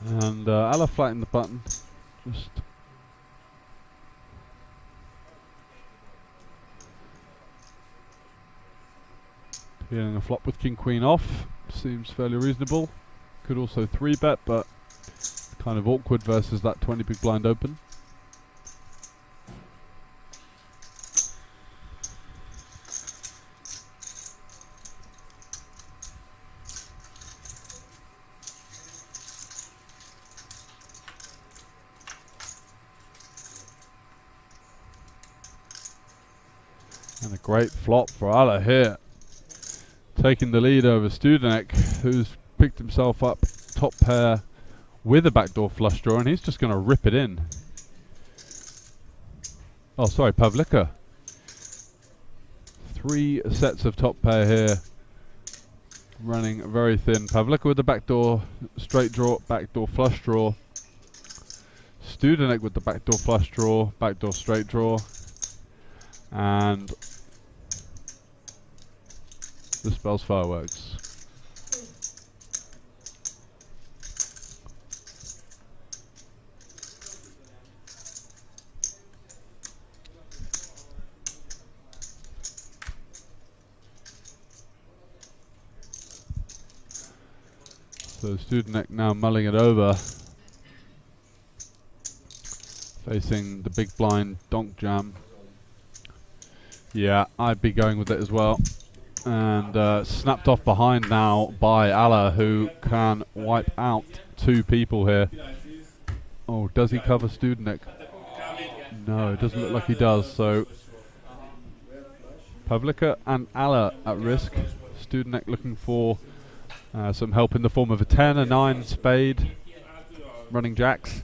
And Allah flattened the button, just feeling a flop with King Queen off, seems fairly reasonable. Could also 3-bet, but kind of awkward versus that 20 big blind open. And a great flop for Allah here, taking the lead over Studenek, who's picked himself up top pair with a backdoor flush draw, and he's just going to rip it in. Oh, sorry, Pavlika. 3 sets of top pair here, running very thin. Pavlika with the backdoor straight draw, backdoor flush draw. Studenek with the backdoor flush draw, backdoor straight draw. And the spells fireworks. So Studenek now mulling it over, facing the big blind donk jam. Yeah, I'd be going with it as well. And snapped off behind now by Allah, who can wipe out 2 people here. Oh, does he cover Studenek? No, it doesn't look like he does. So Pavlika and Allah at risk. Studenek looking for some help in the form of a 10, a 9 spade, running jacks.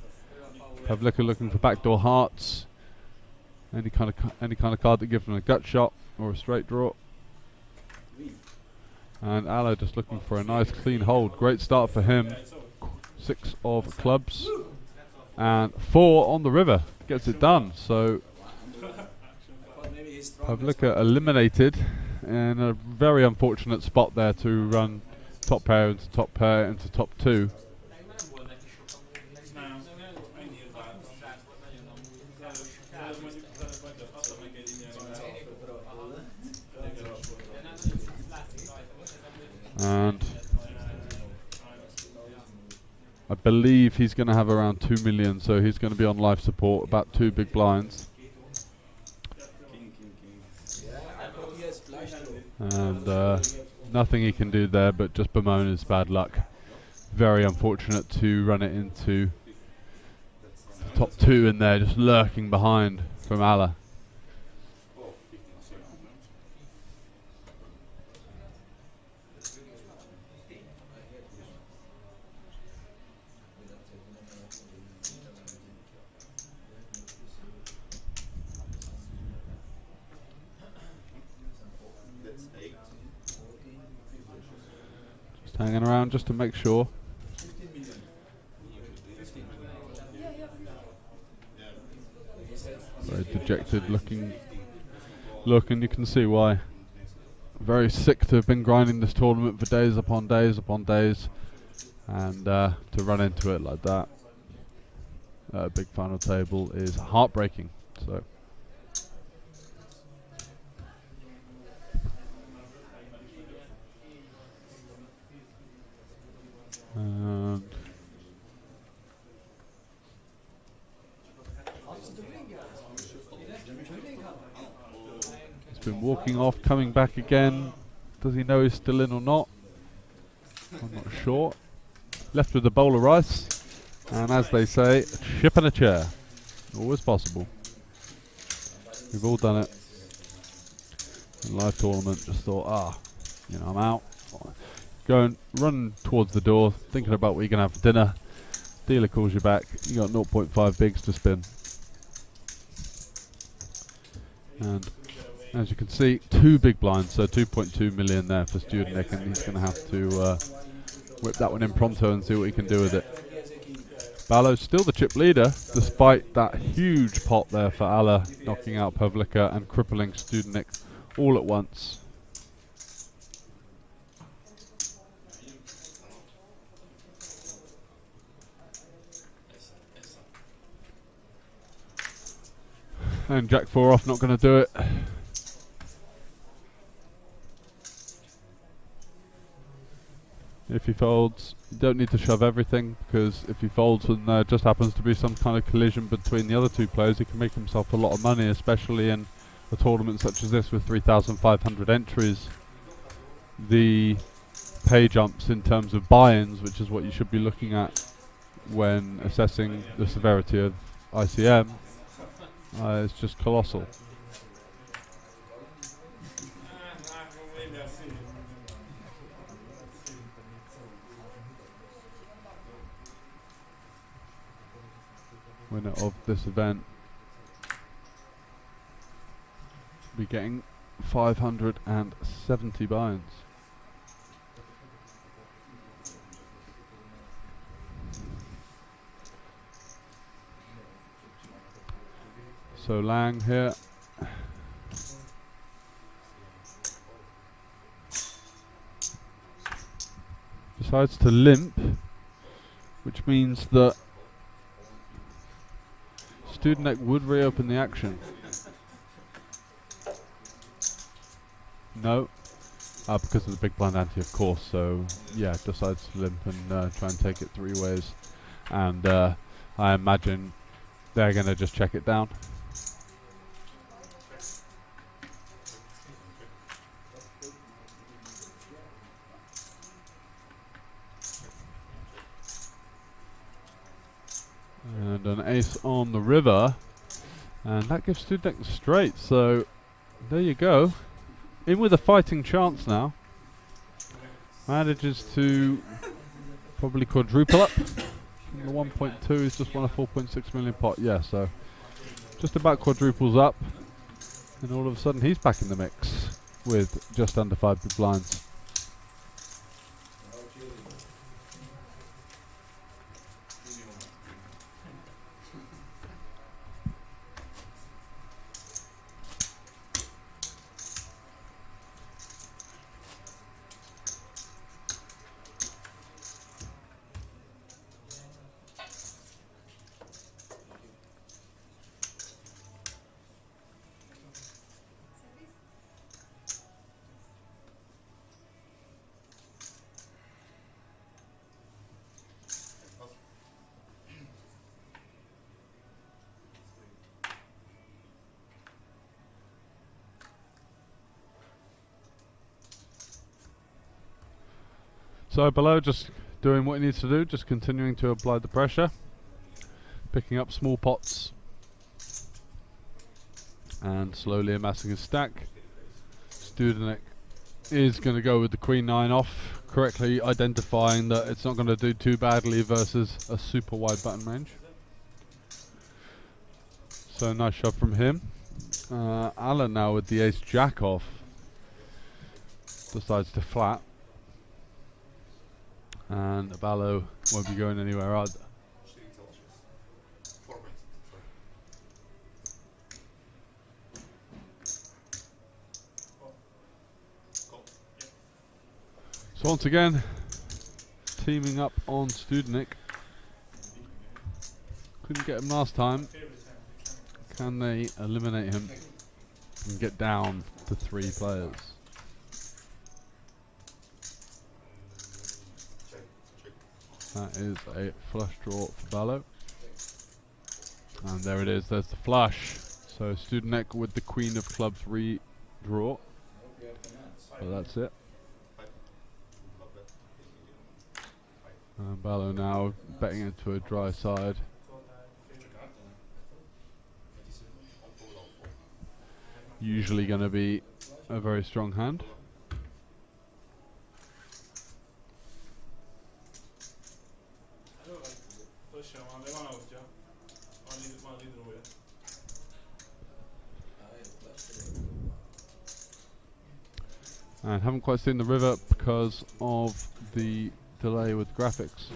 Pavlika looking for backdoor hearts. Any kind of card that gives him a gut shot or a straight draw. And Allah just looking for a nice clean hold. Great start for him. 6 of clubs and 4 on the river. Gets it done. So Pavlika eliminated in a very unfortunate spot there to run top pair into top pair into top 2. And I believe he's going to have around 2 million, so he's going to be on life support, about 2 big blinds. And nothing he can do there but just bemoan his bad luck. Very unfortunate to run it into the top 2 in there, just lurking behind from Allah. Hanging around just to make sure. Very dejected looking look, and you can see why. very sick to have been grinding this tournament for days upon days upon days, and to run into it like that, big final table, is heartbreaking. So. And he's been walking off, coming back again. Does he know he's still in or not? I'm not sure. Left with a bowl of rice, and as they say, a chip and a chair. Always possible. We've all done it. In live tournament, just thought, I'm out. Going, run towards the door, thinking about what you're going to have for dinner. Dealer calls you back. You got 0.5 bigs to spin. And as you can see, 2 big blinds, so 2.2 million there for Studenik, and he's going to have to whip that one in pronto and see what he can do with it. Ballo's still the chip leader, despite that huge pot there for Alla, knocking out Pavlika and crippling Studenik all at once. And Jack 4 off, not going to do it. If he folds, you don't need to shove everything, because if he folds and there just happens to be some kind of collision between the other two players, he can make himself a lot of money, especially in a tournament such as this with 3,500 entries. The pay jumps in terms of buy-ins, which is what you should be looking at when assessing the severity of ICM, it's just colossal. Winner of this event be getting 570 buy-ins. So Lang here. Decides to limp, which means that Studenik would reopen the action. No, because of the big blind ante, of course. So yeah, decides to limp and try and take it 3 ways. And I imagine they're going to just check it down. And an ace on the river, and that gives Studenik the straight. So there you go, in with a fighting chance now. Manages to probably quadruple up. The 1.2 is just won a 4.6 million pot. Yeah, so just about quadruples up, and all of a sudden he's back in the mix with just under 5 big blinds. So below, just doing what he needs to do, just continuing to apply the pressure, picking up small pots and slowly amassing his stack. Studenik is going to go with the Queen 9 off, correctly identifying that it's not going to do too badly versus a super wide button range. So nice shove from him. Alan now with the Ace Jack off decides to flat. And Ballo won't be going anywhere either. So once again, teaming up on Studenik. Couldn't get him last time. Can they eliminate him and get down to 3 players? That is a flush draw for Ballo. And there it is, there's the flush. So Studenik with the Queen of Clubs redraw. So that's it. And Ballo now betting into a dry side. Usually going to be a very strong hand. And haven't quite seen the river because of the delay with graphics.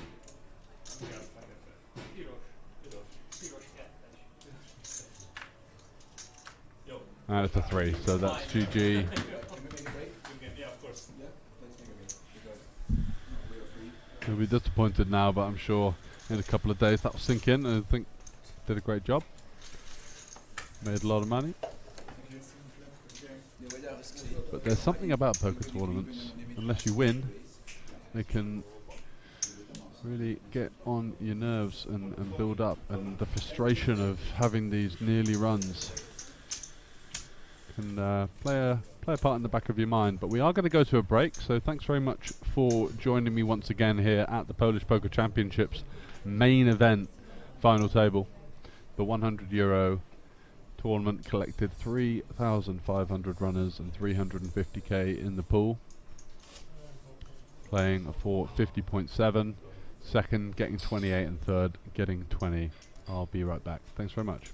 And it's a 3, so that's GG. He'll be disappointed now, but I'm sure in a couple of days that will sink in, and I think did a great job. Made a lot of money. But there's something about poker tournaments, unless you win, they can really get on your nerves and build up, and the frustration of having these nearly runs can play a part in the back of your mind. But we are going to go to a break, so thanks very much for joining me once again here at the Polish Poker Championships main event, Final Table. The €100 tournament collected 3,500 runners and 350k in the pool, playing for 50.7, second getting 28 and third getting 20. I'll be right back. Thanks very much.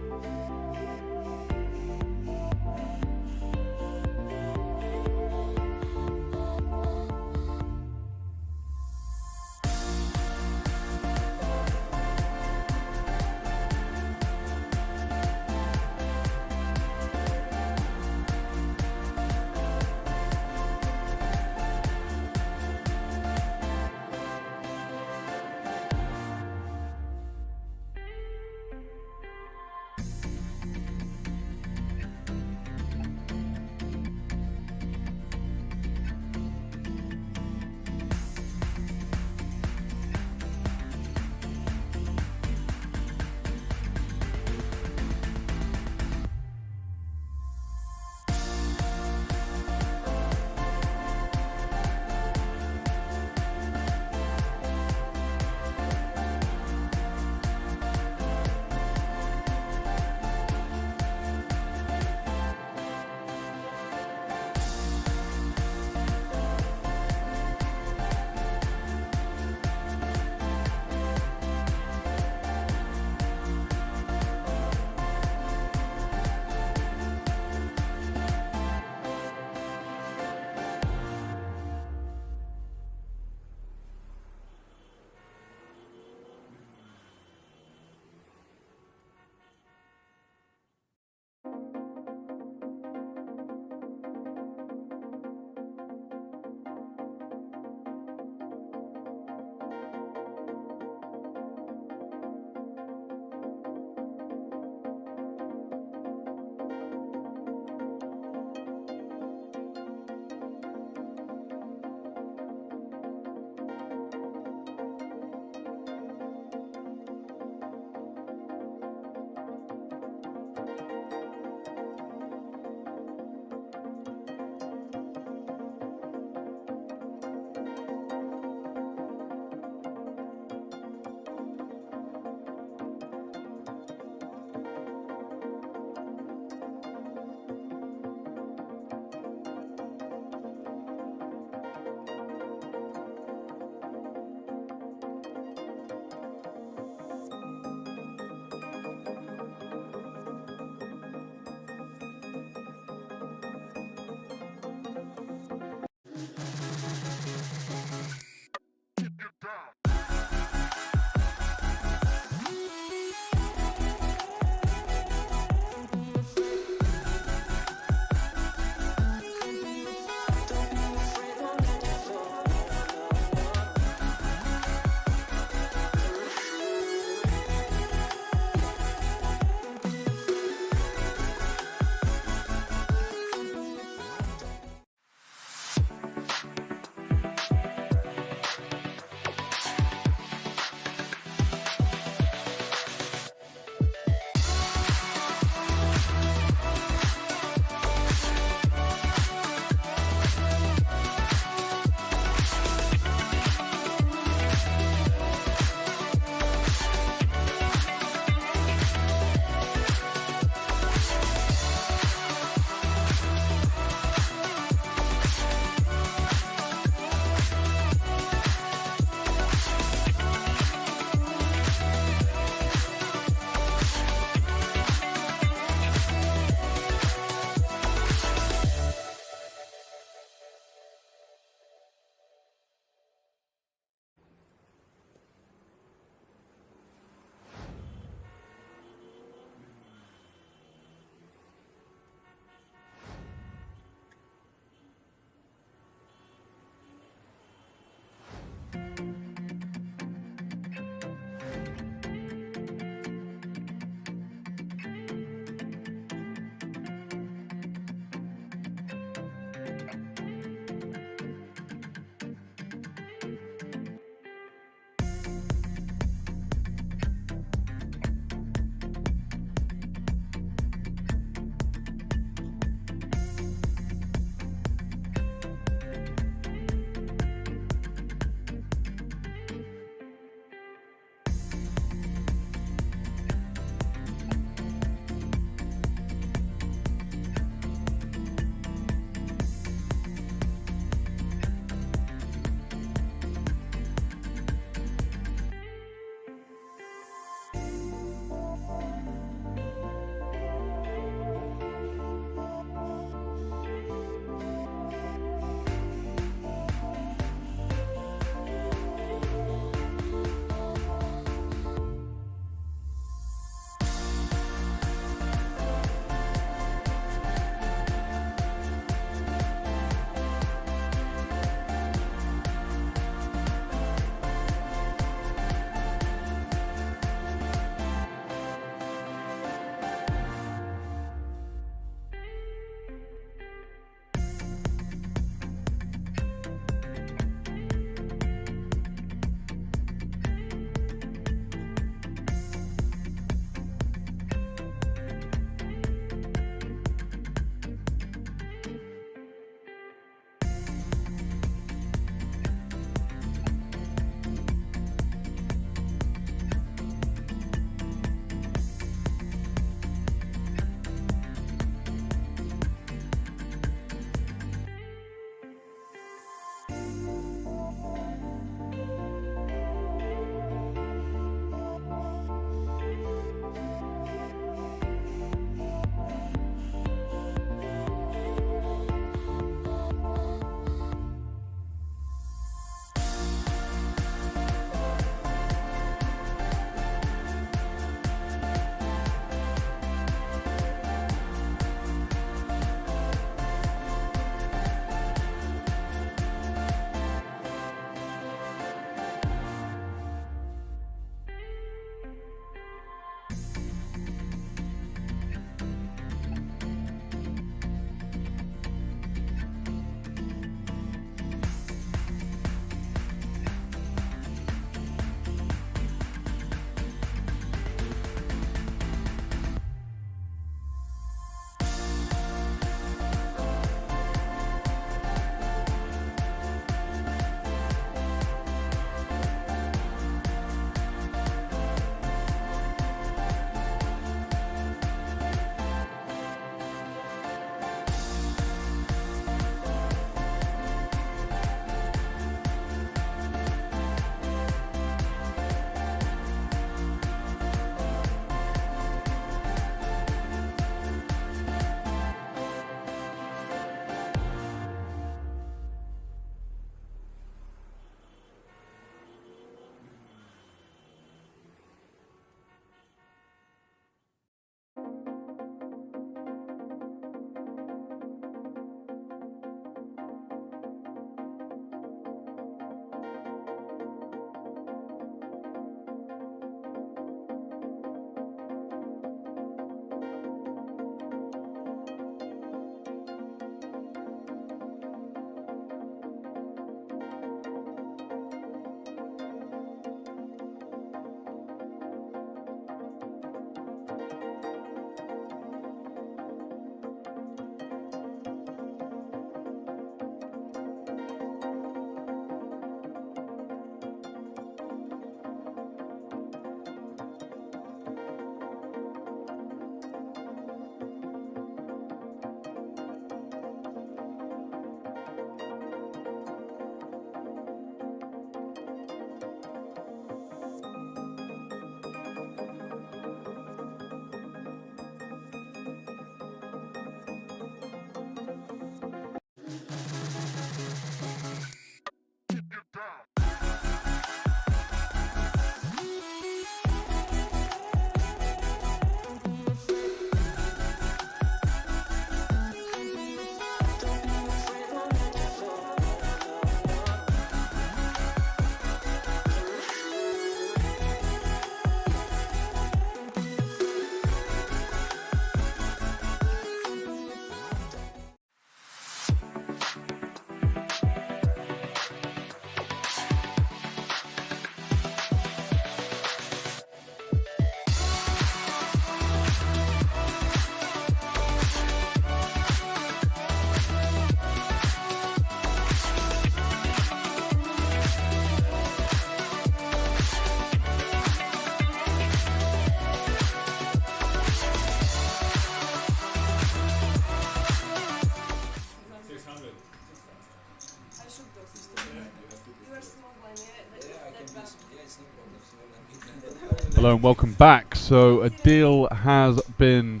Hello and welcome back. So a deal has been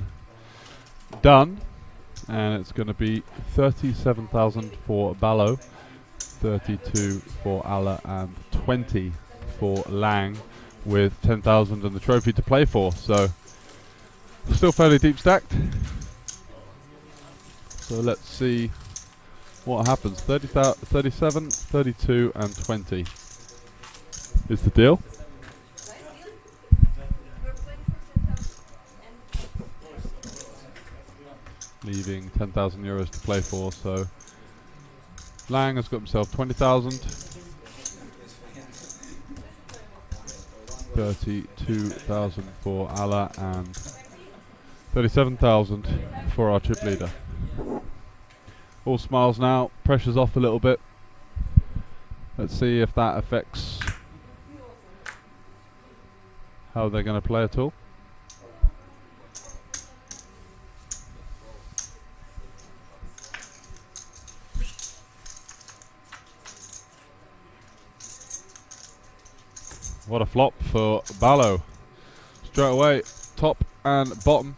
done, and it's going to be 37,000 for Ballo, 32 for Alla, and 20 for Lang, with 10,000 and the trophy to play for. So still fairly deep stacked. So let's see what happens. 37, 32, and 20 is the deal. Leaving 10,000 euros to play for, so Lang has got himself 20,000, 32,000 for Alla, and 37,000 for our chip leader. All smiles now, pressure's off a little bit. Let's see if that affects how they're going to play at all. What a flop for Ballo. Straight away, top and bottom.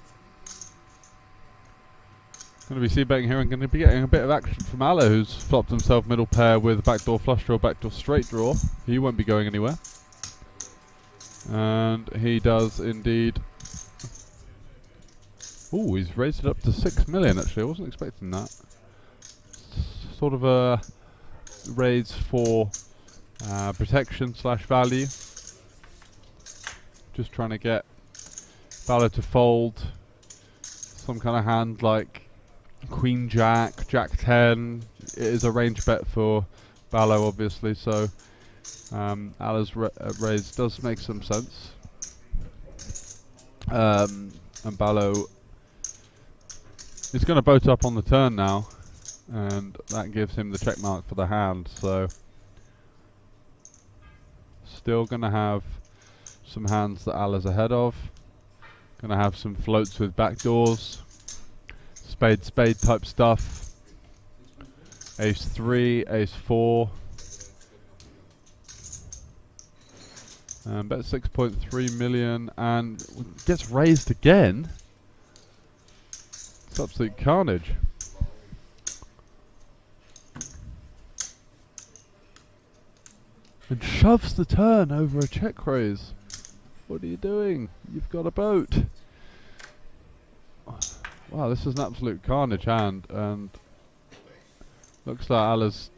Going to be c-betting here and going to be getting a bit of action from Alla, who's flopped himself middle pair with backdoor flush draw, backdoor straight draw. He won't be going anywhere. And he does indeed. Ooh, he's raised it up to 6 million actually. I wasn't expecting that. Sort of a raise for protection / value. Just trying to get Ballo to fold some kind of hand like Queen Jack, Jack 10. It is a range bet for Ballo, obviously, so Alla's raise does make some sense. And Ballo is going to boat up on the turn now, and that gives him the check mark for the hand. So still going to have some hands that Alla's ahead of. Going to have some floats with backdoors. Spade type stuff. Ace 3, Ace 4. Bet 6.3 million and gets raised again. It's absolute carnage. And shoves the turn over a check raise. What are you doing? You've got a boat. Wow, this is an absolute carnage hand, and looks like Alla's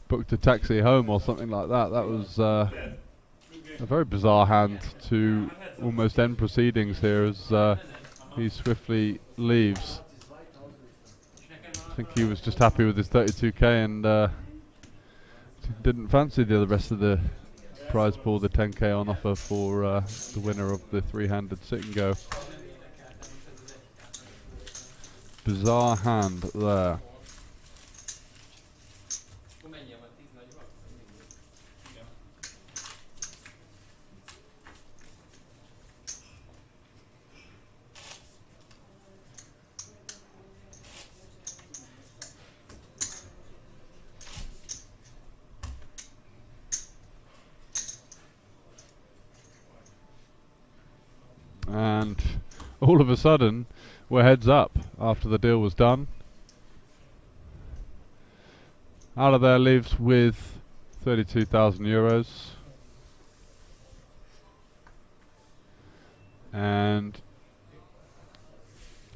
booked a taxi home or something like that. That was a very bizarre hand to almost end proceedings here as he swiftly leaves. I think he was just happy with his 32k and didn't fancy the rest of the prize pool, the 10k on offer for the winner of the three-handed sit and go. Bizarre hand there. And all of a sudden we're heads up after the deal was done. Out of there leaves with 32,000 euros. And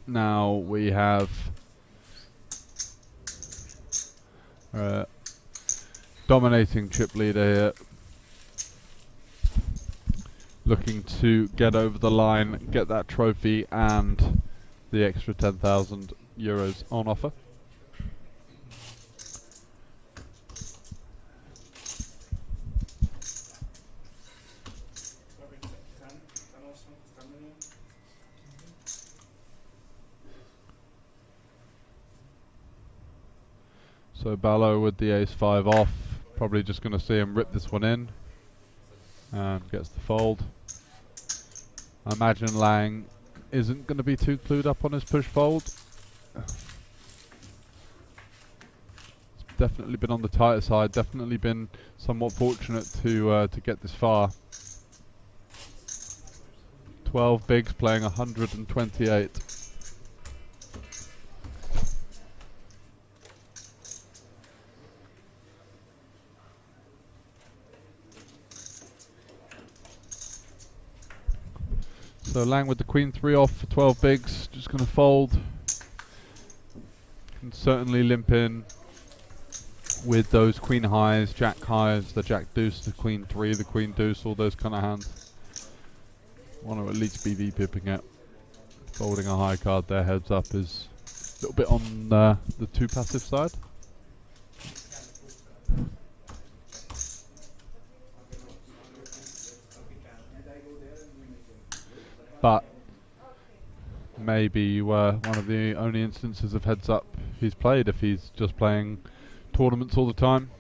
now we have dominating chip leader here, looking to get over the line, get that trophy and the extra 10,000 euros on offer. So Ballo with the ace 5 off, probably just going to see him rip this one in, and gets the fold. I imagine Lang isn't going to be too clued up on his push fold. It's definitely been on the tighter side. Definitely been somewhat fortunate to get this far. 12 bigs playing 128. So Lang with the queen 3 off for 12 bigs, just going to fold. Can certainly limp in with those queen highs, jack highs, the jack deuce, the queen 3, the queen deuce, all those kind of hands. Want to at least be V-pipping it. Folding a high card there, heads up, is a little bit on the too passive side. But maybe one of the only instances of heads up he's played if he's just playing tournaments all the time.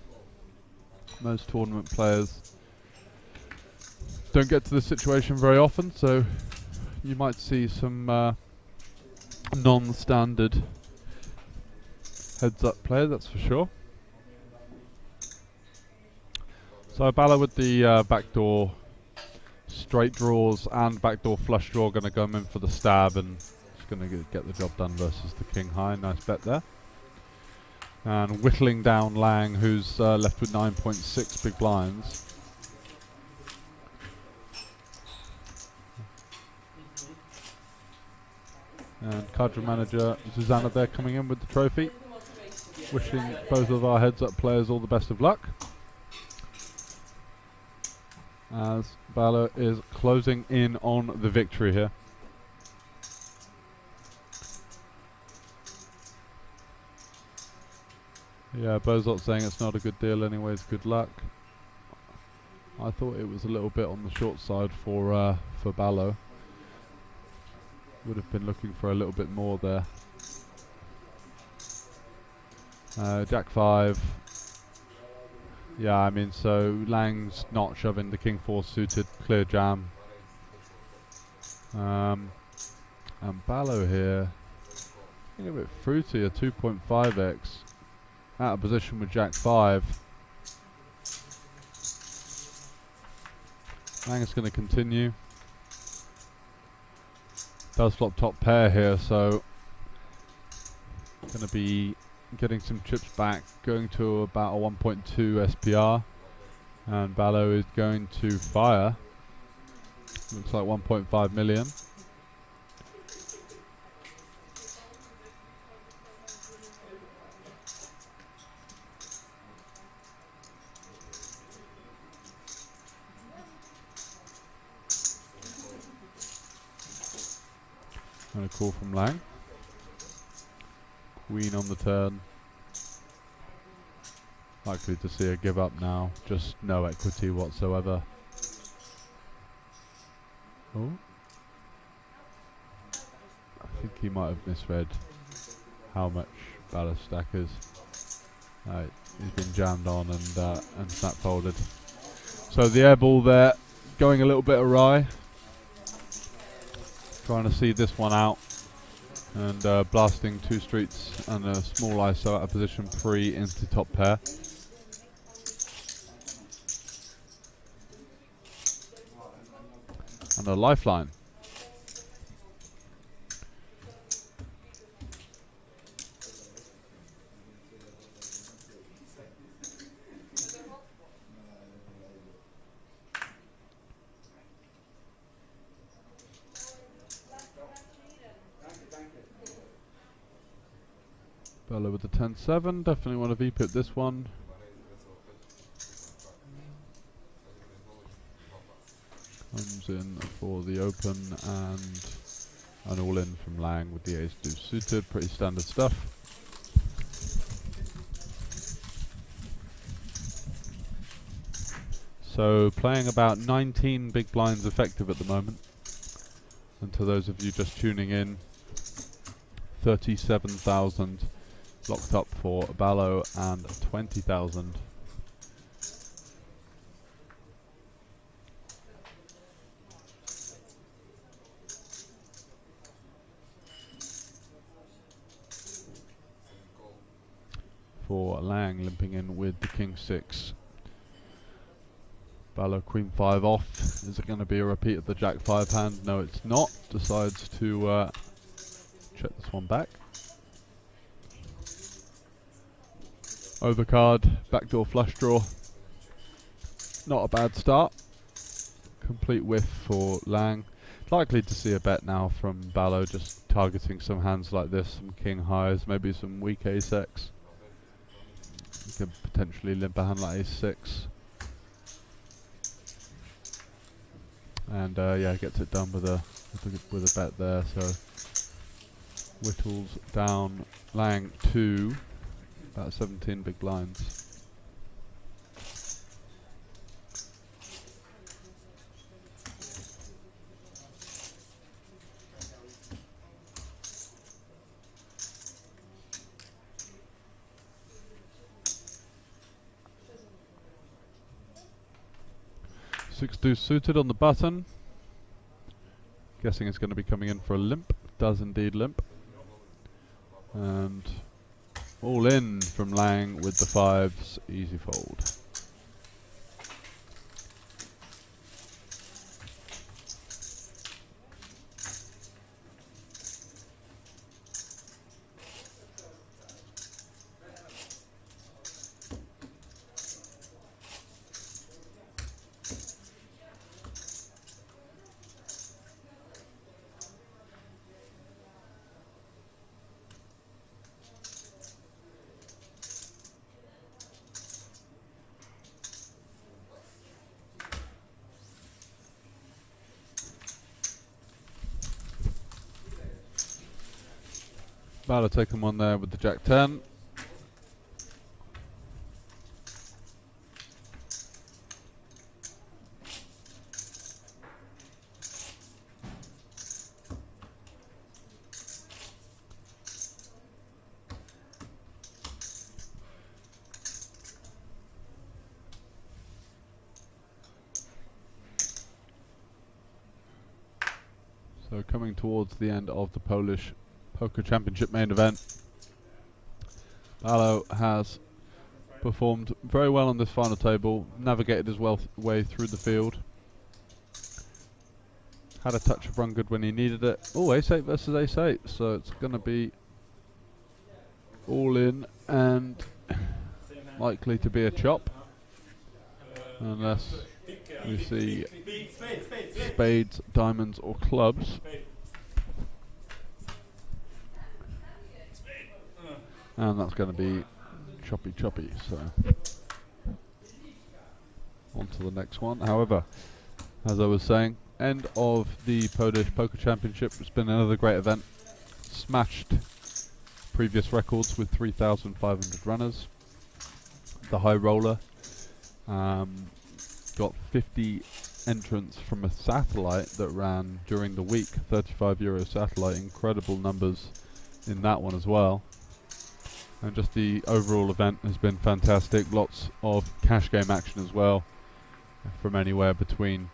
Most tournament players don't get to this situation very often, so you might see some non-standard heads up play, that's for sure. So Bala with the backdoor straight draws and backdoor flush draw, going to go in for the stab and it's going to get the job done versus the king high. Nice bet there. And whittling down Lang, who's left with 9.6 big blinds. And cadre manager Susanna there coming in with the trophy, wishing both of our heads up players all the best of luck, as Bala is closing in on the victory here. Yeah, Bozot saying it's not a good deal anyways, good luck. I thought it was a little bit on the short side for Balo. Would have been looking for a little bit more there. Jack 5. Yeah, I mean, so Lang's not shoving the king 4 suited, clear jam. And Balo here, a bit fruity, a 2.5x. Out of position with Jack 5. Lang is going to continue. Does flop top pair here, so going to be getting some chips back, going to about a 1.2 SPR, and Balo is going to fire. Looks like 1.5 million. And a call from Lang. Queen on the turn. Likely to see a give up now. Just no equity whatsoever. Oh. I think he might have misread how much ballast stack is. He's been jammed on and snap folded. So the air ball there going a little bit awry. Trying to see this one out. And blasting 2 streets and a small ISO out of position pre into top pair. And a lifeline. Bella with the 10-7, definitely want to V-pip this one. Comes in for the open and an all-in from Lang with the ace-deuce suited, pretty standard stuff. So playing about 19 big blinds effective at the moment. And to those of you just tuning in, 37,000 locked up for Ballo and 20,000. for Lang, limping in with the king 6. Ballo queen 5 off. Is it going to be a repeat of the jack 5 hand? No, it's not. Decides to check this one back. Overcard, backdoor flush draw. Not a bad start. Complete whiff for Lang. Likely to see a bet now from Ballo, just targeting some hands like this, some king highs, maybe some weak ace-x. You could potentially limp a hand like ace-6. And yeah, gets it done with a bet there. So whittles down Lang to about 17 big blinds. Six deuce suited on the button. Guessing it's going to be coming in for a limp. Does indeed limp. And all in from Lang with the 5s. Easy fold. Ballo take them on there with the jack 10. So coming towards the end of the Polish Poker Championship main event, Ballo has performed very well on this final table, navigated his way through the field, had a touch of run good when he needed it. Oh, ace-8 versus ace-8, so it's going to be all in and likely to be a chop, unless we see spades, diamonds or clubs. And that's going to be choppy, so on to the next one. However, as I was saying, end of the Polish Poker Championship. It's been another great event. Smashed previous records with 3,500 runners. The high roller got 50 entrants from a satellite that ran during the week, €35 satellite. Incredible numbers in that one as well. And just the overall event has been fantastic. Lots of cash game action as well, from anywhere between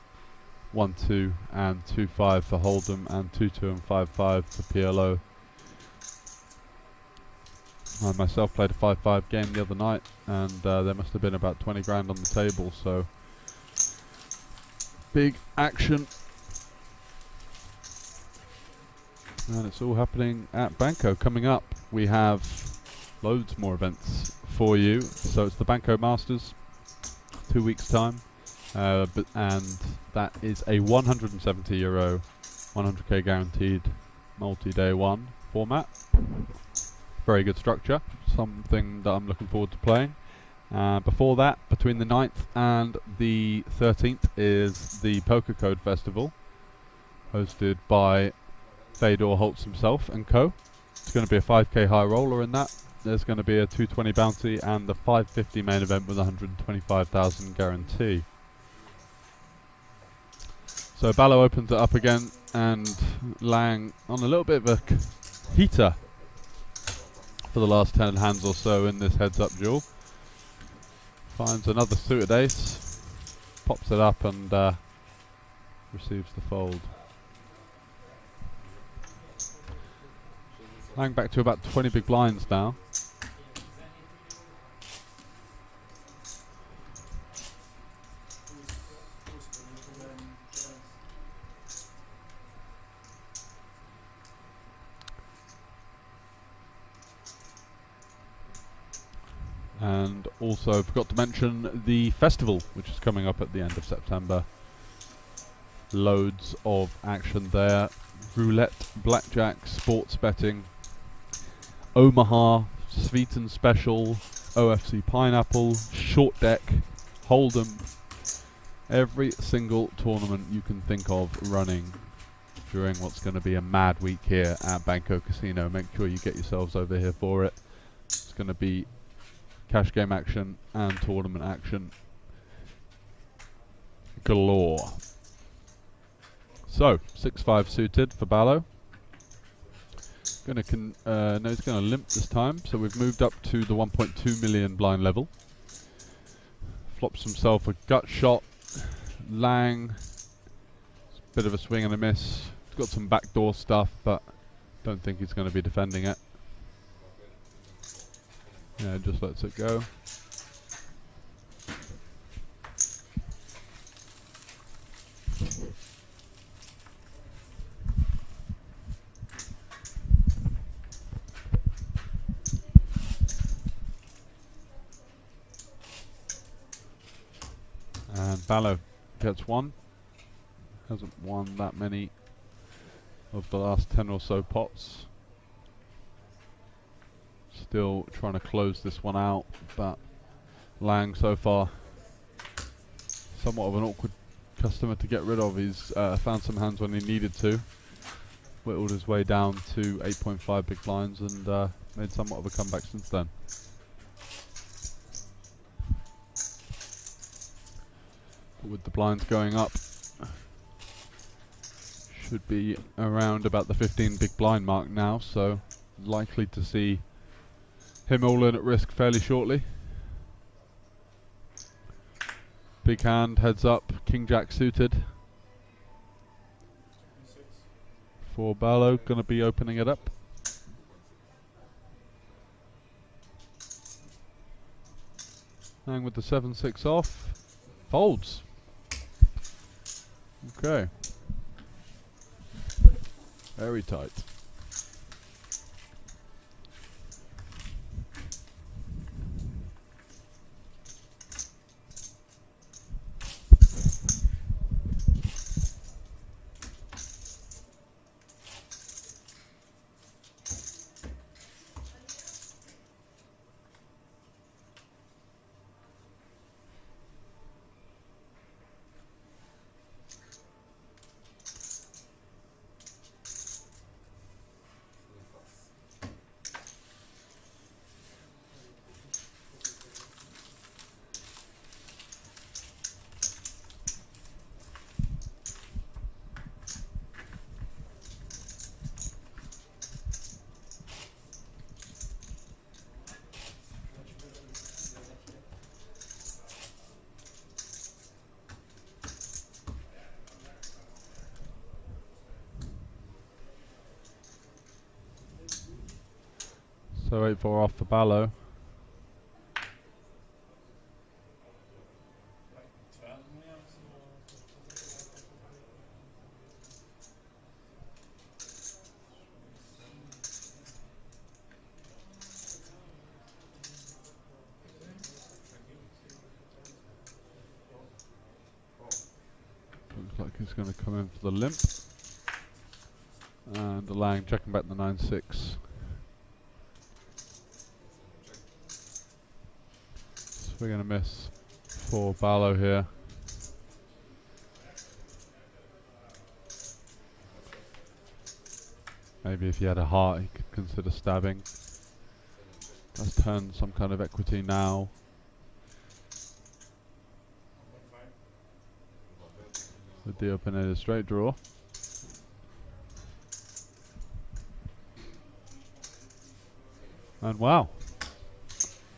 1-2 and 2-5 for Hold'em, and 2-2 and 5-5 for PLO. I myself played a 5-5 game the other night, and there must have been about 20 grand on the table, so big action. And it's all happening at Banco. Coming up, we have loads more events for you. So it's the Banco Masters, 2 weeks time, and that is a €170, 100k guaranteed multi-day one format. Very good structure, something that I'm looking forward to playing. Before that, between the 9th and the 13th, is the Poker Code Festival, hosted by Fedor Holtz himself and co. It's going to be a 5k high roller in that. There's going to be a 220 bounty and the 550 main event with 125,000 guarantee. So Ballo opens it up again, and Lang on a little bit of a heater for the last 10 hands or so in this heads-up duel. Finds another suited ace, pops it up and receives the fold. Lang back to about 20 big blinds now. And also forgot to mention the festival, which is coming up at the end of September. Loads of action there. Roulette, blackjack, sports betting, Omaha, Sveton Special, OFC Pineapple, Short Deck, Hold'em. Every single tournament you can think of running during what's going to be a mad week here at Banco Casino. Make sure you get yourselves over here for it. It's going to be cash game action and tournament action galore. So 6-5 suited for Ballo. No, he's going to limp this time. So we've moved up to the 1.2 million blind level. Flops himself a gut shot. Lang, bit of a swing and a miss. He's got some backdoor stuff, but don't think he's going to be defending it. Yeah, just lets it go. And Ballo gets one. Hasn't won that many of the last 10 or so pots. Still trying to close this one out, but Lang so far somewhat of an awkward customer to get rid of. He's found some hands when he needed to, whittled his way down to 8.5 big blinds and made somewhat of a comeback since then. But with the blinds going up, should be around about the 15 big blind mark now, so likely to see him all in at risk fairly shortly. Big hand, heads up, King Jack suited. For Ballo, gonna be opening it up. Hang with the 7-6 off. Folds. Okay. Very tight. So 8-4 off for Ballo. Looks like he's going to come in for the limp. And the Lang checking back the 9-6. We're going to miss for Ballo here. Maybe if he had a heart he could consider stabbing. Let's turn some kind of equity now. With the open-ended straight draw. And wow.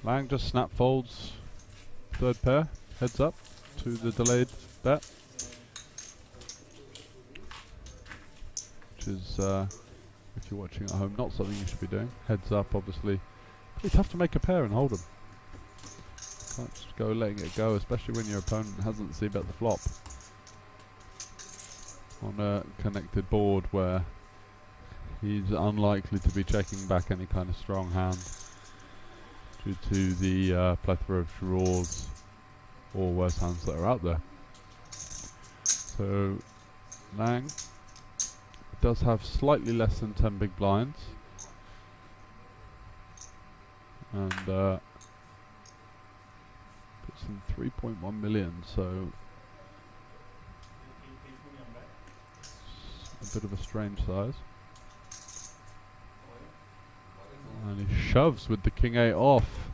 Lang just snap folds. Third pair, heads up to the delayed bet. Which is, if you're watching at home, not something you should be doing. Heads up, obviously. Pretty tough to make a pair and hold them. Can't just go letting it go, especially when your opponent hasn't c-bet the flop. On a connected board where he's unlikely to be checking back any kind of strong hand due to the plethora of draws or worse hands that are out there. So Lang does have slightly less than 10 big blinds, and puts in 3.1 million, so a bit of a strange size. And he shoves with the king 8 off,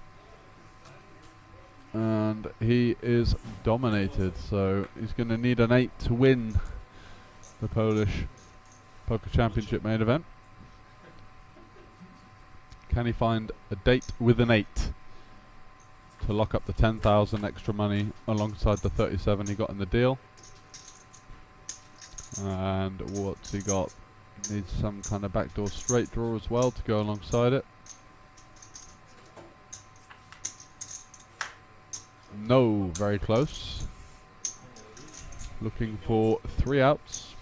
and he is dominated, so he's going to need an 8 to win the Polish Poker Championship main event. Can he find a date with an 8 to lock up the 10,000 extra money alongside the 37 he got in the deal? And what's he got? Needs some kind of backdoor straight draw as well to go alongside it. No, very close. Looking for 3 outs.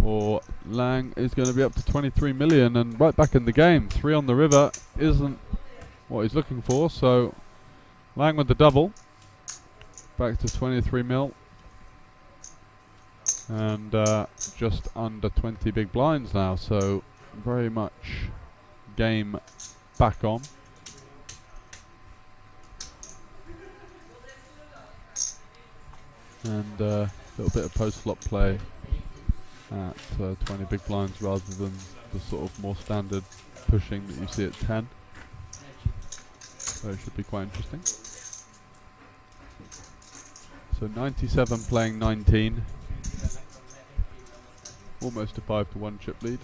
Or Lang is going to be up to 23 million and right back in the game. 3 on the river isn't what he's looking for, so Lang with the double. Back to 23 mil. And just under 20 big blinds now, so very much game back on. And a little bit of post-flop play at 20 big blinds rather than the sort of more standard pushing that you see at 10. So it should be quite interesting. So 97 playing 19. Almost a 5-1 chip lead.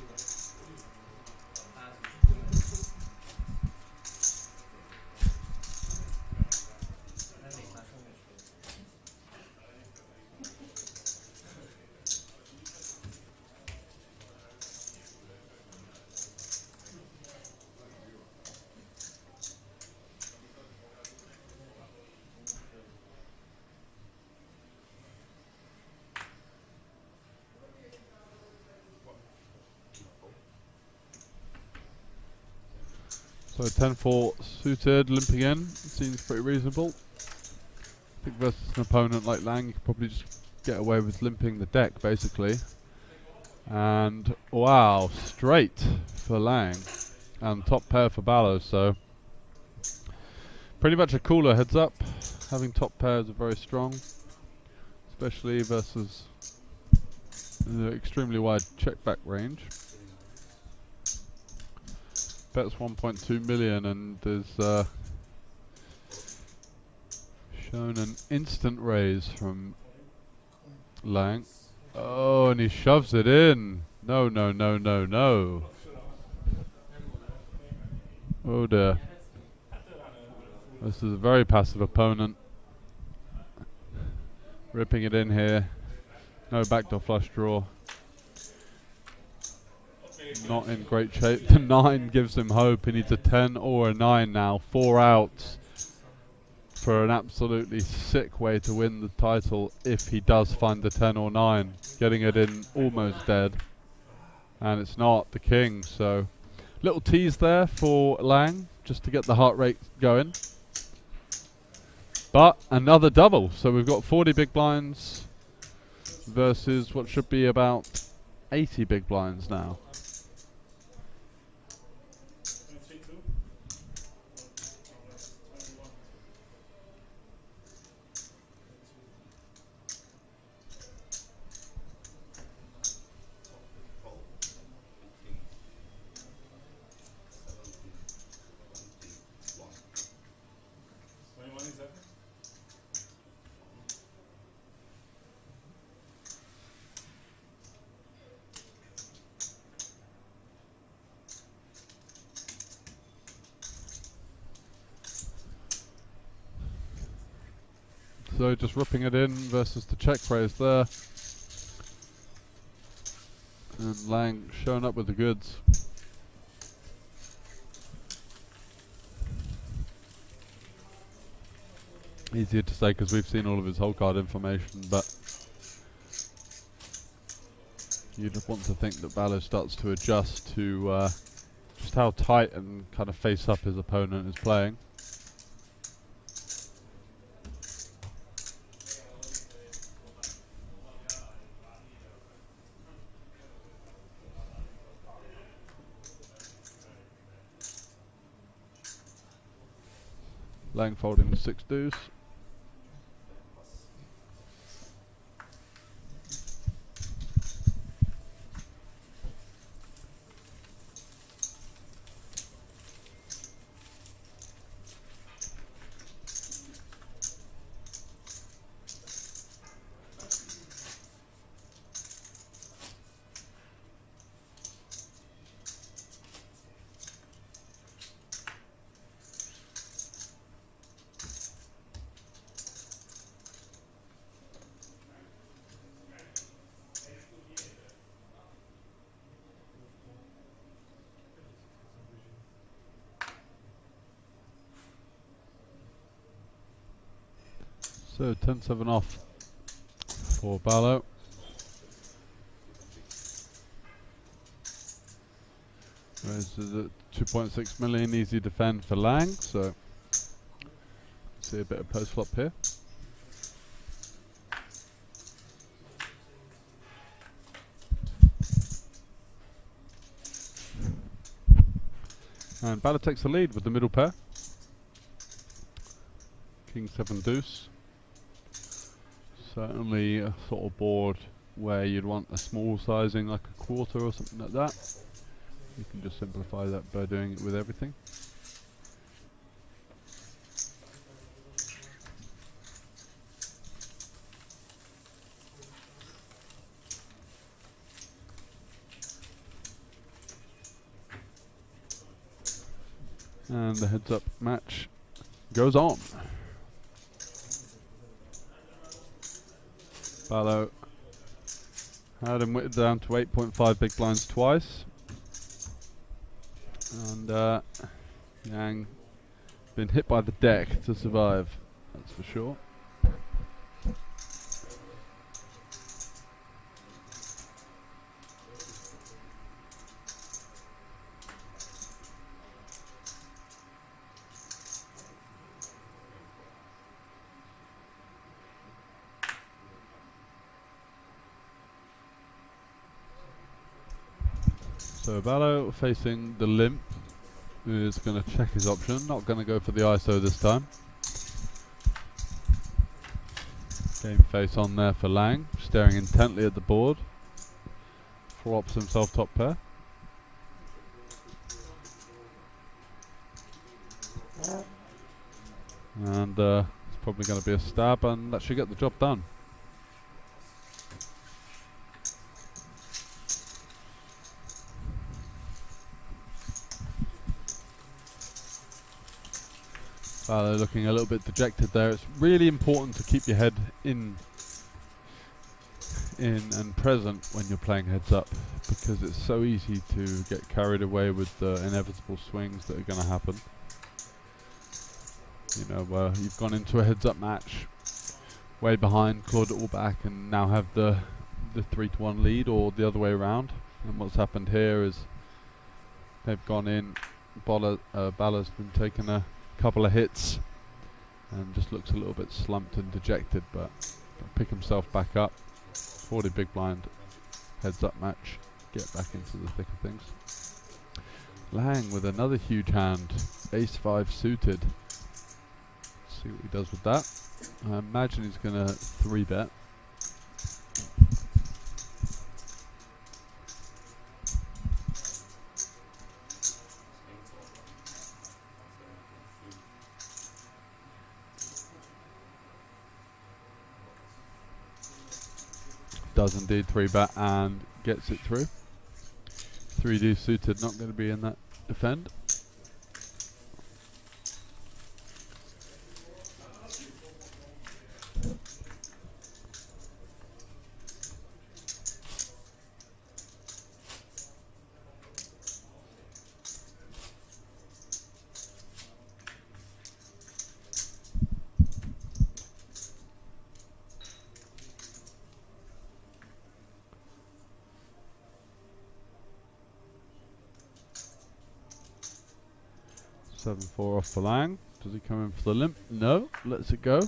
So 10-4 suited, limping in, seems pretty reasonable. I think versus an opponent like Lang, you could probably just get away with limping the deck, basically. And wow, straight for Lang, and top pair for Ballo, so pretty much a cooler heads up. Having top pairs are very strong, especially versus the extremely wide check back range. Bets 1.2 million and is shown an instant raise from Lang. Oh, and he shoves it in. No, no, no, no, no. Oh dear. This is a very passive opponent. Ripping it in here. No backdoor flush draw. Not in great shape. The 9 gives him hope. He needs a 10 or a 9 now. 4 outs for an absolutely sick way to win the title if he does find the 10 or 9. Getting it in almost dead. And it's not the king, so little tease there for Lang just to get the heart rate going. But another double. So we've got 40 big blinds versus what should be about 80 big blinds now. So just ripping it in versus the check raise there. And Lang showing up with the goods. Easier to say because we've seen all of his whole card information, but you'd want to think that Ballo starts to adjust to just how tight and kind of face up his opponent is playing. Lang folding the 6 deuce. So 10-7 off for Ballo. This is a 2.6 million easy defend for Lang, so see a bit of post flop here. And Ballo takes the lead with the middle pair. King 7 deuce. Certainly a sort of board where you'd want a small sizing like a quarter or something like that. You can just simplify that by doing it with everything. And the heads up match goes on. Ballo had him whittled down to 8.5 big blinds twice. And Yang been hit by the deck to survive, that's for sure. So Ballo facing the limp is going to check his option, not going to go for the ISO this time. Game face on there for Lang, staring intently at the board. Flops himself top pair. And it's probably going to be a stab, and that should get the job done. Ballo looking a little bit dejected there. It's really important to keep your head in and present when you're playing heads up, because it's so easy to get carried away with the inevitable swings that are going to happen. You know, you've gone into a heads up match way behind, clawed it all back, and now have the 3-1 lead, or the other way around. And what's happened here is they've gone in. Ballo's been taking a couple of hits and just looks a little bit slumped and dejected, but pick himself back up. 40 big blind heads up match, get back into the thick of things. Lang with another huge hand, ace 5 suited. Let's see what he does with that. I imagine he's gonna 3-bet. Does indeed 3-bet and gets it through. 3D suited, not going to be in that defend. 7-4 off for Lang. Does he come in for the limp? No. Lets it go.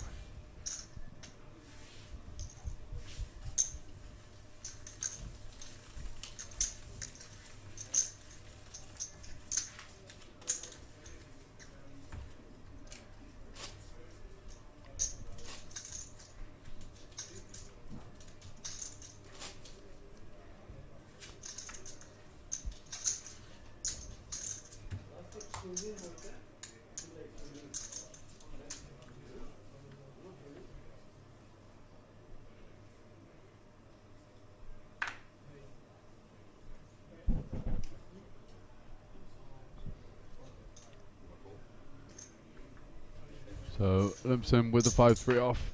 So limps in with the 5-3 off.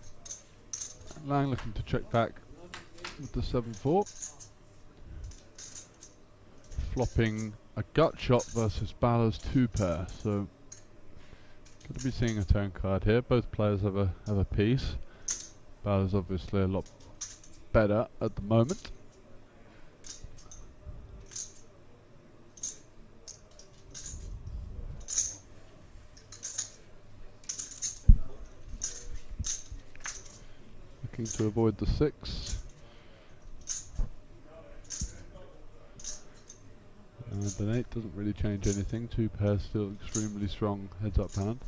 Lang looking to check back with the 7-4. Flopping a gut shot versus Balor's 2-pair. So going to be seeing a turn card here. Both players have a piece. Balor's obviously a lot better at the moment. Looking to avoid the 6. And an 8 doesn't really change anything. 2 pairs still extremely strong heads up hand.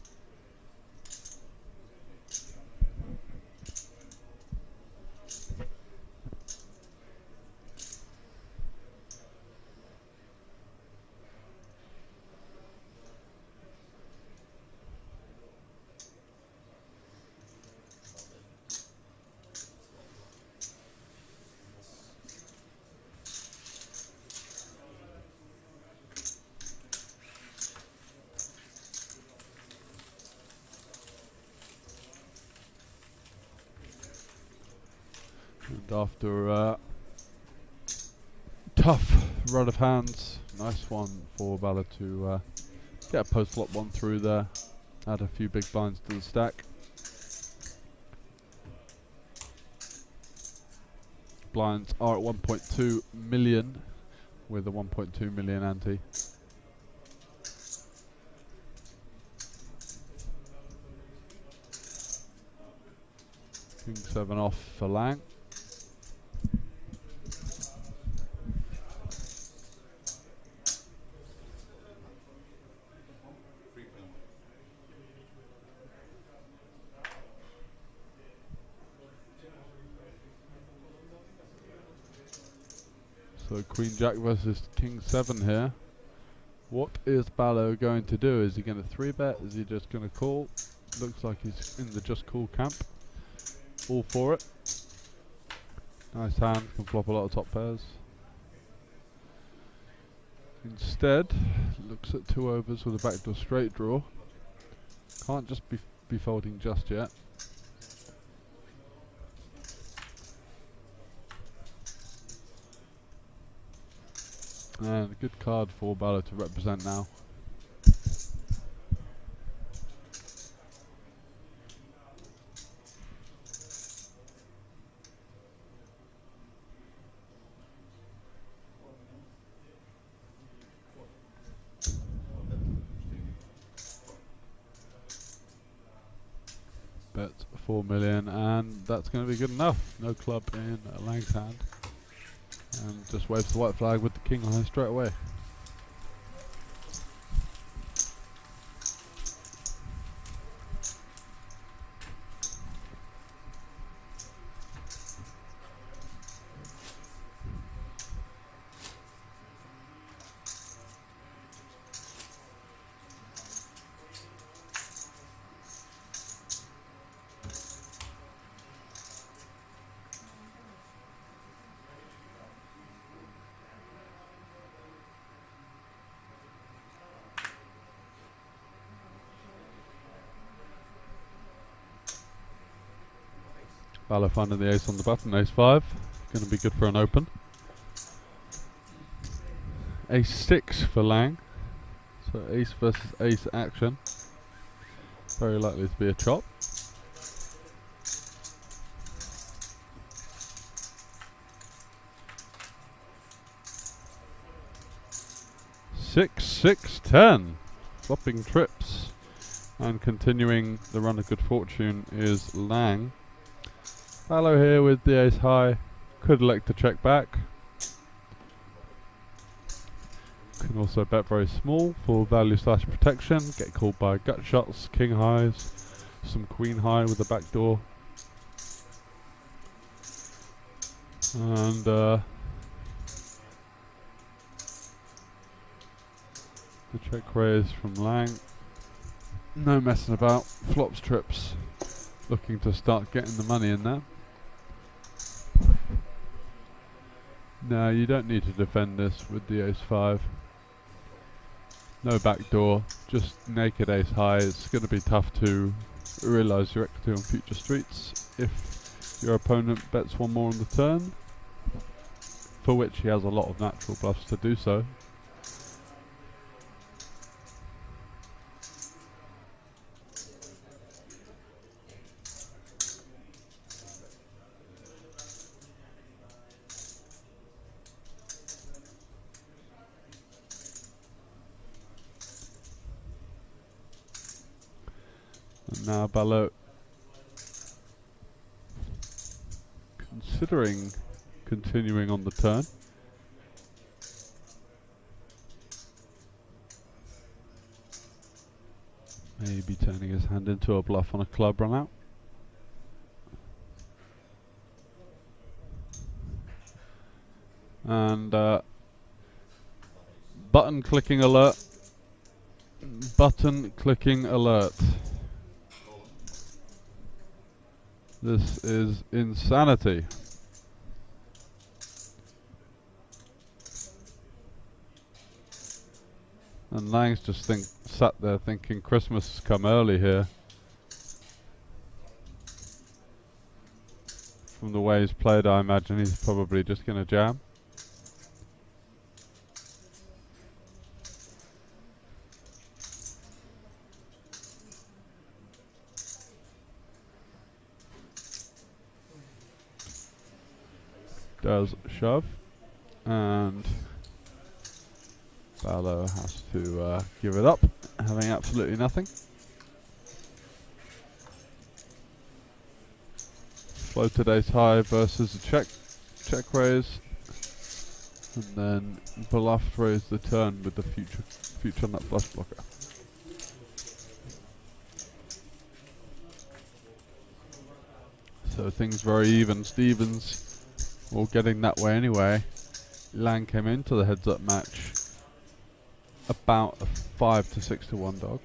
And after a tough run of hands, nice one for Balor to get a post flop one through there, add a few big blinds to the stack. Blinds are at 1.2 million with a 1.2 million ante. King 7 off for Lang. So Queen Jack versus King 7 here. What is Balor going to do? Is he going to 3-bet? Is he just going to call? Looks like he's in the just call camp. All for it. Nice hand, can flop a lot of top pairs. Instead, looks at 2 overs with a backdoor straight draw. Can't just be folding just yet. And a good card for Balor to represent now. Bet 4 million, and that's going to be good enough. No club in Lang's hand. And just waves the white flag with the king on her straight away. Balor finding the ace on the button, ace 5. Going to be good for an open. Ace 6 for Lang. So ace versus ace action. Very likely to be a chop. Six, 6, 10. flopping trips. And continuing the run of good fortune is Lang. Fallow here with the ace high. Could elect to check back. Can also bet very small for value / protection. Get called by gut shots, king highs, some queen high with the back door. And the check raise from Lang. No messing about. Flops trips. Looking to start getting the money in there. No, you don't need to defend this with the ace 5. No backdoor, just naked ace high. It's going to be tough to realise your equity on future streets if your opponent bets one more on the turn, for which he has a lot of natural bluffs to do so. And now Ballo considering continuing on the turn. Maybe turning his hand into a bluff on a club run out. And button clicking alert. Button clicking alert. This is insanity. And Lang's just sat there thinking Christmas has come early here. From the way he's played, I imagine he's probably just going to jam. Does shove, and Ballo has to give it up, having absolutely nothing. Floated ace high versus a check raise, and then bluffed raise the turn with the future nut flush blocker. So things very even. Stevens all getting that way anyway. Lang came into the heads up match about a 5 to 6 to 1 dog.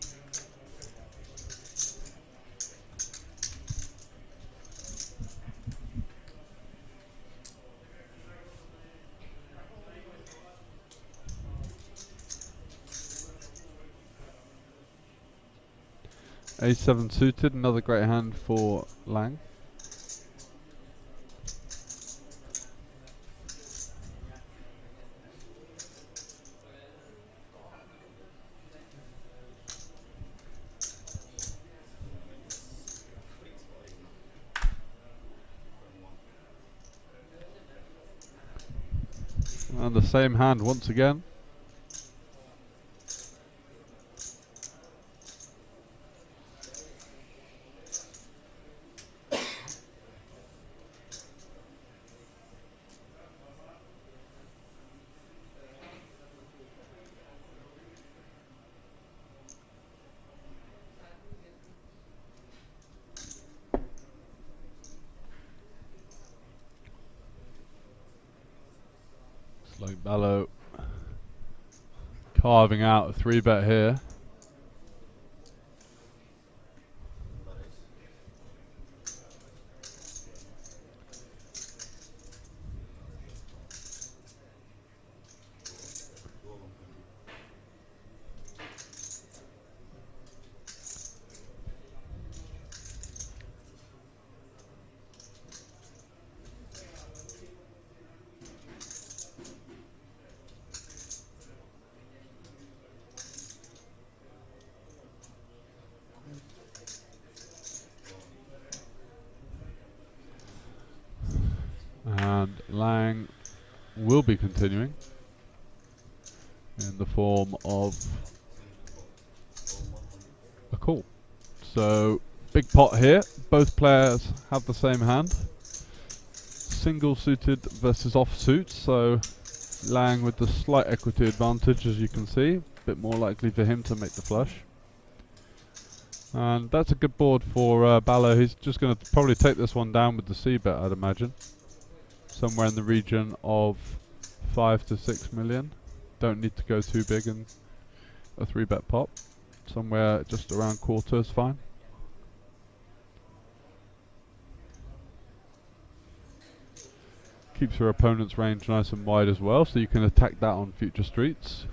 A7 suited, another great hand for Lang. And the same hand once again. Like Ballo carving out a 3-bet here. And Lang will be continuing in the form of Cool. So, big pot here. Both players have the same hand. Single suited versus offsuit. So, Lang with the slight equity advantage, as you can see. A bit more likely for him to make the flush. And that's a good board for Ballo. He's just going to probably take this one down with the C-bet, I'd imagine. Somewhere in the region of 5 to 6 million. Don't need to go too big in a 3-bet pot. Somewhere just around quarter is fine. Keeps your opponent's range nice and wide as well, so you can attack that on future streets.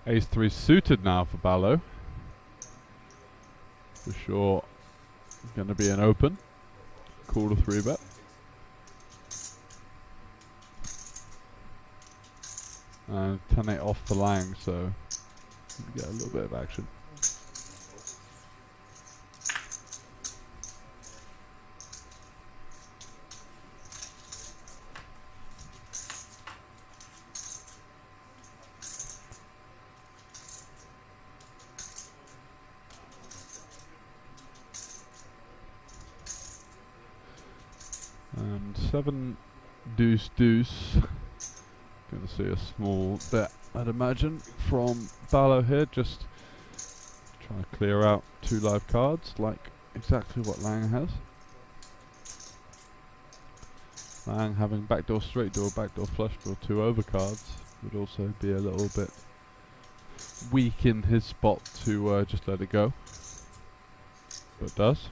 Ace-3 suited now for Ballo. For sure, going to be an open. Call a 3-bet. And 10-8 off for Lang, so get a little bit of action. And 7 deuce deuce. Going to see a small bet, I'd imagine, from Ballo here. Just trying to clear out 2 live cards, like exactly what Lang has. Lang having backdoor straight door, backdoor flush draw, 2 overcards would also be a little bit weak in his spot to just let it go, but does.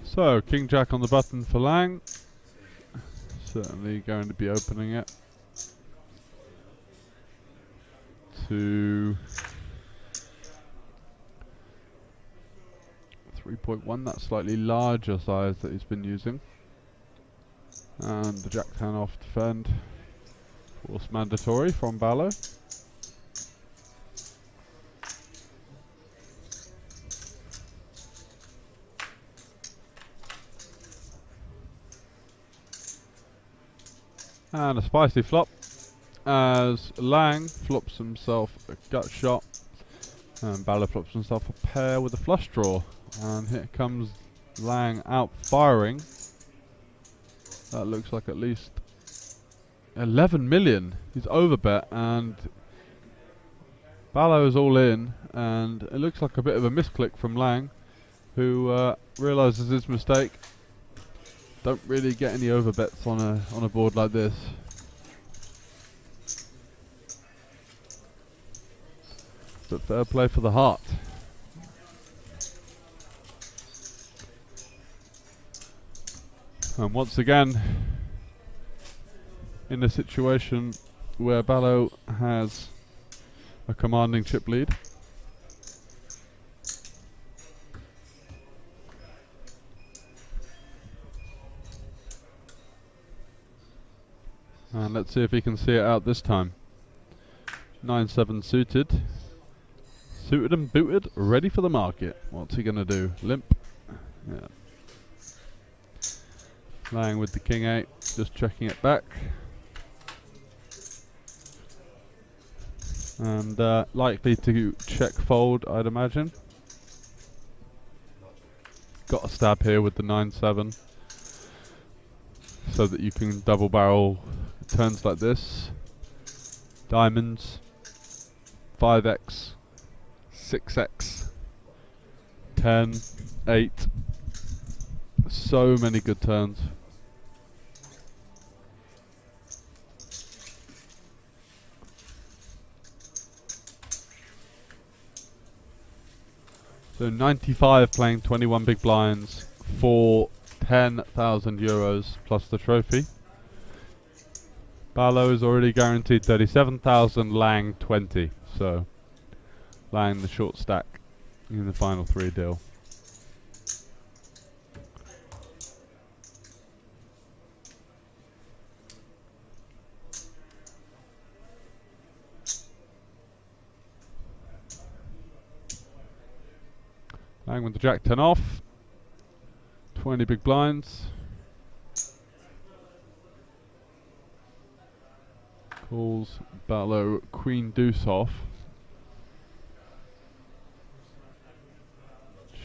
So, King Jack on the button for Lang. Certainly going to be opening it to 3.1, that slightly larger size that he's been using. And the Jack 10 off defend. Force mandatory from Ballo. And a spicy flop as Lang flops himself a gut shot and Ballo flops himself a pair with a flush draw, and here comes Lang out firing. That looks like at least 11 million. He's overbet and Ballo is all in, and it looks like a bit of a misclick from Lang, who realises his mistake. Don't really get any overbets on a board like this. But fair play for the heart. And once again, in a situation where Ballo has a commanding chip lead. And let's see if he can see it out this time. 9-7 suited. Suited and booted, ready for the market. What's he gonna do? Limp? Yeah. Playing with the king 8, just checking it back. And likely to check fold, I'd imagine. Got a stab here with the 9-7. So that you can double barrel turns like this. Diamonds. 5x. 6x. 10. 8. So many good turns. So 95 playing 21 big blinds for 10,000 euros plus the trophy. Barlow is already guaranteed 37,000, Lang 20. So Lang the short stack in the final 3 deal. Lang with the jack 10 off. 20 big blinds. Calls Barlow queen deuce off.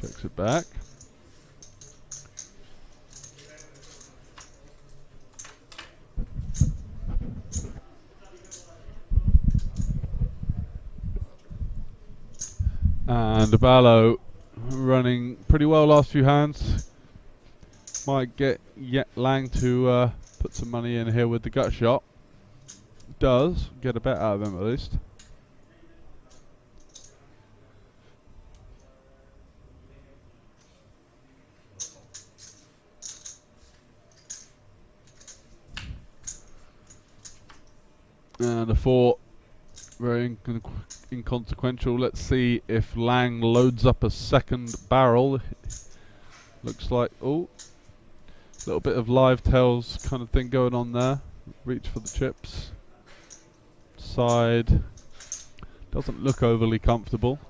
Checks it back. And Barlow running pretty well last few hands. Might get Lang to put some money in here with the gut shot. Does get a bet out of him at least. And a 4, very inconsequential. Let's see if Lang loads up a second barrel. Looks like, oh, little bit of live tails kind of thing going on there. Reach for the chips. Side. Doesn't look overly comfortable.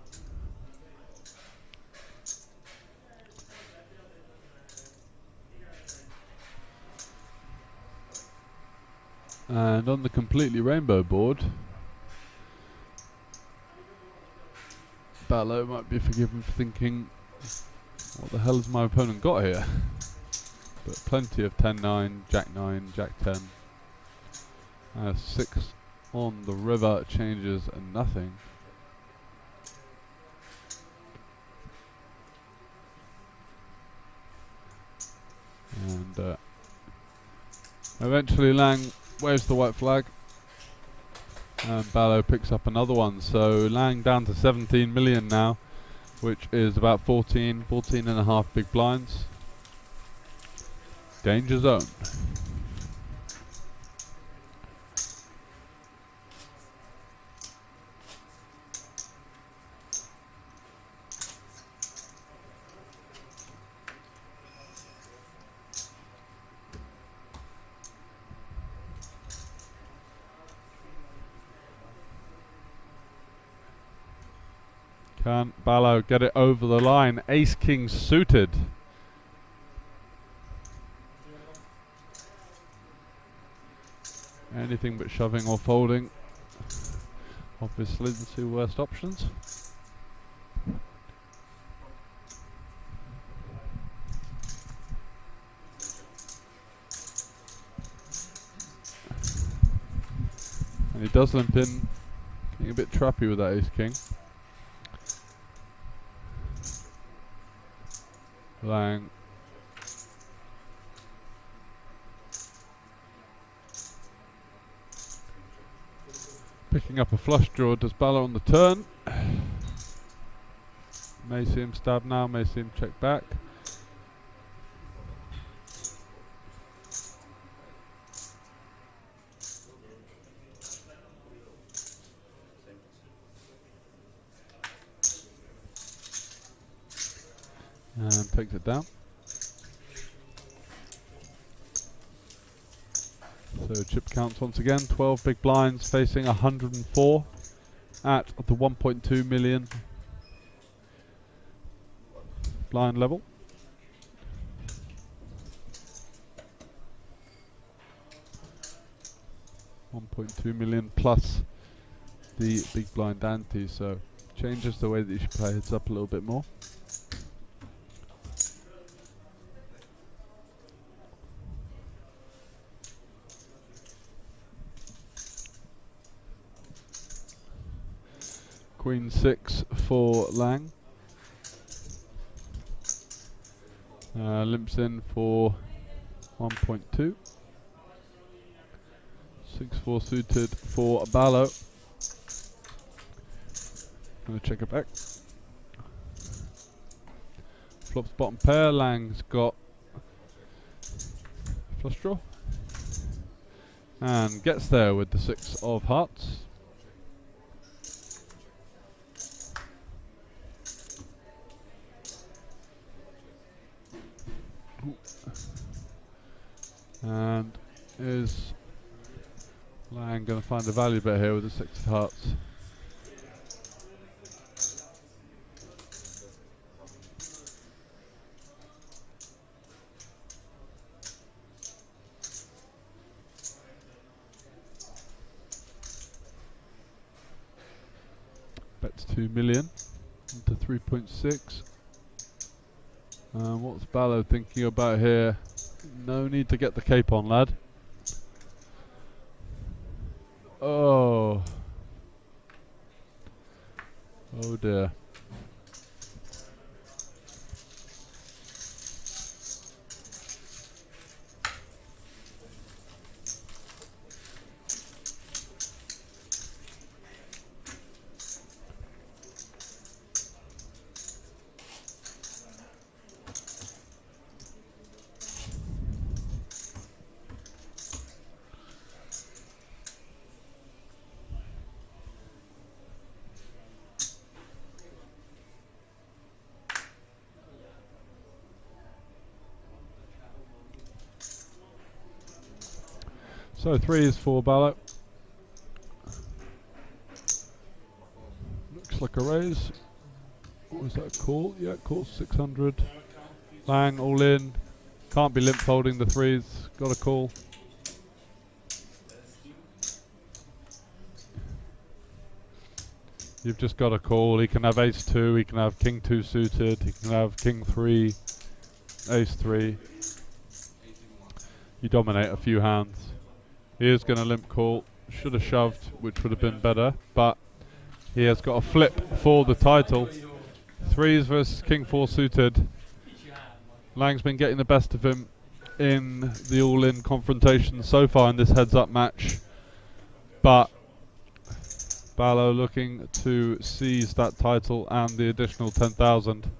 And on the completely rainbow board, Barlow might be forgiven for thinking, what the hell has my opponent got here? But plenty of 10-9, Jack-9, Jack-10. 6 on the river changes nothing. And eventually Lang waves the white flag. And Barlow picks up another one. So Lang down to 17 million now, which is about 14 and a half big blinds. Danger zone. Can Barlow get it over the line? Ace King suited. Anything but shoving or folding. Obviously the 2 worst options. And he does limp in, getting a bit trappy with that Ace King. Lang. Picking up a flush draw, does Barlow on the turn. May see him stab now, may see him check back. And takes it down. So chip counts once again, 12 big blinds facing 104 at the 1.2 million blind level. $1.2 million plus the big blind ante, so changes the way that you should play heads up a little bit more. Queen 6 for Lang. Limps in for 1.2. 6-4 suited for Ballo. Gonna check it back. Flops bottom pair. Lang's got flush draw. And gets there with the 6 of hearts. And is Lang going to find the value bet here with the 6 of hearts? Bets 2 million into 3.6. What's Ballo thinking about here? No need to get the cape on, lad. Oh. Oh dear. So 3 is for Ballo. Looks like a raise. What was that call? Yeah, call 600. Lang all in. Can't be limp folding the 3s. Got a call. You've just got a call. He can have ace 2. He can have king 2 suited. He can have king 3, ace 3. You dominate a few hands. He is going to limp call. Should have shoved, which would have been better, but he has got a flip for the title. 3s versus king 4 suited. Lang's been getting the best of him in the all-in confrontation so far in this heads-up match, but Ballo looking to seize that title and the additional 10,000.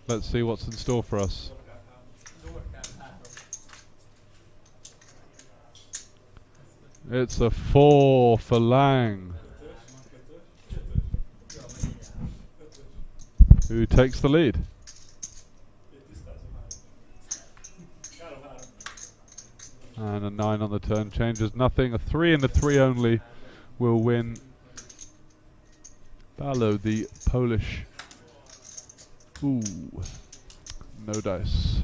Let's see what's in store for us. It's a 4 for Lang, who takes the lead. And a 9 on the turn changes nothing. A 3 and a 3 only will win. Ballo, the Polish. Ooh, no dice.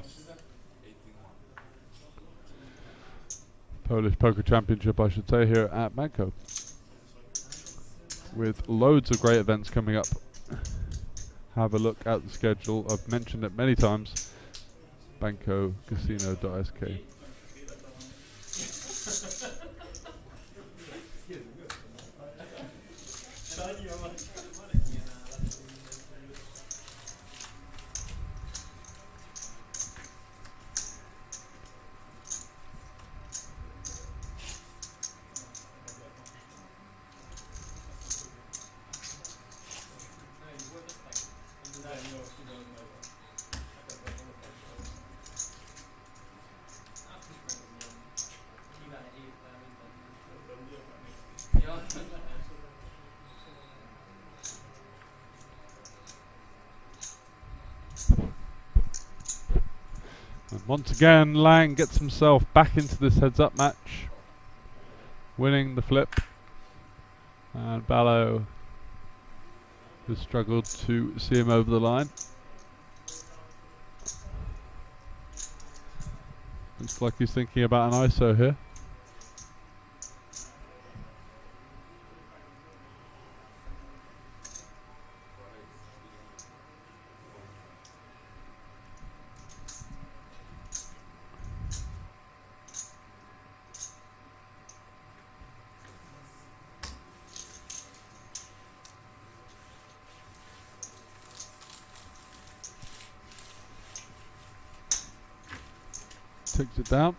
Polish Poker Championship, I should say, here at Banco, with loads of great events coming up. Have a look at the schedule. I've mentioned it many times. BancoCasino.sk. And once again, Lang gets himself back into this heads-up match, winning the flip. And Ballo has struggled to see him over the line. Looks like he's thinking about an ISO here. Takes it down.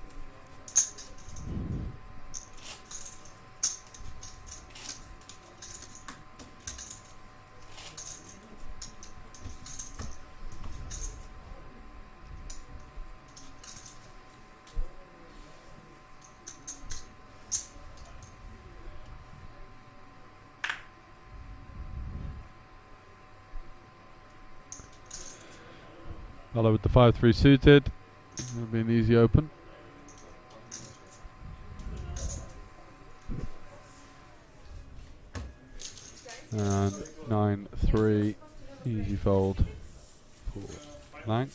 Follow with the 5-3 suited. It'll be an easy open. And 9-3, easy fold for blank.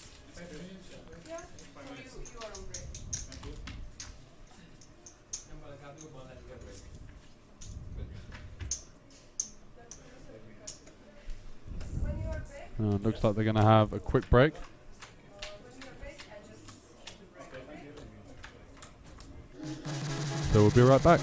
And looks like they're going to have a quick break. So we'll be right back.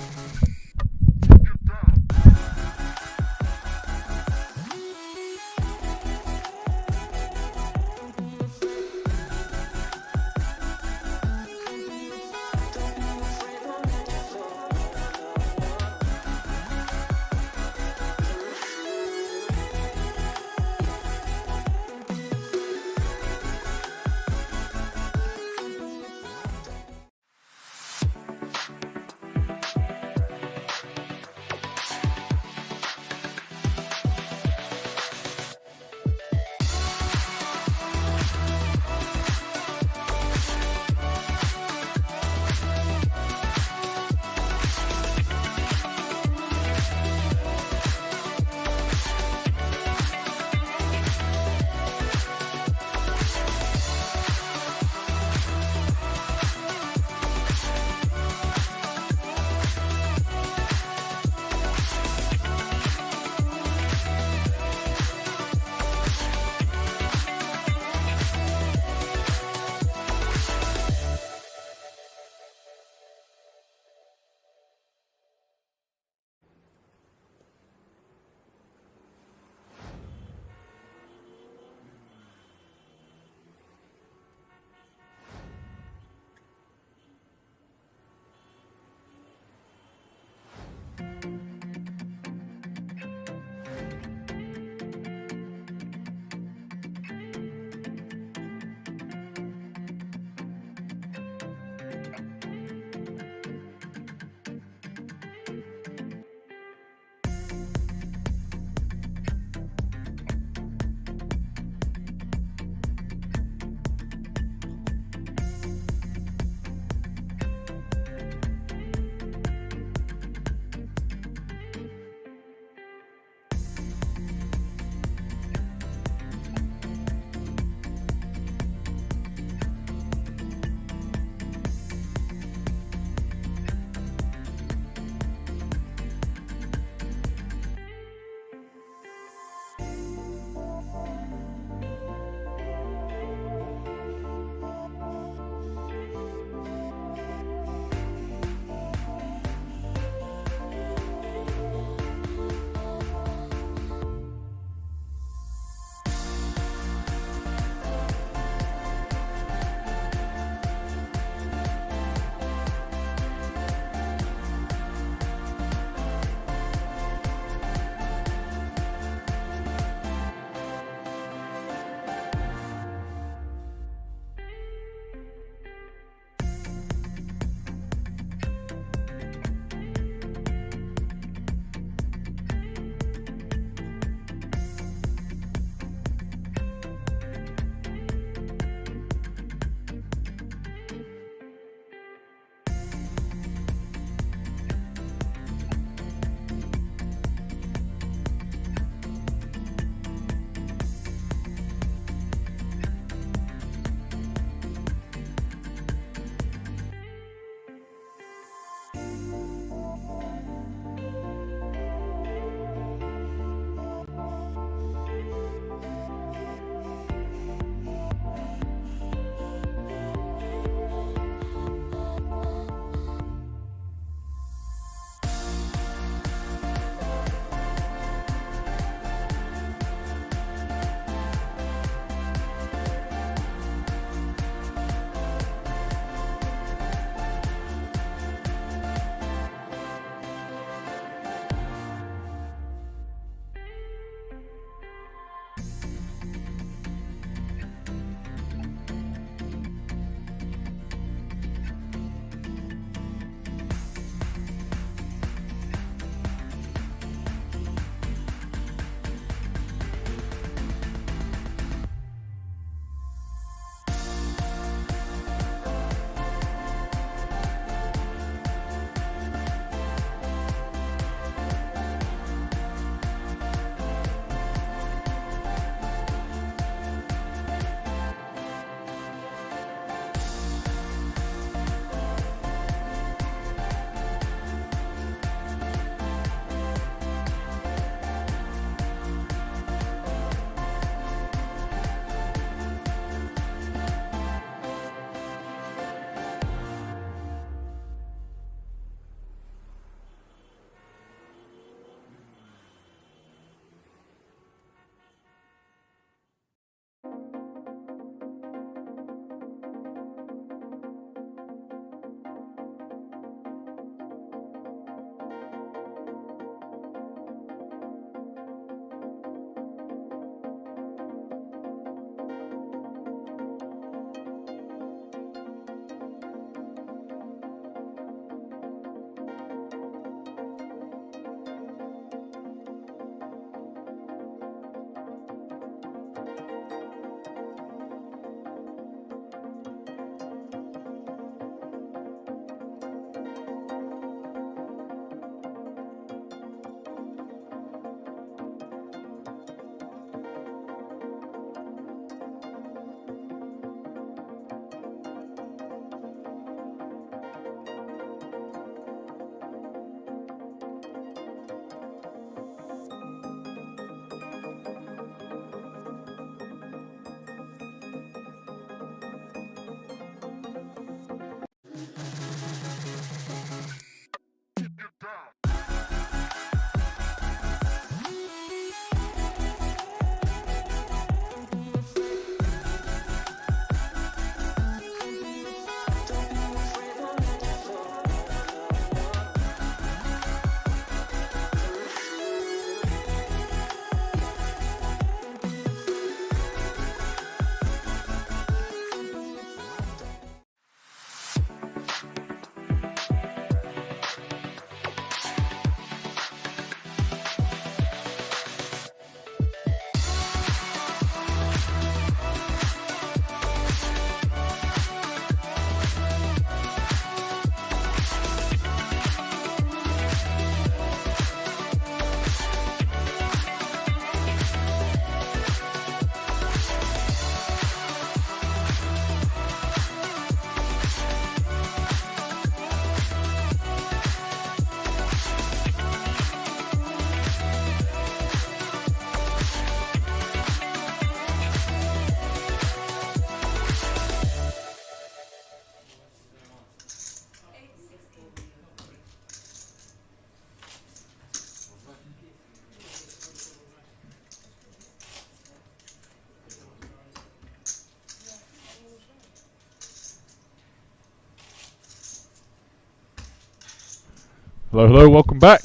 Hello, hello, welcome back.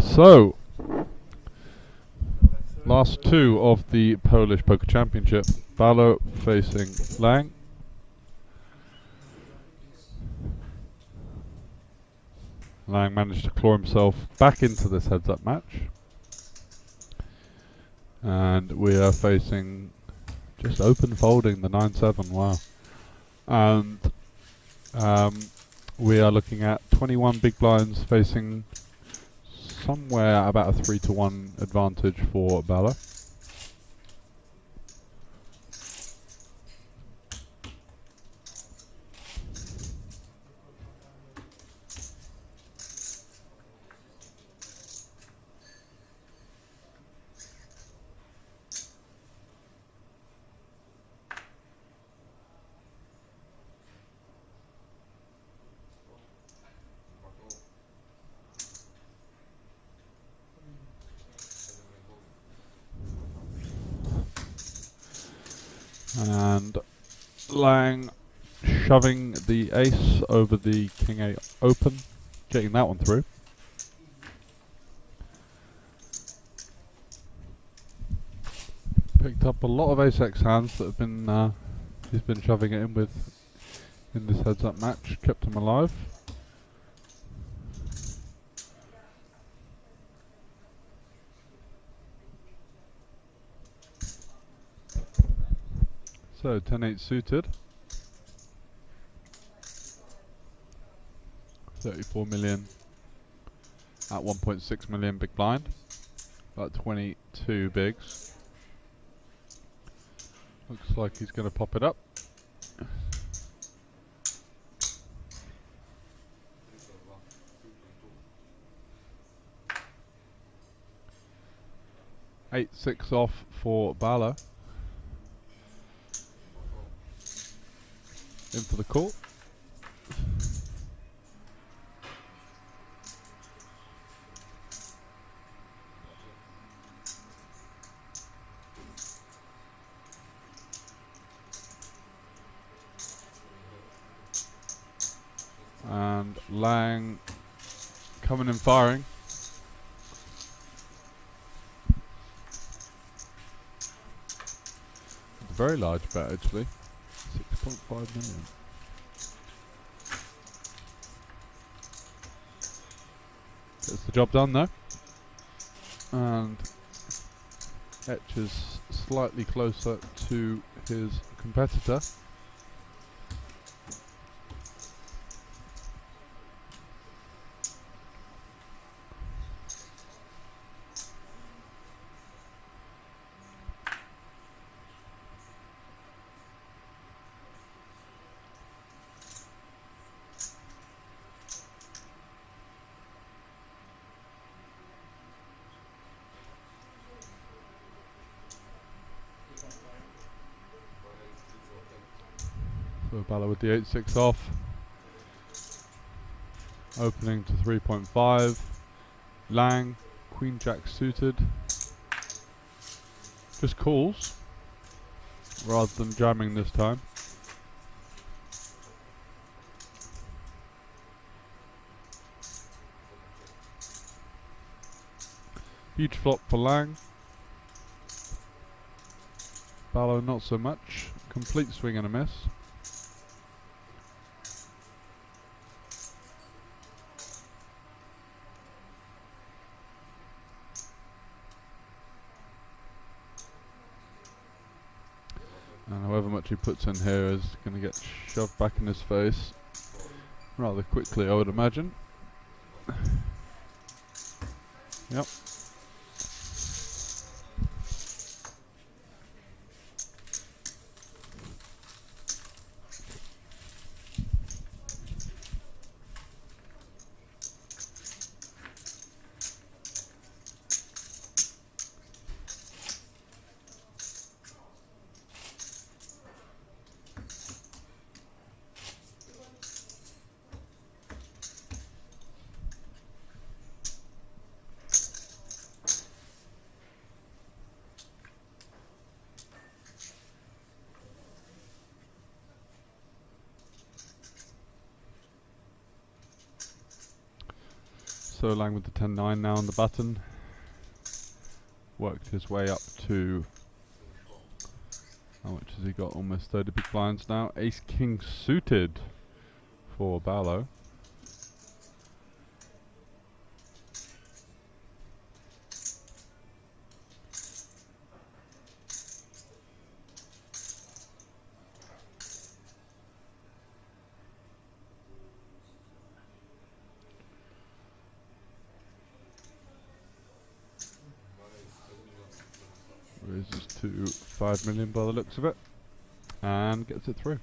So, last two of the Polish Poker Championship. Balo facing Lang. Lang managed to claw himself back into this heads-up match. And we are facing just open folding the 9-7, wow. And we are looking at 21 big blinds facing somewhere about a 3-1 advantage for Bala. And Lang shoving the ace over the King 8 open, getting that one through. Picked up a lot of ace-x hands that have been he's been shoving it in with in this heads-up match, kept him alive. So 10-8 suited. 34 million at 1.6 million big blind. About 22 bigs. Looks like he's going to pop it up. Eight six off for Bala. In for the call. And Lang coming and firing. It's a very large bet actually. 6.5 million. Gets the job done though. And Etch is slightly closer to his competitor. So Bala with the 8-6 off. Opening to 3.5. Lang, Queen Jack suited. Just calls rather than jamming this time. Huge flop for Lang. Bala not so much. Complete swing and a miss. And however much he puts in here is going to get shoved back in his face rather quickly, I would imagine. Yep. So Lang with the 10-9 now on the button. Worked his way up to, how much has he got? Almost 30 big blinds now. Ace King suited for Barlow. Raises to 5 million by the looks of it, and gets it through.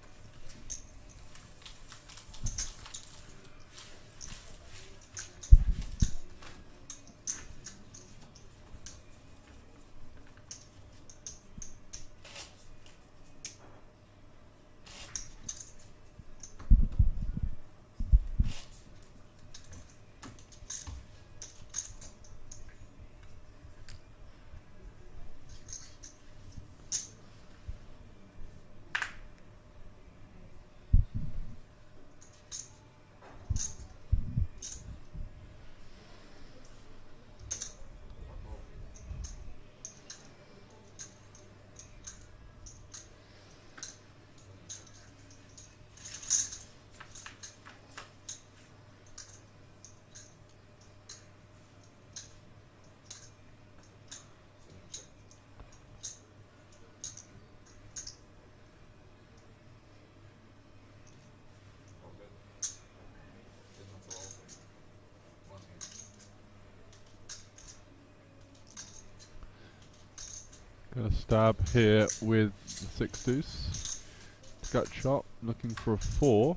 Gonna stab here with the 6 deuce. Gut shot, looking for a 4.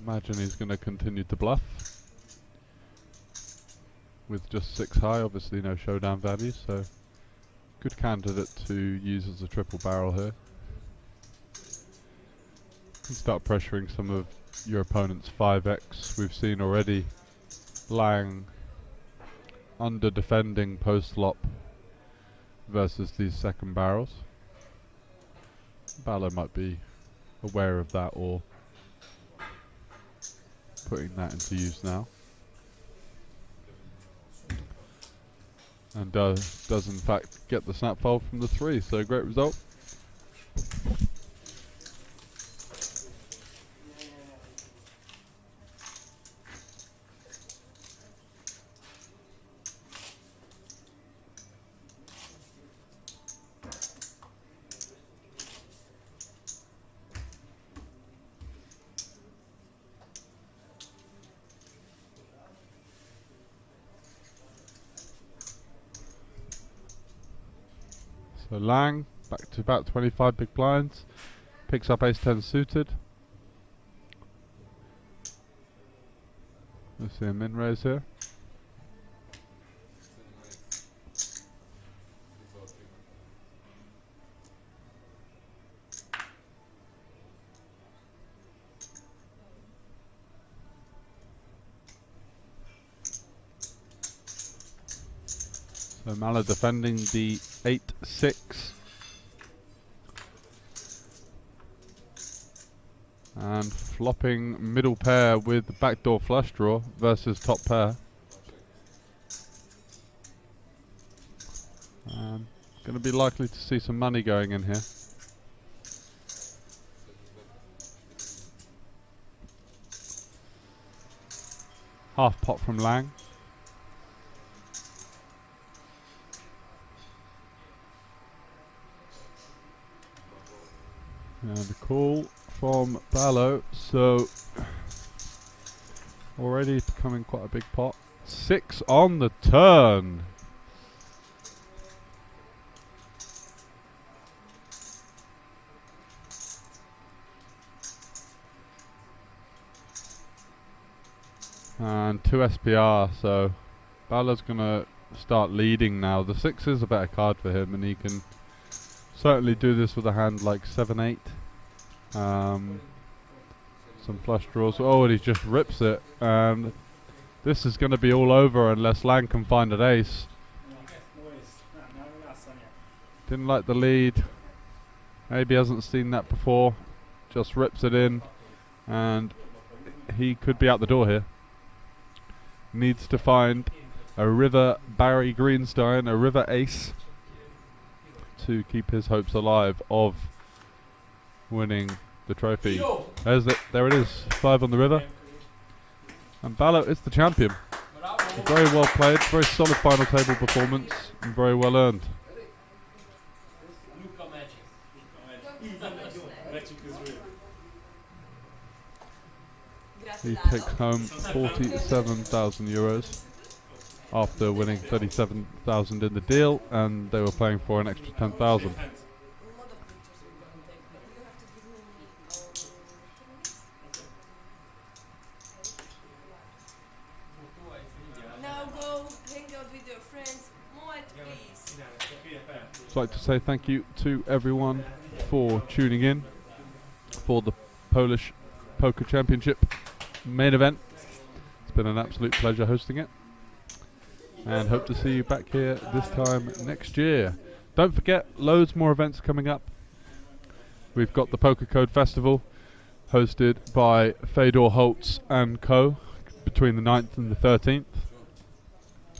Imagine he's gonna continue to bluff. With just 6 high, obviously no showdown value, so good candidate to use as a triple barrel here. Can start pressuring some of your opponent's 5x. We've seen already Lang under defending post flop versus these second barrels. Barlow might be aware of that or putting that into use now. And does in fact get the snap fold from the 3, so great result. So Lang, back to about 25 big blinds, picks up ace-10 suited. Let's see a min raise here. So Mala defending the 8-6. And flopping middle pair with the backdoor flush draw versus top pair. Going to be likely to see some money going in here. Half pot from Lang. And a call from Barlow, so already becoming quite a big pot. 6 on the turn. And 2 SPR, so Barlow's gonna start leading now. The 6 is a better card for him, and he can certainly do this with a hand like 7-8. Some flush draws. Oh, and he just rips it. And this is going to be all over unless Lang can find an ace. Didn't like the lead. Maybe hasn't seen that before. Just rips it in. And he could be out the door here. Needs to find a river Barry Greenstein, a river ace, to keep his hopes alive of winning the trophy. There it is, 5 on the river. And Ballo is the champion. Very well played, very solid final table performance, and very well earned. He takes home 47,000 euros after winning 37,000 in the deal, and they were playing for an extra 10,000. Now go hang out with your friends. Moet, please. I'd like to say thank you to everyone for tuning in for the Polish Poker Championship main event. It's been an absolute pleasure hosting it, and hope to see you back here this time next year. Don't forget, loads more events coming up. We've got the Poker Code Festival hosted by Fedor Holtz and co between the 9th and the 13th,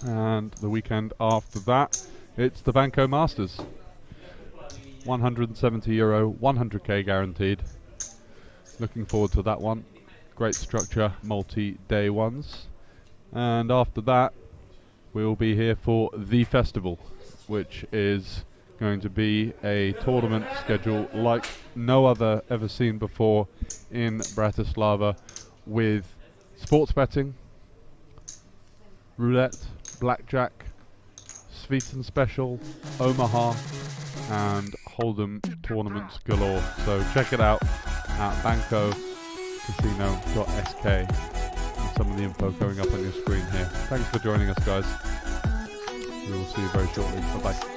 and the weekend after that it's the Banco Masters, 170 euro, 100k guaranteed. Looking forward to that one. Great structure, multi-day ones. And after that, we will be here for the festival, which is going to be a tournament schedule like no other ever seen before in Bratislava, with sports betting, roulette, blackjack, Sviten Special, Omaha, and Hold'em tournaments galore. So check it out at bancocasino.sk, and some of the info going up on your screen here. Thanks for joining us, guys. We will see you very shortly. Bye-bye.